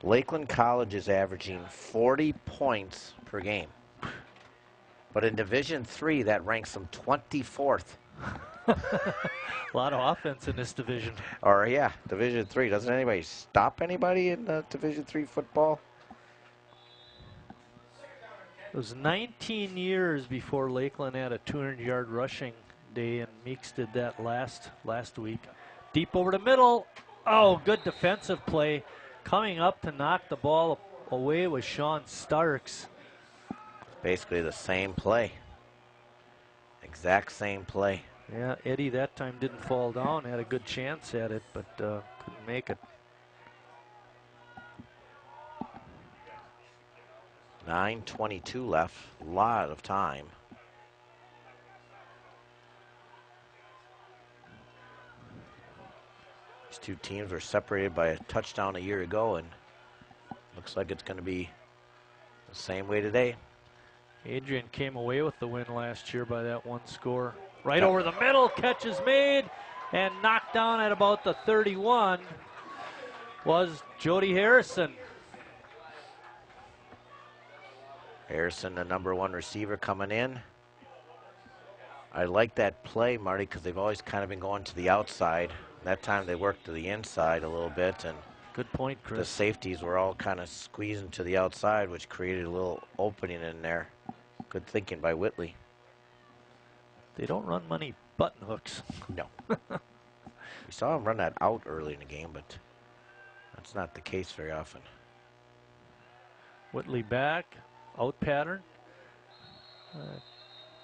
Lakeland College is averaging 40 points per game. But in Division III, that ranks them 24th. A lot of offense in this division. Or, yeah, Division III. Doesn't anybody stop anybody in Division III football? It was 19 years before Lakeland had a 200-yard rushing day, and Meeks did that last week. Deep over the middle. Oh, good defensive play. Coming up to knock the ball away was Sean Starks. Basically the same play. Exact same play. Yeah, Eddie that time didn't fall down. Had a good chance at it, but couldn't make it. 9:22 left. A lot of time. These two teams were separated by a touchdown a year ago, and looks like it's going to be the same way today. Adrian came away with the win last year by that one score. Right over the middle, catch is made, and knocked down at about the 31 was Jody Harrison. Harrison, the #1 receiver, coming in. I like that play, Marty, because they've always kind of been going to the outside. That time they worked to the inside a little bit, and good point, Chris. The safeties were all kind of squeezing to the outside, which created a little opening in there. Good thinking by Whitley. They don't run many button hooks. No. We saw him run that out early in the game, but that's not the case very often. Whitley back, out pattern.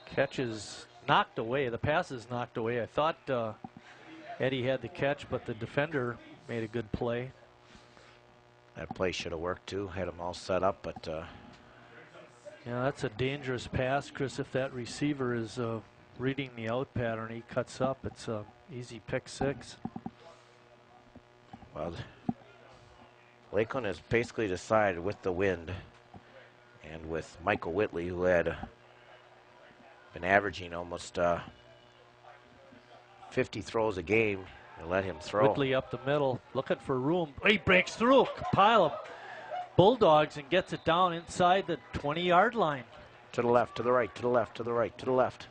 Catch is knocked away. The pass is knocked away. I thought Eddie had the catch, but the defender made a good play. That play should have worked too. Had them all set up, but yeah, that's a dangerous pass, Chris. If that receiver is reading the out pattern, he cuts up. It's a easy pick six. Well, Lakeland has basically decided with the wind and with Michael Whitley, who had been averaging almost 50 throws a game, and let him throw. Whitley up the middle, looking for room. He breaks through, pile of Bulldogs, and gets it down inside the 20-yard line. To the left, to the right, to the left, to the right, to the left.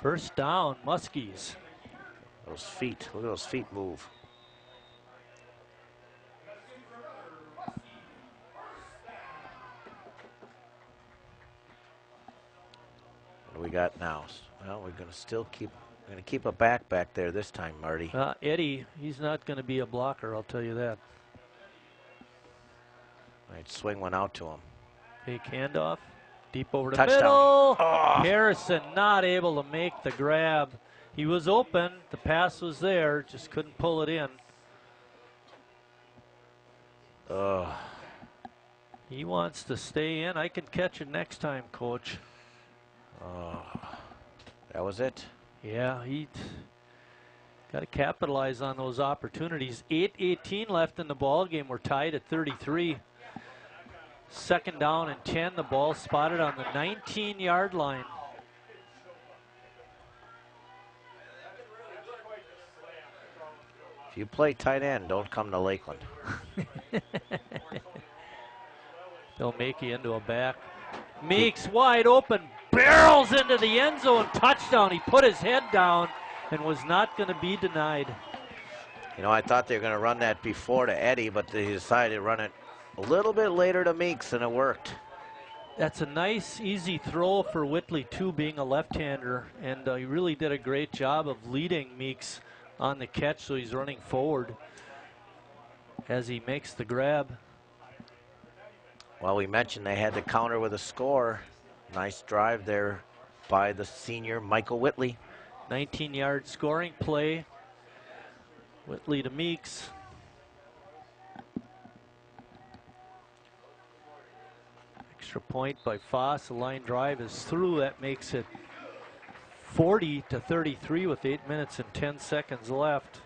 First down, Muskies. Those feet, look at those feet move. What do we got now? Well, we're going to still keep a back there this time, Marty. Eddie, he's not going to be a blocker, I'll tell you that. Right, swing one out to him. Fake handoff, deep over the Touchdown. middle. Oh. Harrison not able to make the grab. He was open, the pass was there, just couldn't pull it in. He wants to stay in. I can catch it next time, Coach. That was it. Yeah, he got to capitalize on those opportunities. 8:18 left in the ball game. We're tied at 33. Second down and 10. The ball spotted on the 19-yard line. If you play tight end, don't come to Lakeland. They'll make you into a back. Meeks wide open, barrels into the end zone, touchdown. He put his head down and was not going to be denied. You know, I thought they were going to run that before to Eddie, but they decided to run it a little bit later to Meeks, and it worked. That's a nice, easy throw for Whitley, too, being a left-hander, and he really did a great job of leading Meeks on the catch, so he's running forward as he makes the grab. Well, we mentioned they had to counter with a score. Nice drive there by the senior Michael Whitley. 19-yard scoring play. Whitley to Meeks. Extra point by Foss. The line drive is through. That makes it 40-33 with 8 minutes and 10 seconds left.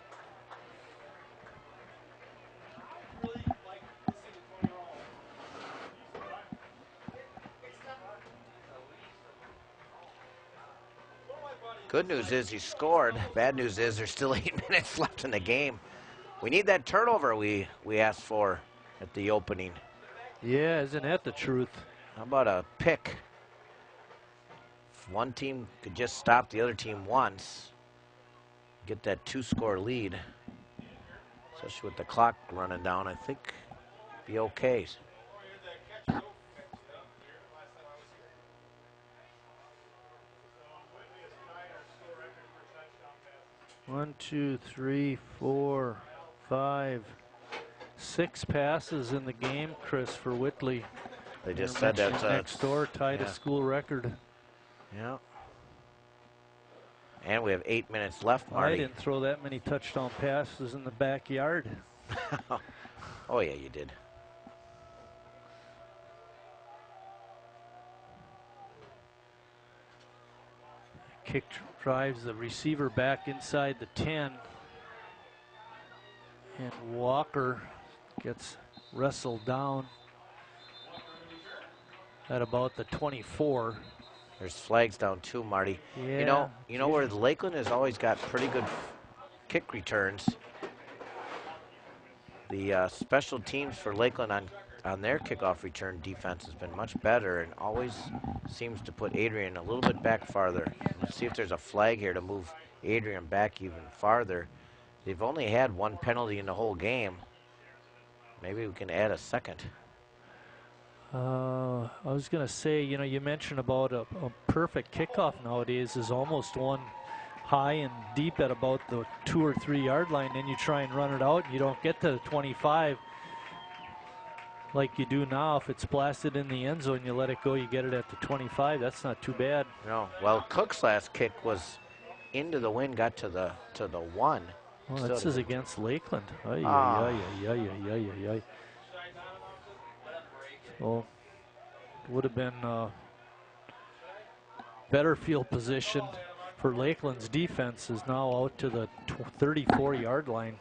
Good news is he scored. Bad news is there's still 8 minutes left in the game. We need that turnover we asked for at the opening. Yeah, isn't that the truth? How about a pick? If one team could just stop the other team once, get that 2-score lead, especially with the clock running down, I think be okay. One, 2, 3, 4, 5, 6 passes in the game, Chris, for Whitley. They just said that's next door, tied a school record. Yeah. And we have 8 minutes left, Marty. I didn't throw that many touchdown passes in the backyard. Oh, yeah, you did. Kick drives the receiver back inside the 10. And Walker gets wrestled down at about the 24. There's flags down too, Marty. Yeah. You know where Lakeland has always got pretty good kick returns. The special teams for Lakeland on their kickoff return defense has been much better and always seems to put Adrian a little bit back farther. Let's see if there's a flag here to move Adrian back even farther. They've only had one penalty in the whole game. Maybe we can add a second. I was going to say, you mentioned about a perfect kickoff nowadays is almost one high and deep at about the 2 or 3 yard line. Then you try and run it out and you don't get to the 25 like you do now. If it's blasted in the end zone, you let it go, you get it at the 25. That's not too bad. No. Well, Cook's last kick was into the wind, got to the 1. Well, this is against Lakeland. Ay, Ah. ay, ay, ay, ay, ay, ay. Well, would have been better field position for Lakeland's defense is now out to the 34-yard line.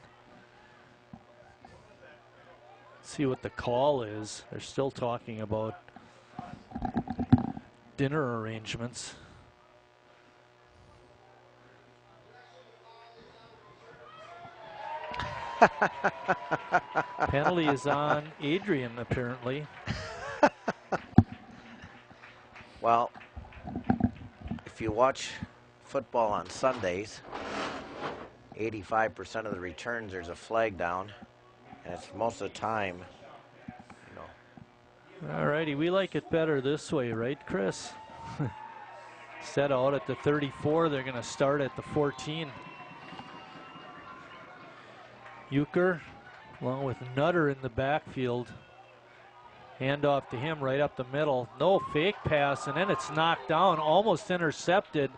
See what the call is. They're still talking about dinner arrangements. Penalty is on Adrian, apparently. Well, if you watch football on Sundays, 85% of the returns there's a flag down, and it's most of the time, All righty, we like it better this way, right, Chris? Set out at the 34, they're going to start at the 14. Euchre, along with Nutter in the backfield. Handoff to him right up the middle. No fake pass, and then it's knocked down, almost intercepted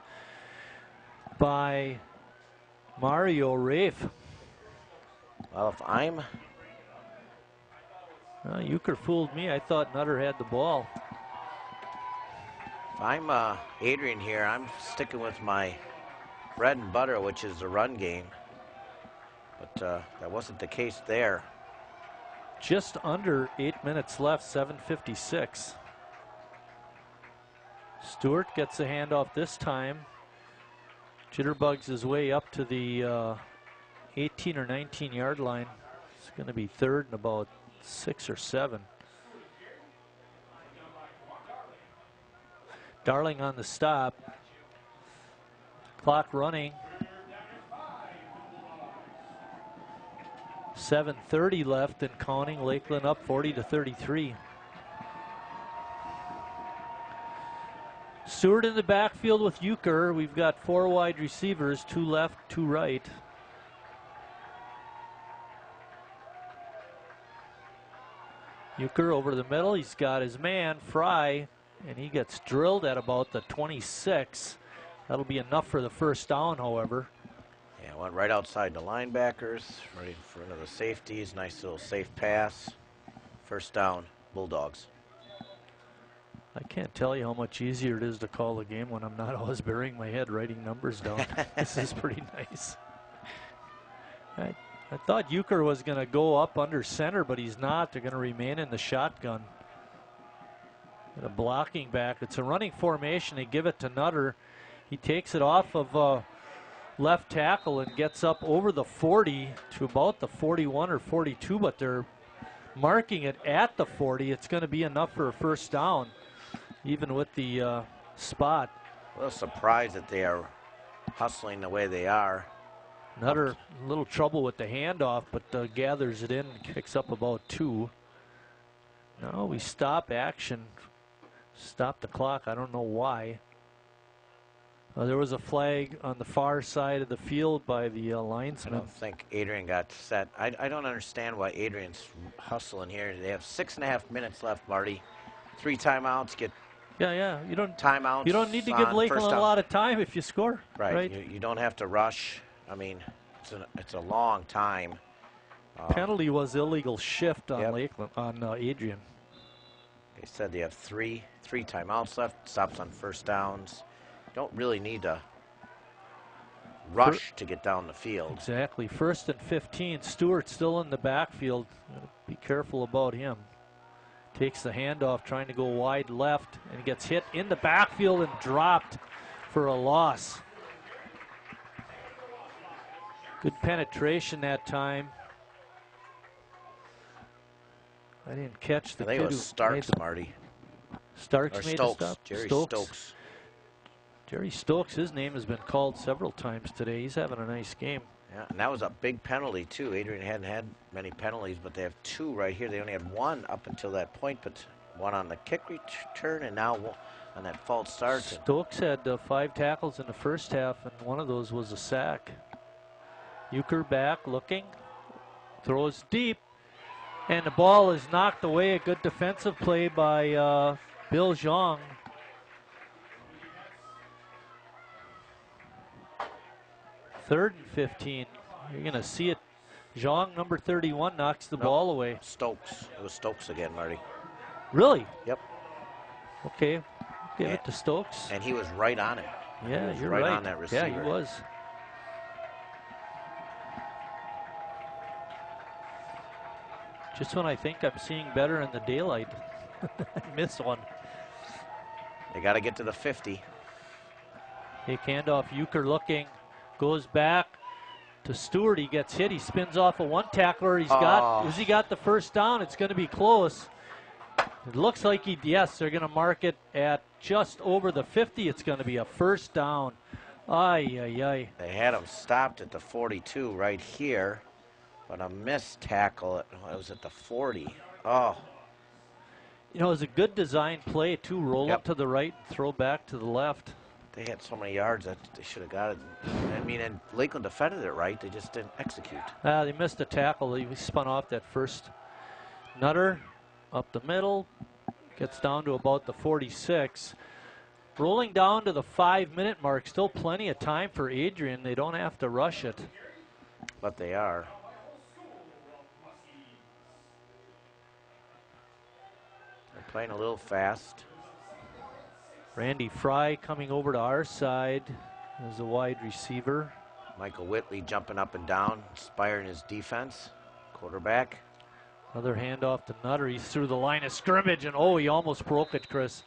by Mario Rafe. Well, if I'm... Euchre fooled me. I thought Nutter had the ball. If I'm Adrian here, I'm sticking with my bread and butter, which is the run game. But that wasn't the case there. Just under 8 minutes left, 7:56. Stewart gets a handoff this time. Jitterbugs his way up to the 18 or 19 yard line. It's going to be third and about 6 or 7. Darling on the stop. Clock running. 7:30 left and counting. Lakeland up 40-33. Stewart in the backfield with Euchre. We've got 4 wide receivers, 2 left, 2 right. Euchre over the middle. He's got his man, Fry, and he gets drilled at about the 26. That'll be enough for the first down, however. Yeah, went right outside the linebackers, right in front of the safeties. Nice little safe pass. First down, Bulldogs. I can't tell you how much easier it is to call the game when I'm not always burying my head writing numbers down. This is pretty nice. I thought Euchre was going to go up under center, but he's not. They're going to remain in the shotgun. And a blocking back. It's a running formation. They give it to Nutter. He takes it off of left tackle and gets up over the 40 to about the 41 or 42, but they're marking it at the 40, it's going to be enough for a first down, even with the spot. A little surprised that they are hustling the way they are. Another little trouble with the handoff, but gathers it in and kicks up about 2. Now we stop action. Stop the clock. I don't know why. There was a flag on the far side of the field by the linesman. I don't think Adrian got set. I don't understand why Adrian's hustling here. They have 6.5 minutes left, Marty. 3 timeouts. Get yeah. You don't timeouts. You don't need to give Lakeland a lot of time if you score. Right. You don't have to rush. I mean, it's a long time. Penalty was illegal shift on Lakeland on Adrian. They said they have three timeouts left. Stops on first downs. Don't really need to rush to get down the field. Exactly. 1st and 15. Stewart still in the backfield. Be careful about him. Takes the handoff, trying to go wide left, and gets hit in the backfield and dropped for a loss. Good penetration that time. I didn't catch the I think it was Starks, Marty. Starks or made Stokes. a stop? Jerry Stokes. Jerry Stokes, his name has been called several times today. He's having a nice game. Yeah, and that was a big penalty, too. Adrian hadn't had many penalties, but they have 2 right here. They only had 1 up until that point, but 1 on the kick return and now on that false start. Stokes had 5 tackles in the first half, and one of those was a sack. Euchre back, looking, throws deep, and the ball is knocked away. A good defensive play by Bill Zhang. Third and 15. You're going to see it. Zhang, number 31, knocks the ball away. Stokes. It was Stokes again, Marty. Really? Yep. Okay. Give it to Stokes. And he was right on it. Yeah, you're right on that receiver. Yeah, he was. Just when I think I'm seeing better in the daylight. Missed one. They got to get to the 50. Take handoff. Euchre looking. Goes back to Stewart. He gets hit. He spins off of one tackler. Has he got the first down? It's going to be close. It looks like yes, they're going to mark it at just over the 50. It's going to be a first down. Ay, ay, ay. They had him stopped at the 42 right here, but a missed tackle. It was at the 40. Oh. You know, it was a good design play, too. Roll up to the right and throw back to the left. They had so many yards that they should have got it. I mean, and Lakeland defended it right. They just didn't execute. They missed a tackle. He spun off that first. Nutter up the middle. Gets down to about the 46. Rolling down to the 5-minute mark. Still plenty of time for Adrian. They don't have to rush it. But they are. They're playing a little fast. Randy Fry coming over to our side as a wide receiver. Michael Whitley jumping up and down, inspiring his defense. Quarterback. Another handoff to Nutter. He's through the line of scrimmage, and oh, he almost broke it, Chris.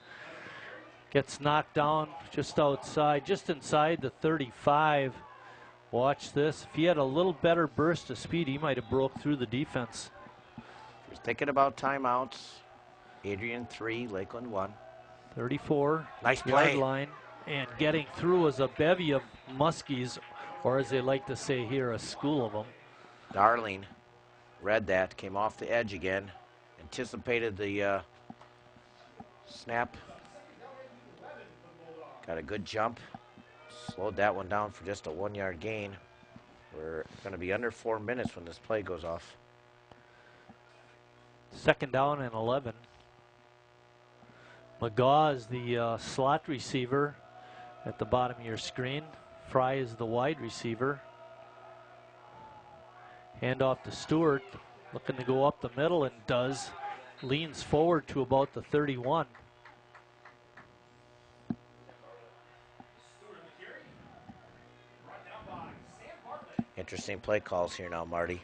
Gets knocked down just outside, just inside the 35. Watch this. If he had a little better burst of speed, he might have broke through the defense. He's thinking about timeouts. Adrian 3, Lakeland 1. 34. Nice play. Yard line. And getting through is a bevy of muskies, or as they like to say here, a school of them. Darling read that, came off the edge again, anticipated the snap. Got a good jump. Slowed that one down for just a 1-yard gain. We're going to be under 4 minutes when this play goes off. 2nd down and 11. McGaw is the slot receiver at the bottom of your screen. Fry is the wide receiver. Handoff to Stewart, looking to go up the middle, and does. Leans forward to about the 31. Interesting play calls here now, Marty.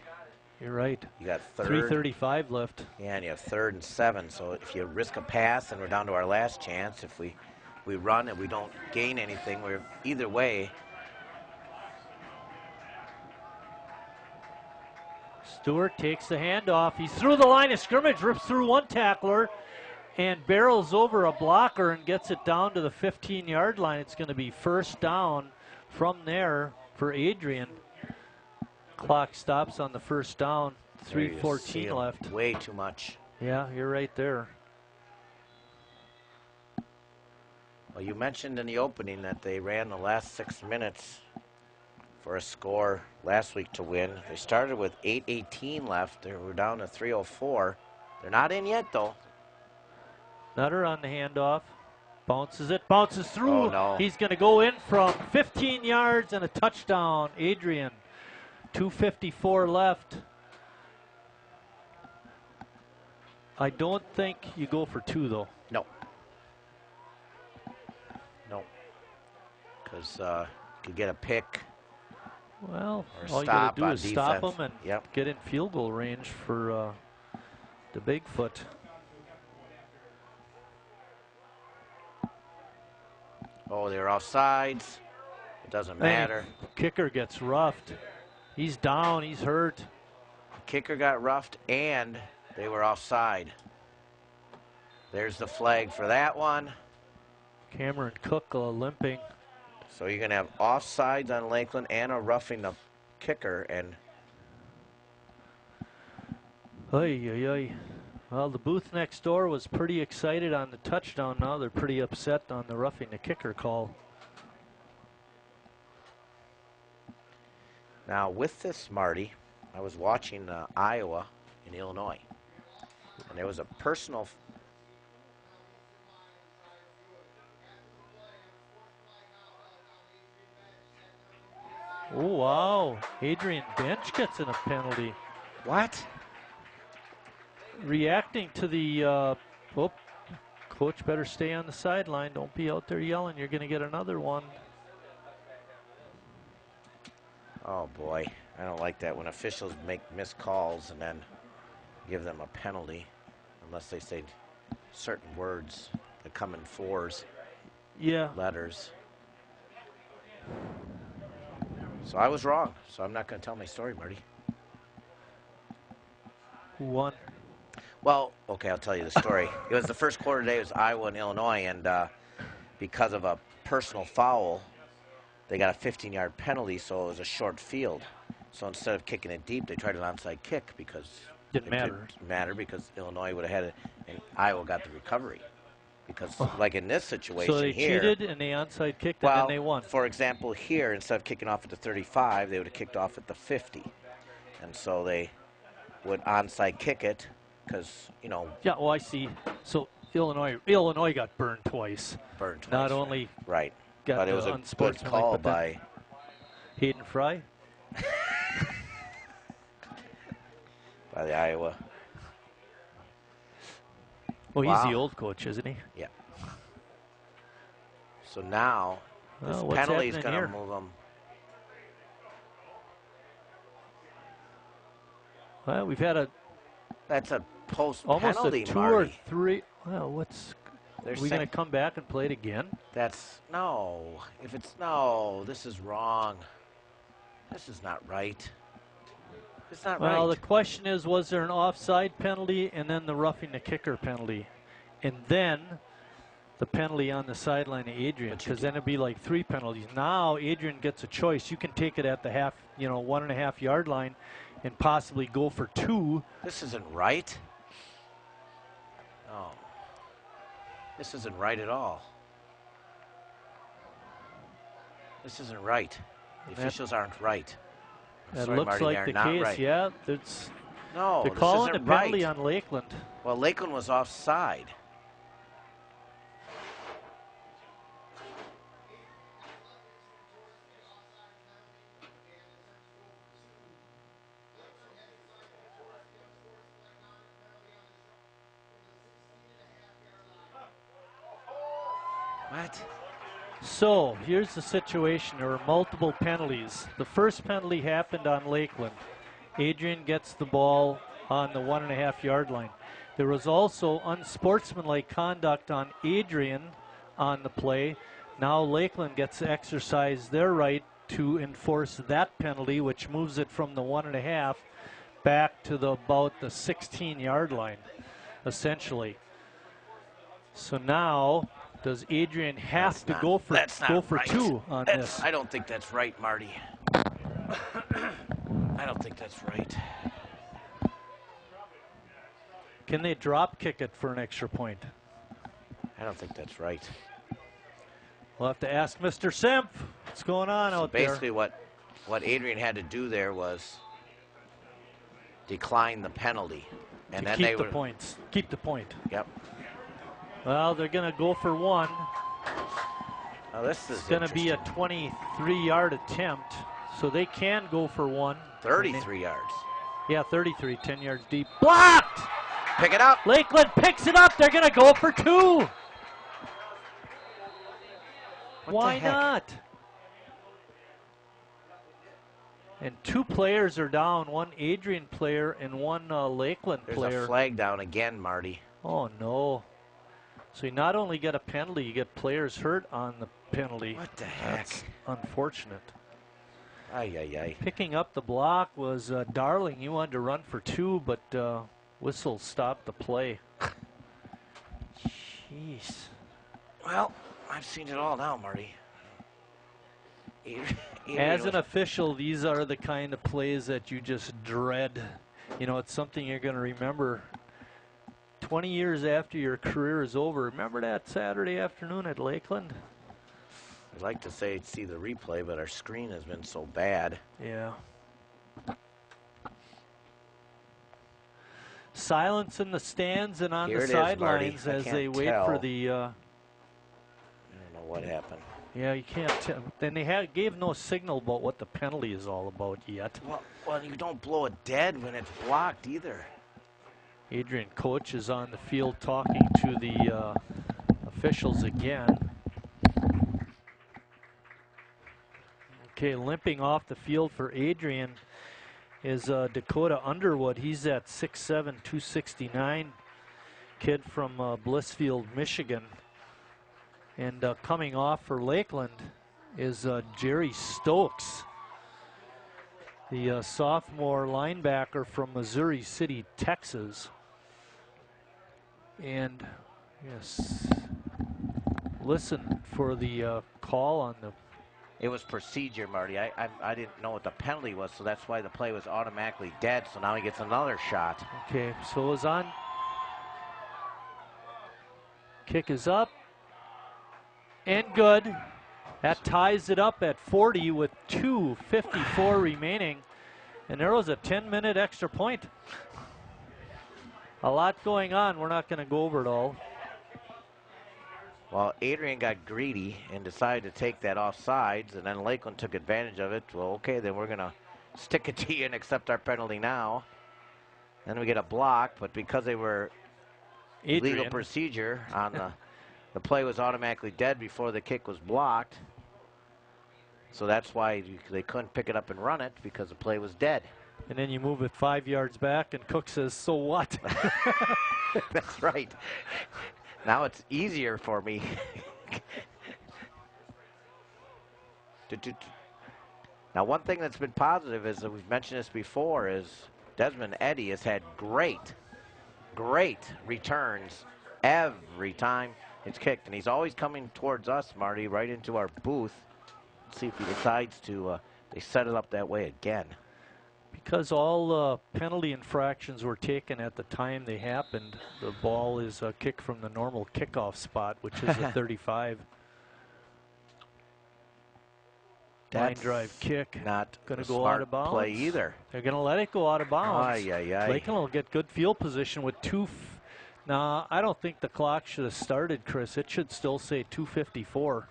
You're right. You got 3:35 left. Yeah, and you have 3rd and 7. So if you risk a pass, and we're down to our last chance. If we run and we don't gain anything, we're either way. Stewart takes the handoff. He's through the line of scrimmage, rips through one tackler, and barrels over a blocker and gets it down to the 15-yard line. It's going to be first down from there for Adrian. Clock stops on the first down. 3:14 left. Way too much. Yeah, you're right there. Well, you mentioned in the opening that they ran the last 6 minutes for a score last week to win. They started with 8:18 left. They were down to 3:04. They're not in yet, though. Nutter on the handoff. Bounces it. Bounces through. Oh, no. He's going to go in from 15 yards and a touchdown. Adrian. 2:54 left. I don't think you go for two, though. No. No. Because you could get a pick. Well, or all you got to do on is stop defense. them and Yep. get in field goal range for the Bigfoot. Oh, they're offsides. It doesn't matter. Kicker gets roughed. He's down. He's hurt. The kicker got roughed, and they were offside. There's the flag for that one. Cameron Cook limping. So you're going to have offsides on Lakeland and a roughing the kicker. And Ay, ay, ay. Well, the booth next door was pretty excited on the touchdown. Now they're pretty upset on the roughing the kicker call. now with this, Marty, I was watching Iowa and Illinois. And there was a personal... Oh, wow. Adrian Bench gets in a penalty. What? Reacting to the, coach better stay on the sideline. Don't be out there yelling. You're going to get another one. Oh, boy. I don't like that when officials make missed calls and then give them a penalty, unless they say certain words that come in fours. Yeah. Letters. So I was wrong. So I'm not going to tell my story, Marty. Who won? Well, okay, I'll tell you the story. It was the first quarter today. It was Iowa and Illinois, and because of a personal foul, they got a 15-yard penalty, so it was a short field. So instead of kicking it deep, they tried an onside kick because didn't matter because Illinois would have had it, and Iowa got the recovery. Because, like in this situation so they here, cheated and they onside kicked well, and then they won. For example, here, instead of kicking off at the 35, they would have kicked off at the 50. And so they would onside kick it because, you know. Yeah, well, I see. So Illinois got burned twice. Burned twice. Not only right. got but it was a good call by Hayden Fry. by the Iowa. Well, wow. He's the old coach, isn't he? Yeah. So now, this penalty is going to move them. Well, we've had That's a post almost penalty, a two Marty. or three. Well, are we going to come back and play it again? No. No, this is wrong. This is not right. It's not right. Well, the question is, was there an offside penalty and then the roughing the kicker penalty? And then the penalty on the sideline of Adrian, because then it'd be like 3 penalties. Now Adrian gets a choice. You can take it at the 1.5 yard line and possibly go for 2. This isn't right. No. This isn't right at all. This isn't right. The officials aren't right. That sorry, looks Marty, like the case, right. yeah. No, they're calling the penalty on Lakeland. Well, Lakeland was offside. What? So, here's the situation. There were multiple penalties. The first penalty happened on Lakeland. Adrian gets the ball on the 1.5 yard line. There was also unsportsmanlike conduct on Adrian on the play. Now Lakeland gets to exercise their right to enforce that penalty, which moves it from the 1.5 back to about the 16-yard line, essentially. So now, does Adrian have to go for right. two on this? I don't think that's right, Marty. I don't think that's right. Can they drop kick it for an extra point? I don't think that's right. We'll have to ask Mr. Semp what's going on out there. Basically, what Adrian had to do there was decline the penalty, and then keep the points. Keep the point. Yep. Well, they're going to go for one. Now this is going to be a 23-yard attempt, so they can go for one. 33 yards. Yeah, 33, 10 yards deep. Blocked! Pick it up. Lakeland picks it up. They're going to go for two. Why not? And two players are down, one Adrian player and one Lakeland player. There's a flag down again, Marty. Oh, no. So you not only get a penalty, you get players hurt on the penalty. What the heck? That's unfortunate. Ay, ay, ay. Picking up the block was Darling. He wanted to run for two, but whistle stopped the play. Jeez. Well, I've seen it all now, Marty. As an official, these are the kind of plays that you just dread. You know, it's something you're going to remember 20 years after your career is over. Remember that Saturday afternoon at Lakeland? I'd like to say see the replay, but our screen has been so bad. Yeah. Silence in the stands and on the sidelines as they wait for the... I don't know what happened. Yeah, you can't tell. Then they gave no signal about what the penalty is all about yet. Well, you don't blow it dead when it's blocked either. Adrian Coach is on the field talking to the officials again. Okay, limping off the field for Adrian is Dakota Underwood. He's at 6'7", 269, kid from Blissfield, Michigan. And coming off for Lakeland is Jerry Stokes, the sophomore linebacker from Missouri City, Texas. And yes, listen for the call on the... It was procedure, Marty. I didn't know what the penalty was, so that's why the play was automatically dead, so now he gets another shot. Okay, so it was on. Kick is up. And good. That ties it up at 40 with 2:54 remaining. And there was a 10-minute extra point. A lot going on. We're not going to go over it all. Well, Adrian got greedy and decided to take that off sides, and then Lakeland took advantage of it. Well, okay, then we're going to stick it to you and accept our penalty now. Then we get a block, but because they were legal procedure on the play was automatically dead before the kick was blocked. So that's why they couldn't pick it up and run it, because the play was dead. And then you move it 5 yards back, and Cook says, so what? That's right. Now it's easier for me. Now, one thing that's been positive is that we've mentioned this before is Desmond Eddy has had great returns every time it's kicked. And he's always coming towards us, Marty, right into our booth. Let's see if he decides to, they set it up that way again. Because all penalty infractions were taken at the time they happened, the ball is a kick from the normal kickoff spot, which is a 35. Line drive kick. Not going to a go out of smart bounds. play either. They're going to let it go out of bounds. Lakeland will get good field position with Now, I don't think the clock should have started, Chris. It should still say 2:54.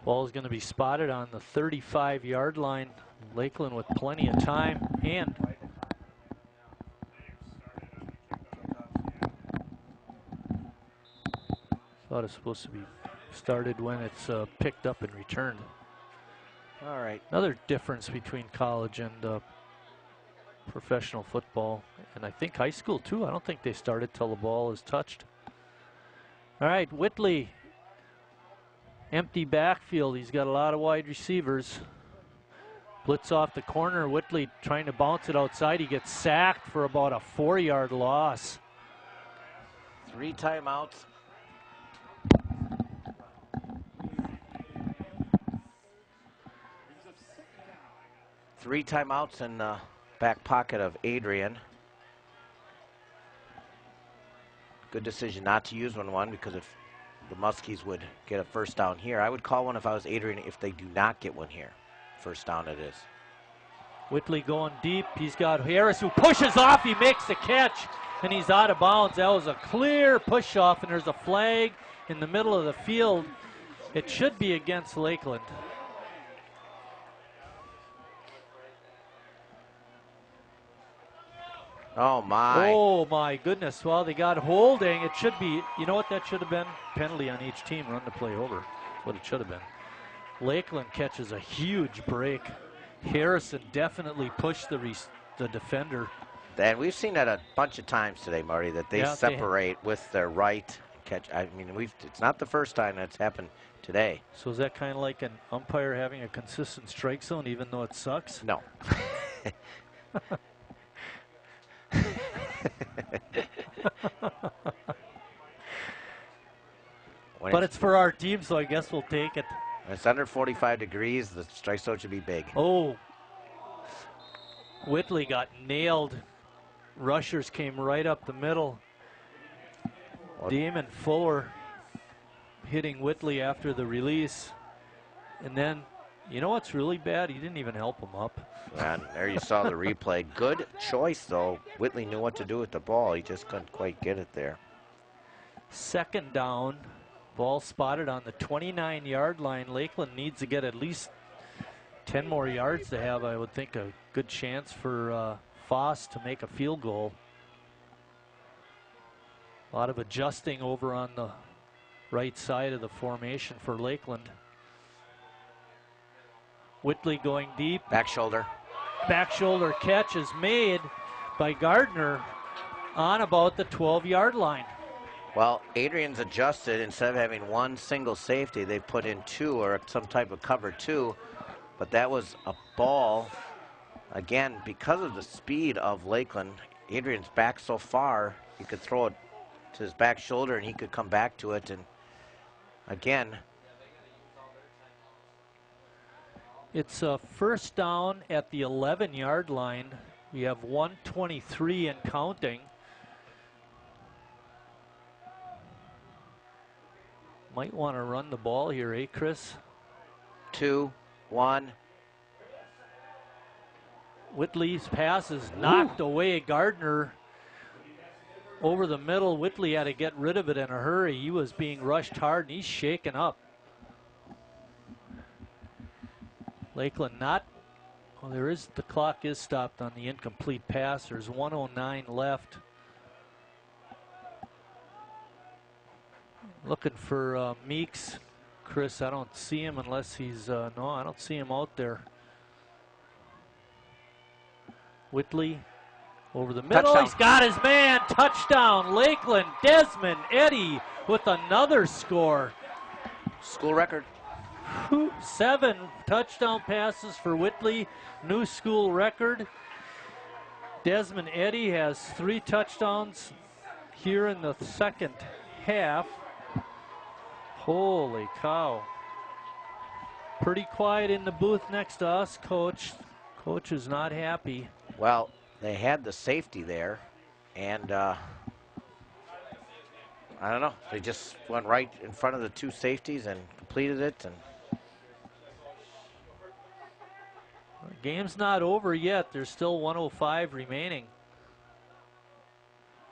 Ball is going to be spotted on the 35-yard line. Lakeland with plenty of time and thought it's supposed to be started when it's picked up and returned. All right. Another difference between college and professional football, and I think high school too. I don't think they started till the ball is touched. All right, Whitley. Empty backfield. He's got a lot of wide receivers. Blitz off the corner. Whitley trying to bounce it outside. He gets sacked for about a 4-yard loss. 3 timeouts. Three timeouts in the back pocket of Adrian. Good decision not to use one because if the Muskies would get a first down here, I would call one if I was Adrian if they do not get one here. First down it is. Whitley going deep. He's got Harris who pushes off. He makes the catch, and he's out of bounds. That was a clear push off, and there's a flag in the middle of the field. It should be against Lakeland. Oh, my. Oh, my goodness. Well, they got holding. It should be, you know what that should have been? Penalty on each team, run the play over. That's what it should have been. Lakeland catches a huge break. Harrison definitely pushed the defender. And we've seen that a bunch of times today, Marty, that they separate with their right catch. I mean, it's not the first time that's happened today. So is that kind of like an umpire having a consistent strike zone even though it sucks? No. But it's for our team, so I guess we'll take it. When it's under 45 degrees, the strike zone should be big. Oh, Whitley got nailed. Rushers came right up the middle. Damon Fuller hitting Whitley after the release. And then, you know what's really bad? He didn't even help him up. And there you saw the replay. Good choice, though. Whitley knew what to do with the ball. He just couldn't quite get it there. Second down. Ball spotted on the 29-yard line. Lakeland needs to get at least 10 more yards to have, I would think, a good chance for Foss to make a field goal. A lot of adjusting over on the right side of the formation for Lakeland. Whitley going deep. Back shoulder. Back shoulder catch is made by Gardner on about the 12-yard line. Well, Adrian's adjusted. Instead of having one single safety, they put in 2 or some type of cover 2. But that was a ball. Again, because of the speed of Lakeland, Adrian's back so far, he could throw it to his back shoulder and he could come back to it. And again, it's a first down at the 11-yard line. We have 1:23 and counting. Might want to run the ball here, eh, Chris? 2, 1. Whitley's pass is knocked away. Gardner over the middle. Whitley had to get rid of it in a hurry. He was being rushed hard, and he's shaken up. Lakeland not. Well, the clock is stopped on the incomplete pass. There's 1:09 left. Looking for Meeks. Chris, I don't see him unless he's, no, I don't see him out there. Whitley over the middle. Touchdown. He's got his man. Touchdown, Lakeland. Desmond Eddy with another score. School record. 7 touchdown passes for Whitley. New school record. Desmond Eddy has 3 touchdowns here in the second half. Holy cow. Pretty quiet in the booth next to us, Coach. Coach is not happy. Well, they had the safety there, and I don't know. They just went right in front of the 2 safeties and completed it. And the game's not over yet. There's still 1:05 remaining.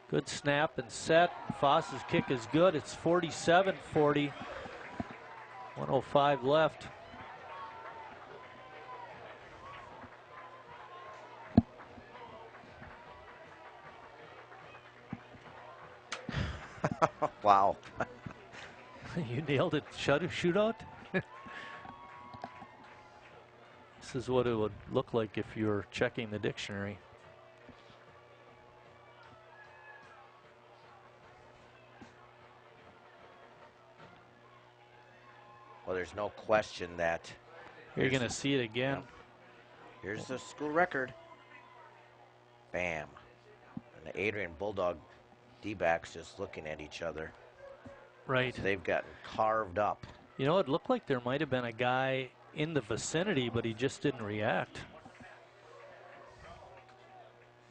Good snap and set. Foss's kick is good. It's 47-40. 1:05 left. Wow. You nailed it. Shootout? This is what it would look like if you were checking the dictionary. Well, there's no question that You're going to see it again. Here's the school record. Bam. And the Adrian Bulldog D-backs just looking at each other. Right. So they've gotten carved up. You know, it looked like there might have been a guy in the vicinity, but he just didn't react.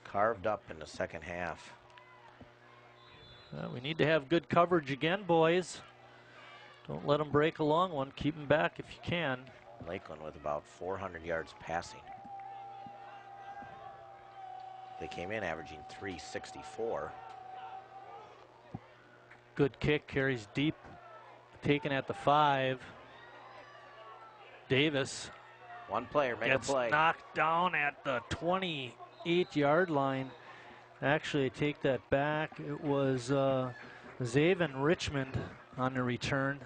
Carved up in the second half. We need to have good coverage again, boys. Don't let them break a long one. Keep them back if you can. Lakeland with about 400 yards passing. They came in averaging 364. Good kick, carries deep, taken at the 5. Davis. One player made gets a play. Knocked down at the 28-yard line. Actually, I take that back. It was Zaven Richmond on the return.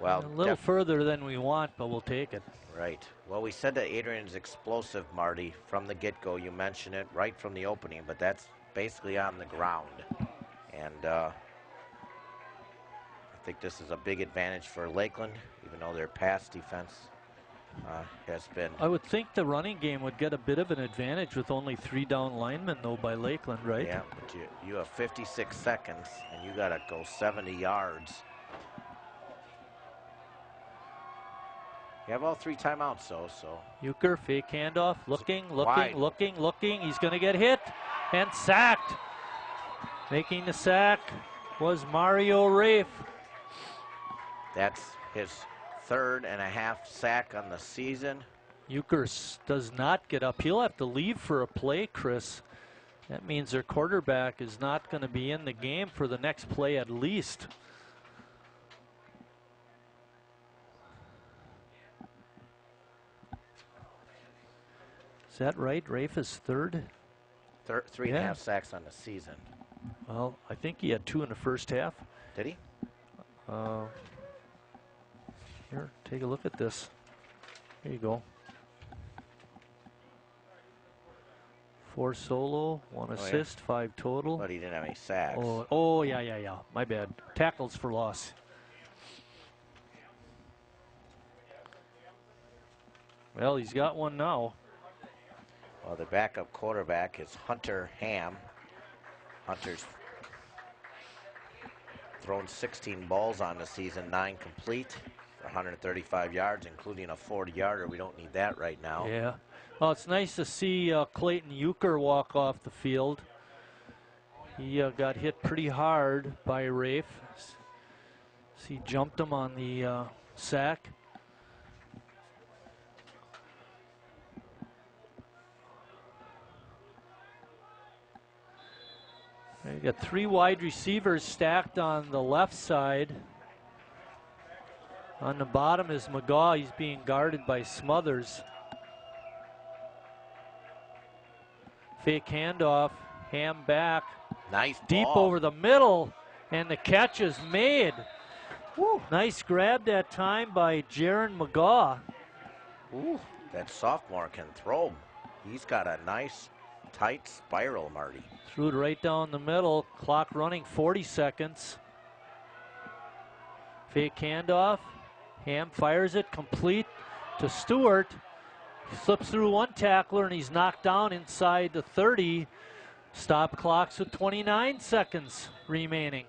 Well, a little further than we want, but we'll take it. Right. Well, we said that Adrian's explosive, Marty, from the get-go. You mentioned it right from the opening, but that's basically on the ground. And I think this is a big advantage for Lakeland, even though their pass defense has been... I would think the running game would get a bit of an advantage with only 3 down linemen, though, by Lakeland, right? Yeah, but you have 56 seconds, and you got to go 70 yards. You have all 3 timeouts, though, so... Euchre, fake handoff, looking. Wide. He's going to get hit and sacked. Making the sack was Mario Rafe. That's his 3rd and a half sack on the season. Euchre does not get up. He'll have to leave for a play, Chris. That means their quarterback is not going to be in the game for the next play at least. Is that right? Rafe is 3rd? 3 and a half sacks on the season. Well, I think he had 2 in the first half. Did he? Here, take a look at this. Here you go. 4 solo, 1 assist, 5 total. But he didn't have any sacks. Oh, yeah. My bad. Tackles for loss. Well, he's got one now. Well, the backup quarterback is Hunter Ham. Hunter's thrown 16 balls on the season, 9 complete for 135 yards, including a 40-yarder. We don't need that right now. Yeah. Well, it's nice to see Clayton Euchre walk off the field. He got hit pretty hard by Rafe. He jumped him on the sack. You got 3 wide receivers stacked on the left side. On the bottom is McGaw. He's being guarded by Smothers. Fake handoff. Ham back. Nice deep ball. Over the middle. And the catch is made. Woo. Nice grab that time by Jaron McGaw. Ooh, that sophomore can throw. He's got a nice tight spiral, Marty. Threw it right down the middle. Clock running 40 seconds. Fake handoff. Ham fires it complete to Stewart. He slips through 1 tackler and he's knocked down inside the 30. Stop clocks with 29 seconds remaining.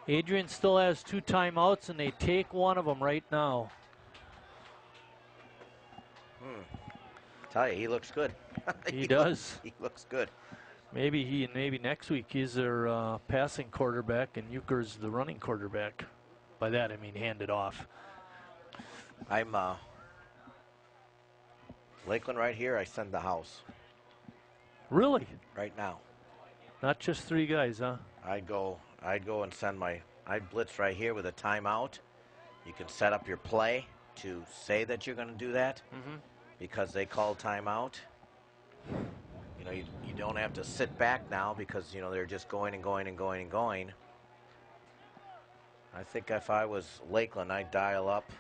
Adrian still has 2 timeouts and they take one of them right now. Tell you, he looks good. He does. He looks good. Maybe next week he's their passing quarterback and Euchre's the running quarterback. By that I mean hand it off. I'm Lakeland right here. I send the house. Really? Right now. Not just 3 guys, huh? I'd go and send I'd blitz right here with a timeout. You can set up your play to say that you're going to do that. Because they call timeout. You know, you don't have to sit back now because, you know, they're just going and going and going and going. I think if I was Lakeland, I'd dial up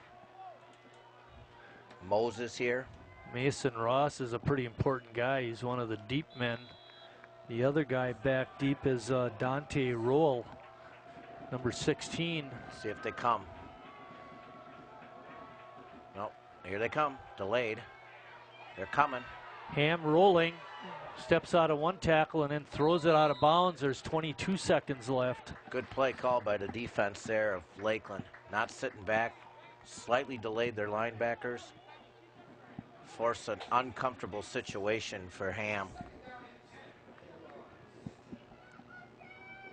Moses here. Mason Ross is a pretty important guy. He's one of the deep men. The other guy back deep is Dante Roll. number 16. See if they come. Nope, here they come, delayed. They're coming. Ham rolling, steps out of one tackle and then throws it out of bounds. There's 22 seconds left. Good play call by the defense there of Lakeland. Not sitting back, slightly delayed their linebackers. Forced an uncomfortable situation for Ham.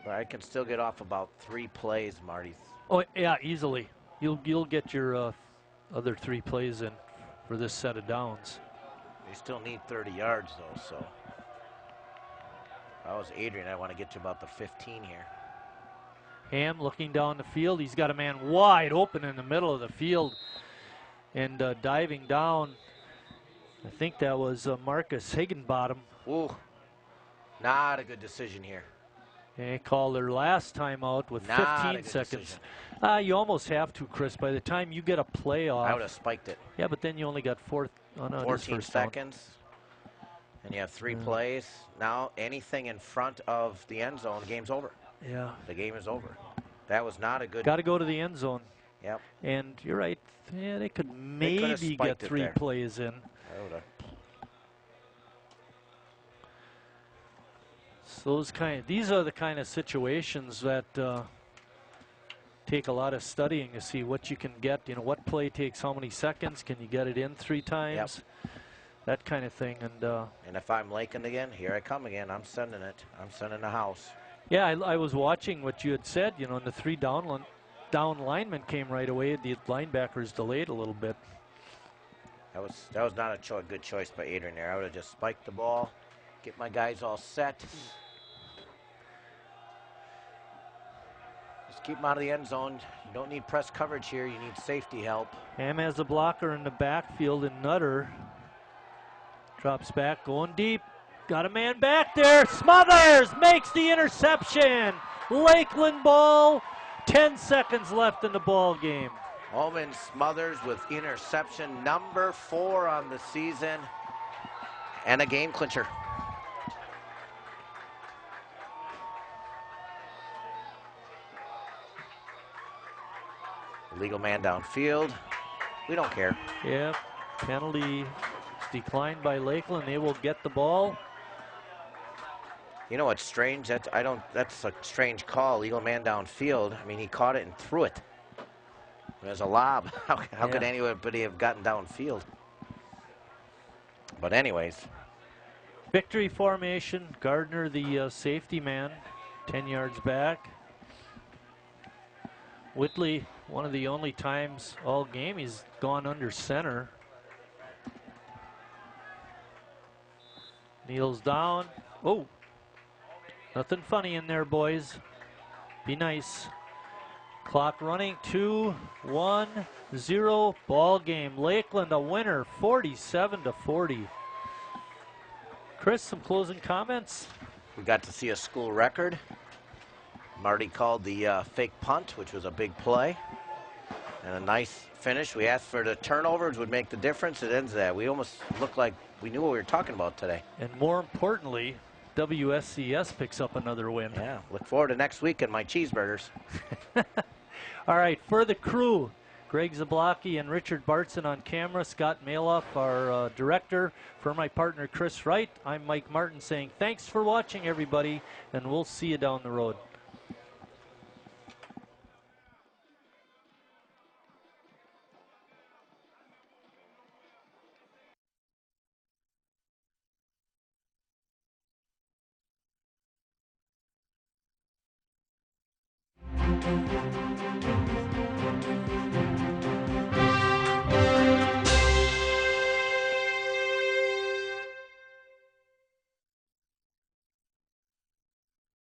But I can still get off about 3 plays, Marty. Oh yeah, easily. You'll get your other 3 plays in for this set of downs. They still need 30 yards though, so. If I was Adrian, I want to get to about the 15 here. Ham looking down the field. He's got a man wide open in the middle of the field and diving down. I think that was Marcus Higginbottom. Ooh, not a good decision here. They called their last timeout with 15 seconds. You almost have to, Chris. By the time you get a play off. I would have spiked it. Yeah, but then you only got 14 seconds. And you have 3 plays. Now anything in front of the end zone, the game's over. Yeah. The game is over. That was not a good. Got to go to the end zone. Yep. And you're right. Yeah, they could maybe get 3 plays in. So these are the kind of situations that take a lot of studying to see what you can get. You know, what play takes how many seconds? Can you get it in 3 times? Yep. That kind of thing. And if I'm Lakeland again, here I come again. I'm sending it. I'm sending the house. Yeah, I was watching what you had said. You know, and the 3 down linemen came right away. The linebackers delayed a little bit. That was not a good choice by Adrian there. I would have just spiked the ball, get my guys all set. Just keep them out of the end zone. You don't need press coverage here. You need safety help. Ham has a blocker in the backfield, and Nutter drops back, going deep. Got a man back there. Smothers makes the interception. Lakeland ball. 10 seconds left in the ball game. Owen Smothers with interception number 4 on the season and a game clincher. Illegal man downfield. We don't care. Yeah, penalty declined by Lakeland. They will get the ball. You know what's strange? That's a strange call. Legal man downfield. I mean, he caught it and threw it. There's a lob. How could anybody have gotten downfield? But anyways. Victory formation. Gardner, the safety man, 10 yards back. Whitley, one of the only times all game he's gone under center. Kneels down. Oh. Nothing funny in there, boys. Be nice. Clock running. 2-1-0 ball game. Lakeland a winner, 47-40. Chris, some closing comments? We got to see a school record. Marty called the fake punt, which was a big play. And a nice finish. We asked for the turnovers would make the difference. It ends that. We almost looked like we knew what we were talking about today. And more importantly, WSCS picks up another win. Yeah, look forward to next week and my cheeseburgers. All right, for the crew, Greg Zablocki and Richard Bartson on camera, Scott Maloff, our director. For my partner, Chris Wright, I'm Mike Martin saying thanks for watching, everybody, and we'll see you down the road. Thank you.